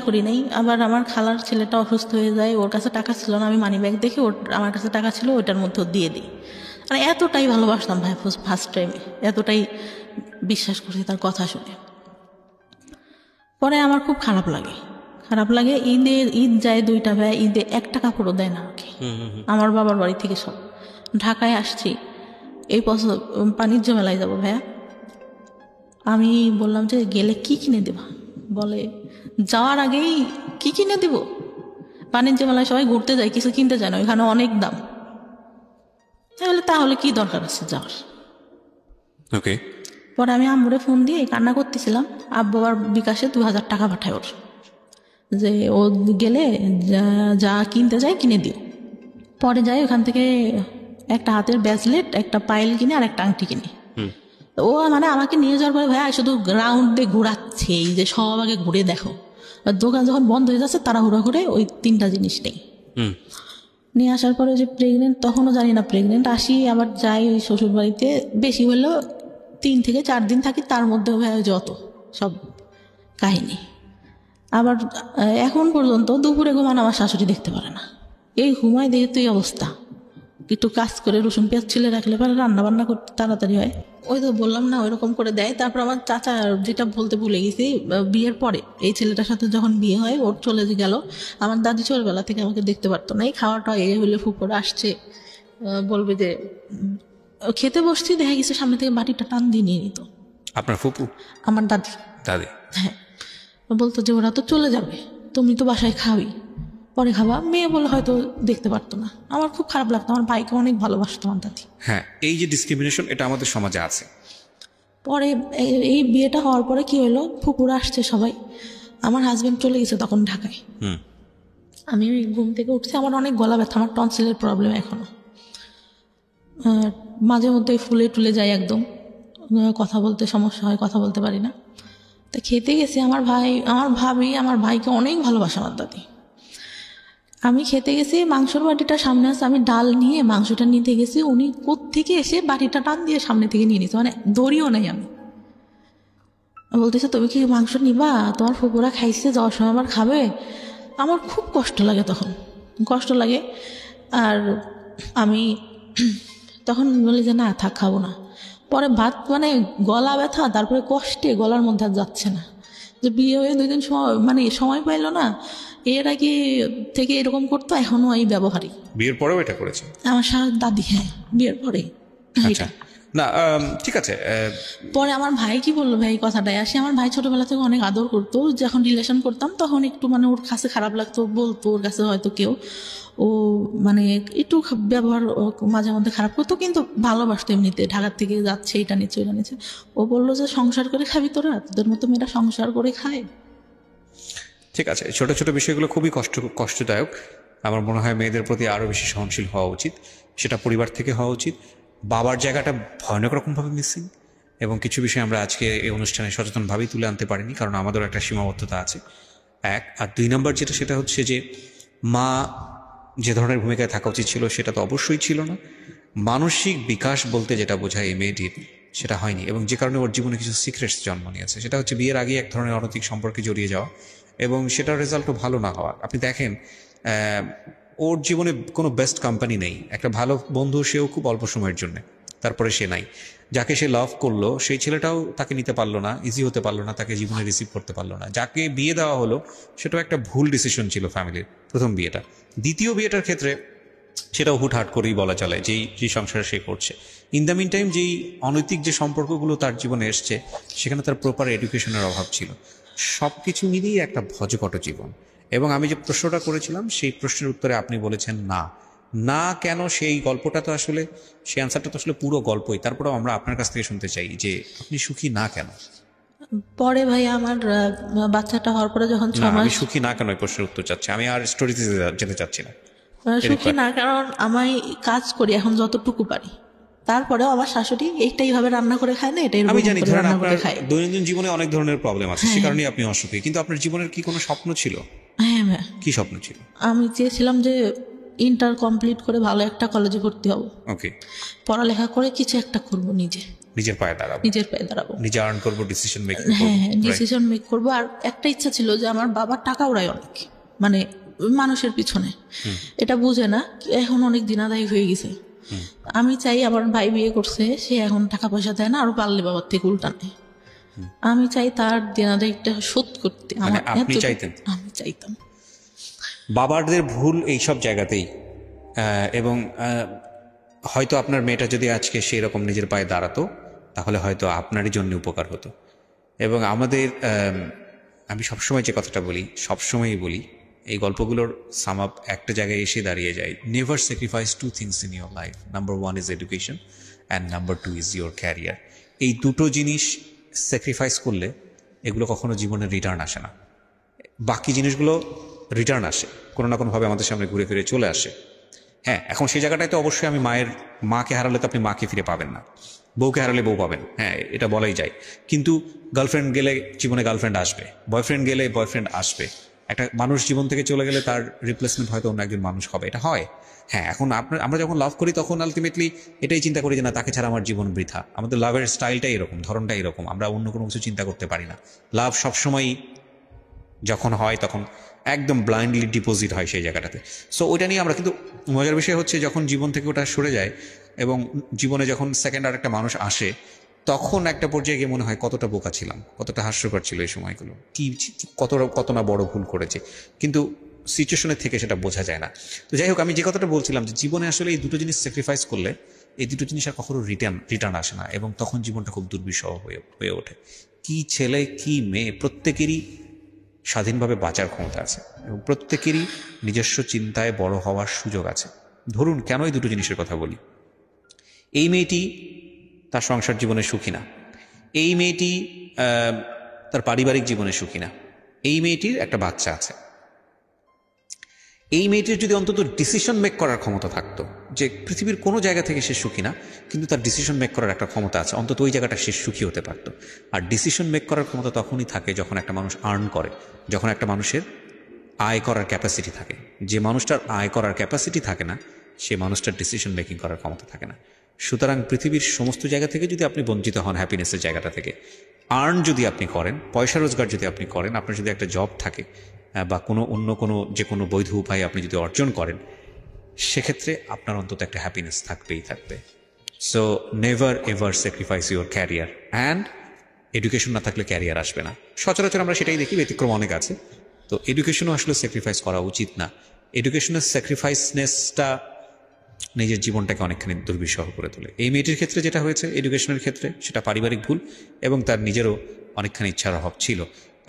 করি নাই। আবার আমার খালার ছেলেটা অসুস্থ হয়ে যায়, ওর কাছে টাকা ছিল না, আমি মানি ব্যাগ দেখে আমার কাছে টাকা ছিল, ওইটার মধ্যে দিয়ে দিই। মানে এতটাই ভালোবাসতাম ভাই ফার্স্ট টাইমে, এতটাই বিশ্বাস করছি তার কথা শুনে। পরে আমার খুব খারাপ লাগে। ঈদ যায় 2টা ভাই, ঈদে 1 কাপড়ও দেয় না আমাকে। আমার বাবার বাড়ি থেকে সব ঢাকায় আসছি, এই বাণিজ্য মেলায় যাবো ভাইয়া। আমি বললাম যে গেলে কি কিনে দেবা, বলে যাওয়ার আগেই কি কিনে দিব, বাণিজ্য মেলায় সবাই ঘুরতে যায়, কিছু কিনতে যায় না, ওইখানে অনেক দাম। তাহলে কি দরকার আছে যাওয়ার। ওকে। পরে আমি আম্মুরে ফোন দিয়ে কান্না করতেছিলাম, আব্বু আবার বিকাশে 2000 টাকা পাঠায় ওর, যে ও গেলে যা কিনতে যায় কিনে দিও। পরে যাই ওখান থেকে একটা হাতের ব্রেসলেট, একটা পায়েল কিনে আর একটা আংটি কিনে। ও মানে আমাকে নিয়ে যাওয়ার পরে ভাইয়া শুধু রাউন্ডে ঘোরাচ্ছে, এই যে সব আগে ঘুরে দেখো। দোকান যখন বন্ধ হয়ে যাচ্ছে তাড়াহুড়া করে ওই 3টা জিনিস নেই। নিয়ে আসার পরে যে প্রেগনেন্ট, তখনও জানি না প্রেগনেন্ট। আসি আবার যাই ওই শ্বশুর বাড়িতে, বেশি হলেও 3 থেকে 4 দিন থাকি, তার মধ্যে ভাইয়া যত সব কাহিনী। আবার এখন পর্যন্ত দুপুরে ঘুমান আমার শাশুড়ি দেখতে পারে না, এই ঘুমায় দেখে তো এই অবস্থা। একটু কাজ করে রসুন পেঁয়াজ ছিলে রাখলে পরে রান্না বান্না করতে তাড়াতাড়ি হয়। ওই তো বললাম না ওইরকম করে দেয়। তারপর আমার চাচা, যেটা বলতে ভুলে গেছি, বিয়ের পরে এই ছেলেটার সাথে যখন বিয়ে হয়, ওর চলে গেল, আমার দাদি ছোটবেলা থেকে আমাকে দেখতে পারতো না। এই খাওয়াটা হলে ফুপড়ে আসছে, বলবে যে খেতে বসছি, দেখা গেছে সামনে থেকে বাটিটা টান দিয়ে নিয়ে নিত। আপনার ফুপু? আমার দাদি। হ্যাঁ, বলতো যে ওরা তো চলে যাবে, তুমি তো বাসায় খাওয়াই, পরে খাবা। মেয়ে বলে হয়তো দেখতে পারতো না। আমার খুব খারাপ লাগতো, আমার ভাইকে অনেক ভালোবাসতো আমার দাদি। হ্যাঁ, এই যে ডিসক্রিমিনেশন, এটা আমাদের সমাজে আছে। পরে এই বিয়েটা হওয়ার পরে কি হলো, ফুপুরা আসছে সবাই, আমার হাজবেন্ড চলে গেছে তখন ঢাকায়। আমি ঘুম থেকে উঠছি, আমার অনেক গলা ব্যথা, আমার টনসিলের প্রবলেম এখনো, মাঝে মধ্যে ফুলে টুলে যায় একদম, কথা বলতে সমস্যা হয়, কথা বলতে পারি না। তা খেতে গেছি, আমার ভাবি আমার ভাইকে অনেক ভালোবাসে আমার দাদি। আমি খেতে গেছি, মাংসর বাটিটা সামনে আছে, আমি ডাল নিয়ে মাংসটা নিতে গেছি, উনি কোত্থেকে এসে বাটিটা টান দিয়ে সামনে থেকে নিয়ে নিচ্ছে, মানে ধরিও নাই আমি। বলতেছে তুমি কি মাংস নিবা, তোমার ফুপুরা খাইছে, যাওয়ার সময় আবার খাবে। আমার খুব কষ্ট লাগে, তখন কষ্ট লাগে। আর আমি তখন বলি যে না থাক, খাবো না। পরে ভাত মানে গলা ব্যথা, তারপরে কষ্টে গলার মধ্যে আর যাচ্ছে না, যে বিয়ে হয়ে 2 দিন সময় মানে সময় পাইলো না, এর আগে থেকে এরকম করতো, এখনো এই ব্যবহারই। বিয়ের পরেও এটা করেছে আমার দাদি, হ্যাঁ বিয়ের পরে। আচ্ছা, না ঠিক আছে। পরে আমার ভাই কি বললো, ভাই কথাটাই আসে, আমার ভাই ছোটবেলা থেকে অনেক আদর করতো, যখন রিলেশন করতাম তখন একটু মানে ওর কাছে খারাপ লাগতো, বলতো ওর কাছে হয়তো কেউ, ও মানে একটু ব্যবহার মাঝে মধ্যে খারাপ করতো, কিন্তু ভালোবাসতো এমনিতে। ঢাকার থেকে যাচ্ছে, এটা নিচ্ছে ওইটা নিচ্ছে। ও বললো যে সংসার করে খাবি তোরা, তোদের মতো মেয়েরা সংসার করে খায়। ঠিক আছে, ছোট ছোট বিষয়গুলো খুবই কষ্টদায়ক। আমার মনে হয় মেয়েদের প্রতি আরও বেশি সহনশীল হওয়া উচিত, সেটা পরিবার থেকে হওয়া উচিত। বাবার জায়গাটা ভয়ানক রকমভাবে মিসিং, এবং কিছু বিষয় আমরা আজকে এই অনুষ্ঠানে সচেতনভাবেই তুলে আনতে পারিনি, কারণ আমাদেরও একটা সীমাবদ্ধতা আছে, 1। আর 2 নম্বর যেটা, সেটা হচ্ছে যে মা যে ধরনের ভূমিকায় থাকা উচিত ছিল সেটা তো অবশ্যই ছিল না। মানসিক বিকাশ বলতে যেটা বোঝায় এই মেয়েটির, সেটা হয়নি, এবং যে কারণে ওর জীবনে কিছু সিক্রেটস জন্ম নিয়েছে। সেটা হচ্ছে বিয়ের আগে এক ধরনের অনৈতিক সম্পর্কে জড়িয়ে যাওয়া, এবং সেটার রেজাল্টও ভালো না হওয়া। আপনি দেখেন ওর জীবনে কোনো বেস্ট কোম্পানি নেই, একটা ভালো বন্ধু সেও খুব অল্প সময়ের জন্য, তারপরে সে নাই। যাকে সে লাভ করলো সেই ছেলেটাও তাকে নিতে পারলো না, ইজি হতে পারলো না, তাকে জীবনে রিসিভ করতে পারলো না। যাকে বিয়ে দেওয়া হলো সেটাও একটা ভুল ডিসিশন ছিল ফ্যামিলির, প্রথম বিয়েটা। দ্বিতীয় বিয়েটার ক্ষেত্রে সেটাও হুটহাট করেই বলা চলে, যেই সংসারে সে করছে। ইন দ্য মিন টাইম যেই অনৈতিক যে সম্পর্কগুলো তার জীবনে এসছে, সেখানে তার প্রপার এডুকেশনের অভাব ছিল। সব কিছু মিলিয়ে একটা ভজকট জীবন। এবং আমি যে প্রশ্নটা করেছিলাম সেই প্রশ্নের উত্তরে আপনি বলেছেন না। না কেন, সেই গল্পটা তো আসলে, সেই অ্যান্সারটা তো আসলে পুরো গল্পই। তারপরেও আমরা আপনার কাছ থেকে শুনতে চাই যে আপনি সুখী না কেন। পরে ভাই আমার বাচ্চাটা হওয়ার পরে যখন 6 আমি মাস, সুখী না কেন এই প্রশ্নের উত্তর চাচ্ছি, আমি আর স্টোরিতে যেতে চাচ্ছি না। সুখী না কারণ আমি কাজ করি এখন যতটুকু পারি, তারপরেও আমার শাশুড়ি এইটাই ভাবে রান্না করে খায় না, এটাই আমি জানি, ধরেন রান্না আপনার করে খায়। দৈনন্দিন জীবনে অনেক ধরনের প্রবলেম আছে, সে কারণে আপনি অসুখী। কিন্তু আপনার জীবনের কি কোনো স্বপ্ন ছিল? হ্যাঁ ভাই, কি স্বপ্ন ছিল? আমি চেয়েছিলাম যে ইন্টার কমপ্লিট করে ভালো একটা কলেজে ভর্তি হব, ওকে, পড়ালেখা করে কিছু একটা করব, নিজের পায়ে দাঁড়াবো, নিজের পায়ে দাঁড়াবো, নিজে আর্ন করবো, ডিসিশন মেক করবো। হ্যাঁ হ্যাঁ, ডিসিশন মেক করবো। আর একটা ইচ্ছা ছিল যে আমার বাবার টাকা উড়ায় অনেক, মানে মানুষের পিছনে, এটা বুঝে না, এখন অনেক দিনাদায়ী হয়ে গেছে। আমি চাই, আমার ভাই বিয়ে করছে, সে এখন টাকা পয়সা দেয় না, আরো পারলে বাবার থেকে উল্টা নেয়। আমি চাই তার দিনাদায়ীটা শোধ করতে। মানে আমার আপনি চাইতেন? আমি চাইতাম। বাবাদের ভুল এই সব জায়গাতেই, এবং হয়তো আপনার মেয়েটা যদি আজকে সেই রকম নিজের পায়ে দাঁড়াতো, তাহলে হয়তো আপনারই জন্য উপকার হতো। এবং আমাদের, আমি সবসময় যে কথাটা বলি, সবসময়ই বলি, এই গল্পগুলোর সাম আপ একটা জায়গায় এসে দাঁড়িয়ে যায়, never sacrifice 2 things in your life. Number 1 is education, and number 2 is your career. এই দুটো জিনিস স্যাক্রিফাইস করলে এগুলো কখনো জীবনে রিটার্ন আসে না। বাকি জিনিসগুলো রিটার্ন আসে, কোনো না কোনোভাবে আমাদের সামনে ঘুরে ফিরে চলে আসে। হ্যাঁ, এখন সেই জায়গাটায় তো অবশ্যই আমি মাকে হারালে তো আপনি মাকে ফিরে পাবেন না, বউকে হারালে বউ পাবেন, হ্যাঁ এটা বলাই যায়। কিন্তু গার্লফ্রেন্ড গেলে জীবনে গার্লফ্রেন্ড আসবে, বয়ফ্রেন্ড গেলে বয়ফ্রেন্ড আসবে। একটা মানুষ জীবন থেকে চলে গেলে তার রিপ্লেসমেন্ট হয়তো অন্য একজন মানুষ হবে, এটা হয়। হ্যাঁ, এখন আমরা যখন লাভ করি তখন আলটিমেটলি এটাই চিন্তা করি যে না, তাকে ছাড়া আমার জীবন বৃথা। আমাদের লাভের স্টাইলটাই এরকম, ধরনটাই এরকম, আমরা অন্য কোনো কিছু চিন্তা করতে পারি না। লাভ সবসময়ই যখন হয় তখন একদম ব্লাইন্ডলি ডিপোজিট হয় সেই জায়গাটাতে। সো ওইটা নিয়ে আমরা, কিন্তু মজার বিষয় হচ্ছে যখন জীবন থেকে ওটা সরে যায় এবং জীবনে যখন সেকেন্ড আর একটা মানুষ আসে, তখন একটা পর্যায়ে গিয়ে মনে হয় কতটা বোকা ছিলাম, কতটা হাস্যকর ছিল এই সময়গুলো, কত না বড় ভুল করেছে। কিন্তু সিচুয়েশনের থেকে সেটা বোঝা যায় না। তো যাই হোক, আমি যে কথাটা বলছিলাম যে জীবনে আসলে এই দুটো জিনিস স্যাক্রিফাইস করলে এই দুটো জিনিস আর কখনো রিটার্ন আসে না, এবং তখন জীবনটা খুব দুর্বিষহ হয়ে ওঠে। কি ছেলে কি মেয়ে, প্রত্যেকেরই স্বাধীনভাবে বাঁচার ক্ষমতা আছে, এবং প্রত্যেকেরই নিজস্ব চিন্তায় বড় হওয়ার সুযোগ আছে। ধরুন, কেন এই দুটো জিনিসের কথা বলি। এই মেয়েটি তার সংসার জীবনে সুখী না, এই মেয়েটি তার পারিবারিক জীবনে সুখী না, এই মেয়েটির একটা বাচ্চা আছে। এই মেয়েটির যদি অন্তত ডিসিশন মেক করার ক্ষমতা থাকতো, যে পৃথিবীর কোনো জায়গা থেকে সে সুখী না, কিন্তু তার ডিসিশন মেক করার একটা ক্ষমতা আছে, অন্তত ওই জায়গাটা সে সুখী হতে পারতো। আর ডিসিশন মেক করার ক্ষমতা তখনই থাকে যখন একটা মানুষ আর্ন করে, যখন একটা মানুষের আয় করার ক্যাপাসিটি থাকে। যে মানুষটার আয় করার ক্যাপাসিটি থাকে না, সে মানুষটার ডিসিশন মেকিং করার ক্ষমতা থাকে না। সুতরাং পৃথিবীর সমস্ত জায়গা থেকে যদি আপনি বঞ্চিত হন হ্যাপিনেসের জায়গাটা থেকে, আর্ন যদি আপনি করেন, পয়সা রোজগার যদি আপনি করেন, আপনার যদি একটা জব থাকে বা অন্য কোনো যে কোনো বৈধ উপায়ে আপনি যদি অর্জন করেন, সেক্ষেত্রে আপনার অন্তত একটা হ্যাপিনেস থাকবেই থাকবে। So never ever sacrifice your career, and education না থাকলে ক্যারিয়ার আসবে না। সচরাচর আমরা সেটাই দেখি, ব্যতিক্রম অনেক আছে। তো এডুকেশনও আসলে স্যাক্রিফাইস করা উচিত না। এডুকেশনের স্যাক্রিফাইসনেসটা নিজের জীবনটাকে অনেকখানি দুর্বিষহ করে তোলে। এই মেয়েটির ক্ষেত্রে যেটা হয়েছে এডুকেশনের ক্ষেত্রে, সেটা পারিবারিক ভুল এবং তার নিজেরও অনেকখানি ইচ্ছার অভাব ছিল।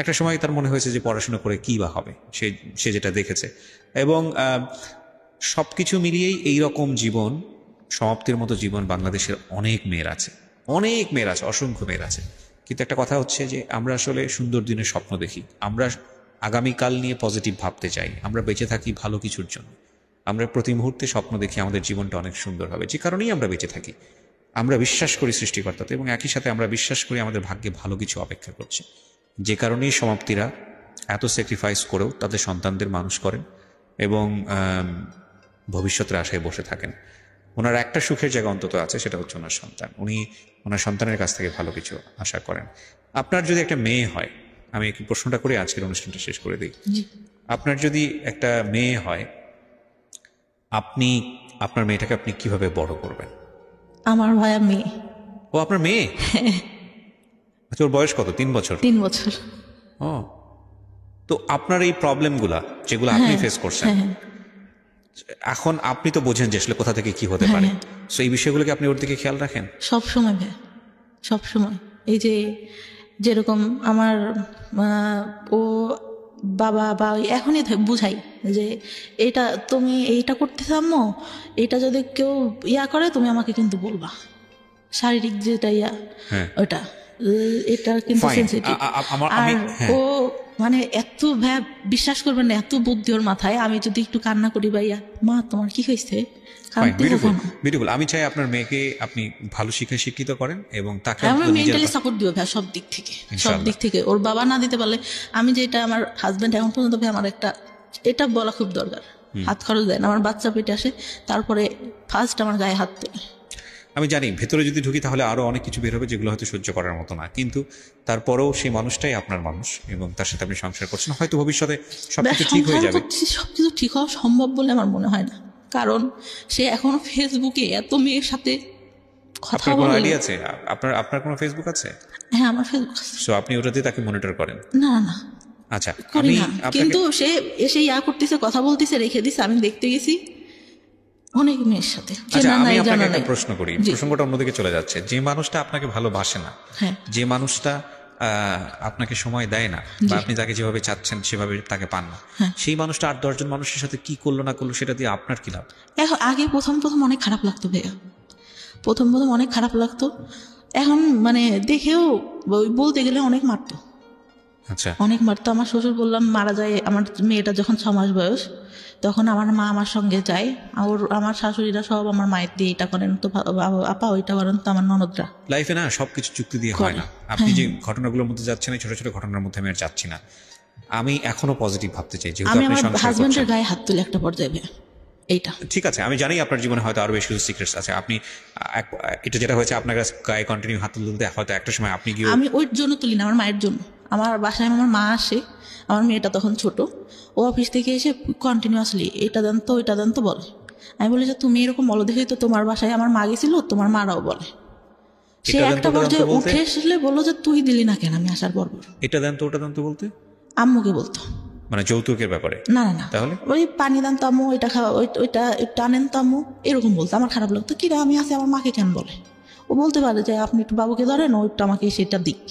একটা সময় তার মনে হয়েছে যে পড়াশোনা করে কী বা হবে, সে যেটা দেখেছে। এবং সব কিছু মিলিয়েই এই রকম জীবন, সমাপ্তির মতো জীবন বাংলাদেশের অনেক মেয়ের আছে, অসংখ্য মেয়ের আছে। কিন্তু একটা কথা হচ্ছে যে আমরা আসলে সুন্দর দিনের স্বপ্ন দেখি, আমরা আগামীকাল নিয়ে পজিটিভ ভাবতে চাই, আমরা বেঁচে থাকি ভালো কিছুর জন্য। আমরা প্রতি মুহূর্তে স্বপ্ন দেখি আমাদের জীবনটা অনেক সুন্দর হবে, যে কারণেই আমরা বেঁচে থাকি। আমরা বিশ্বাস করি সৃষ্টিকর্তাতে এবং একই সাথে আমরা বিশ্বাস করি আমাদের ভাগ্যে ভালো কিছু অপেক্ষা করছে। যে কারণেই সমাপ্তিরা এত স্যাক্রিফাইস করেও তাদের সন্তানদের মানুষ করেন এবং ভবিষ্যতের আশায় বসে থাকেন। ওনার একটা সুখের জায়গা অন্তত আছে, সেটা হচ্ছে ওনার সন্তান। উনি ওনার সন্তানের কাছ থেকে ভালো কিছু আশা করেন। আপনার যদি একটা মেয়ে হয়, আমি একটু প্রশ্নটা করে আজকের অনুষ্ঠানটা শেষ করে দিই। আপনার যদি একটা মেয়ে হয়, আপনি আপনার মেয়েটাকে আপনি কিভাবে বড় করবেন? আমার ভাইয়া মেয়ে। ও আপনার মেয়ে? আচ্ছা, ওর বয়স কত? 3 বছর? 3 বছর। ও, তো আপনার এই প্রবলেমগুলা যেগুলো আপনি ফেস করছেন, এখন আপনি তো বোঝেন যে আসলে কোথা থেকে কি হতে পারে। সো এই বিষয়গুলোকে আপনি ওর দিকে খেয়াল রাখেন? সব সময় ভাই, সব সময়। এই যে যেরকম আমার ও বাবা বা এখনই বুঝাই যে এটা তুমি এইটা করতে চাম্মো, এটা যদি কেউ করে তুমি আমাকে কিন্তু বলবা, শারীরিক যেটা ওটা এটা কিন্তু সেনসিটিভ। আর ও মানে এত বিশ্বাস করবেন না, এত বুদ্ধি ওর মাথায়। আমি যদি একটু কান্না করি ভাইয়া, মা তোমার কি হয়েছে, বিউটিফুল। আমি চাই আপনার মেয়েকে আপনি ভালো শিক্ষায় শিক্ষিত করেন এবং তাকে আমি মেন্টালি সাপোর্ট দিব ভাই, সব দিক থেকে। ওর বাবা না দিতে পারলে আমি যেটা, আমার হাজবেন্ড এখন পর্যন্ত ভাই আমার এটা বলা খুব দরকার, হাত খরচ দেন। আমার বাচ্চা পেটে আসে, তারপরে ফার্স্ট আমার গায়ে হাত তোলে। আমি জানি ভেতরে যদি ঢুকি তাহলে আরো অনেক কিছু বের হবে যেগুলো হয়তো সহ্য করার মতো না, কিন্তু তারপরেও সেই মানুষটাই আপনার মানুষ এবং তার সাথে আপনি সংসার করছেন। হয়তো ভবিষ্যতে সবকিছু ঠিক হয়ে যাবে। সবকিছু ঠিক হওয়া সম্ভব বলে আমার মনে হয় না, কারণ সে এখনো ফেসবুকে এত মেয়ের সাথে কথা বলে। আইডিয়া আছে আপনার কোনো ফেসবুক আছে? হ্যাঁ, আমার ফেসবুক আছে। সো আপনি ওটাতে তাকে মনিটর করেন? না না, আচ্ছা, করি না। কিন্তু সে এসে করতেছে, কথা বলতেছে, রেখে দিছে। আমি দেখতে গেছি অনেক মেয়ের সাথে। আচ্ছা, আমি আপনাকে একটা প্রশ্ন করি, প্রসঙ্গটা অন্যদিকে চলে যাচ্ছে। যে মানুষটা আপনাকে ভালোবাসে না, যে মানুষটা আপনাকে সময় দেয় না, বা আপনি তাকে যেভাবে চাচ্ছেন সেভাবে তাকে পান না, সেই মানুষটা 8-10 জন মানুষের সাথে কি করলো না করলো সেটা দিয়ে আপনার কি লাভ? আগে প্রথম অনেক খারাপ লাগতো ভাইয়া, প্রথম অনেক খারাপ লাগতো। এখন মানে দেখেও বলতে গেলে অনেক মারতো। আচ্ছা, অনেক মারতো। আমার শ্বশুর বললাম মারা যায়, আমার মেয়েটা যখন 6 মাস বয়স, তখন আমার মা আমার সঙ্গে যায়। আমার শাশুড়িরা সব আমার মায়ের দিয়ে এটা করেন, তো আপা ওইটা করেন, তো আমার ননদরা। লাইফে না সবকিছু চুক্তি দিয়ে হয় না। আপনি যে ঘটনাগুলোর মধ্যে যাচ্ছেন, এই ছোট ছোট ঘটনার মধ্যে আমি আর যাচ্ছি না। আমি এখনো পজিটিভ ভাবতে চাই, যেহেতু আমি আমার হাজবেন্ডের গায়ে হাত তুলে একটা পর্যায়ে। এইটা ঠিক আছে, আমি জানি আপনার জীবনে হয়তো আরো বেশি কিছু সিক্রেটস আছে। আপনি এটা যেটা হয়েছে, আপনার গায়ে কন্টিনিউ হাত তুলতে হয়তো একটা সময় আপনি গিয়ে। আমি ওই জন্য তুলি না, আমার মায়ের জন্য। আমার বাসায় আমার মা আসে, আমার মেয়েটা তখন ছোট, ও অফিস থেকে এসে কন্টিনিউয়াসলি এটা দেন তো ওইটা দেন তো বলে। আমি বলি যে তুমি এরকম বলো দেখেই তো তোমার বাসায় আমার মা গেছিল, তোমার মারাও বলে। সে একটা পর্যায়ে উঠে আসলে বললো যে তুই দিলি না কেন আমি আসার পর? এটা দেন তো ওটা দেন তো বলতে আম্মুকে বলতো, মানে যৌতুকের ব্যাপারে? না না না, তাহলে ওই পানি দেন তো আম্মু, ওইটা খাওয়া, ওইটা টানেন তো আম্মু, এরকম বলতো। আমার খারাপ লাগতো, কিরা আমি আসি আমার মাকে কেন বলে? ও বলতে পারে যে আপনি একটু বাবুকে ধরেন, ওইটা আমাকে সেটা দিক।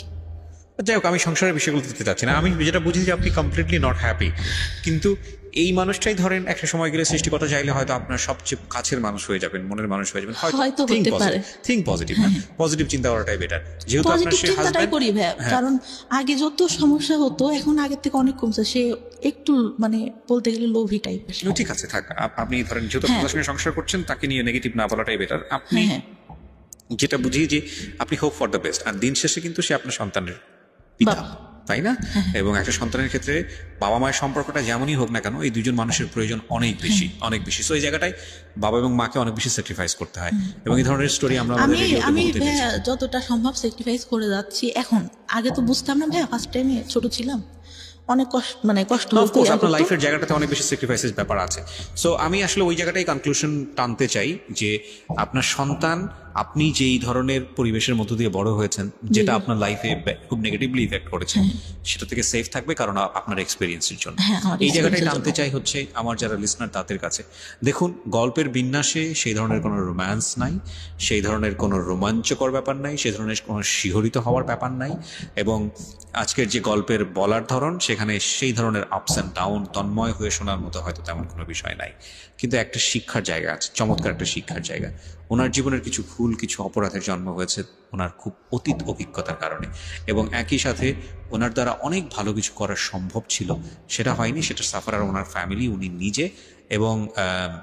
যাই হোক, আমি সংসারের বিষয়গুলো দিতে চাচ্ছি না। আমি যেটা বুঝি যে আপনি কমপ্লিটলি নট হ্যাপি, কিন্তু এই মানুষটাই ধরেন একটা সময় গেলে সৃষ্টিকর্তা চাইলে হয়তো আপনার সবচেয়ে কাছের মানুষ হয়ে যাবেন, মনের মানুষ হয়ে যাবেন। হয়তো হতে পারে। থিঙ্ক পজিটিভ, পজিটিভ চিন্তা করাটাই বেটার। যেহেতু আপনার পজিটিভ চিন্তাটাই করি ভাই, কারণ আগে যত সমস্যা হতো এখন আগের থেকে অনেক কমছে। সে একটু মানে বলতে গেলে লোভী টাইপের। ঠিক আছে, থাক। আপনি ধরেন যেহেতু আপনার সঙ্গে সংসার করছেন, তাকে নিয়ে নেগেটিভ না বলাটাই বেটার। আপনি যেটা বুঝি যে আপনি হোপ ফর দ্য বেস্ট, আর দিন শেষে কিন্তু সে আপনার সন্তানের পিতা। তাই না? এবং একটা সন্তানের ক্ষেত্রে বাবা মায়ের সম্পর্কটা যেমনই হোক না কেন, এই দুজন মানুষের প্রয়োজন অনেক বেশি, অনেক বেশি। সো এই জায়গাটায় বাবা এবং মাকে অনেক বেশি স্যাক্রিফাইস করতে হয়, এবং এই ধরনের স্টোরি আমরা আমাদের রেডিওতে আমি বলতে দেখেছি। ভাইয়া যতটা সম্ভব স্যাক্রিফাইস করে যাচ্ছি এখন। আগে তো বুঝতাম না ভাইয়া, ফার্স্ট টাইমে ছোট ছিলাম, অনেক কষ্ট হতো, অফকোর্স আপনার লাইফের জায়গাটাতে অনেক বেশি স্যাক্রিফাইসের ব্যাপার আছে। সো আমি আসলে ওই জায়গাটাই কনক্লুশন টানতে চাই যে আপনার সন্তান, আপনি যেই ধরনের পরিবেশের মধ্য দিয়ে বড় হয়েছেন, যেটা আপনার লাইফে খুব নেগেটিভলি ইফেক্ট করেছে, সেটা থেকে সেফ থাকবে, কারণ আপনার এক্সপিরিয়েন্সের জন্য। আমার এই জায়গাটাই experience-এর টানতে জন্য। চাই হচ্ছে আমার যারা লিসনার তাদের কাছে। দেখুন, গল্পের বিন্যাসে সেই ধরনের কোনো রোম্যান্স নাই, সেই ধরনের কোনো রোমাঞ্চকর ব্যাপার নাই, সেই ধরনের কোনো শিহরিত হওয়ার ব্যাপার নাই, এবং আজকের যে গল্পের বলার ধরন, সেখানে সেই ধরনের আপস অ্যান্ড ডাউন তন্ময় হয়ে শোনার মতো হয়তো তেমন কোনো বিষয় নাই, কিন্তু একটা শিক্ষার জায়গা আছে, চমৎকার একটা শিক্ষার জায়গা। ওনার জীবনের কিছু ভুল, কিছু অপরাধের জন্ম হয়েছে ওনার খুব অতীত অভিজ্ঞতার কারণে, এবং একই সাথে ওনার দ্বারা অনেক ভালো কিছু করা সম্ভব ছিল, সেটা হয়নি। সেটা সাফারার ওনার ফ্যামিলি, উনি নিজে, এবং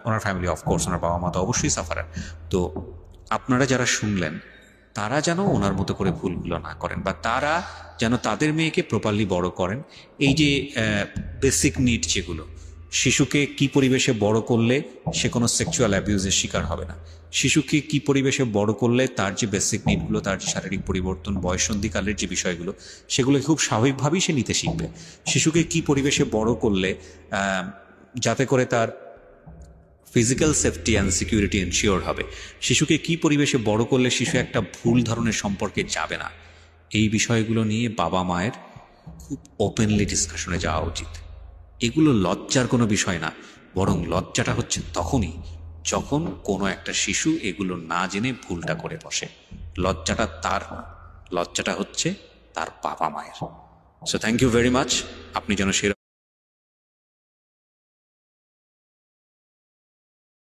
ওনার ফ্যামিলি, অফকোর্স ওনার বাবা মা তো অবশ্যই সাফারার। তো আপনারা যারা শুনলেন, তারা যেন ওনার মতো করে ভুলগুলো না করেন, বা তারা যেন তাদের মেয়েকে প্রপারলি বড় করেন। এই যে বেসিক নিড যেগুলো, শিশুকে কি পরিবেশে বড় করলে সে কোনো সেক্সুয়াল অ্যাবিউজের শিকার হবে না, শিশুকে কি পরিবেশে বড় করলে তার যে বেসিক নিডগুলো, তার যে শারীরিক পরিবর্তন, বয়ঃসন্ধিকালের যে বিষয়গুলো, সেগুলো খুব স্বাভাবিকভাবেই সে নিতে শিখবে। শিশুকে কি পরিবেশে বড় করলে যাতে করে তার physical safety and security ensure হবে, শিশুকে কি পরিবেশে বড় করলে শিশু একটা ভুল ধরনের সম্পর্কে যাবে না, এই বিষয়গুলো নিয়ে বাবা মায়ের খুব ওপেনলি ডিসকাশনে যাওয়া উচিত। এগুলো লজ্জার কোনো বিষয় না, বরং লজ্জাটা হচ্ছে তখনই যখন কোনো একটা শিশু এগুলো না জেনে ভুলটা করে বসে। লজ্জাটা তার না, লজ্জাটা হচ্ছে তার বাবা মায়ের। So thank you very much. আপনি যেন সে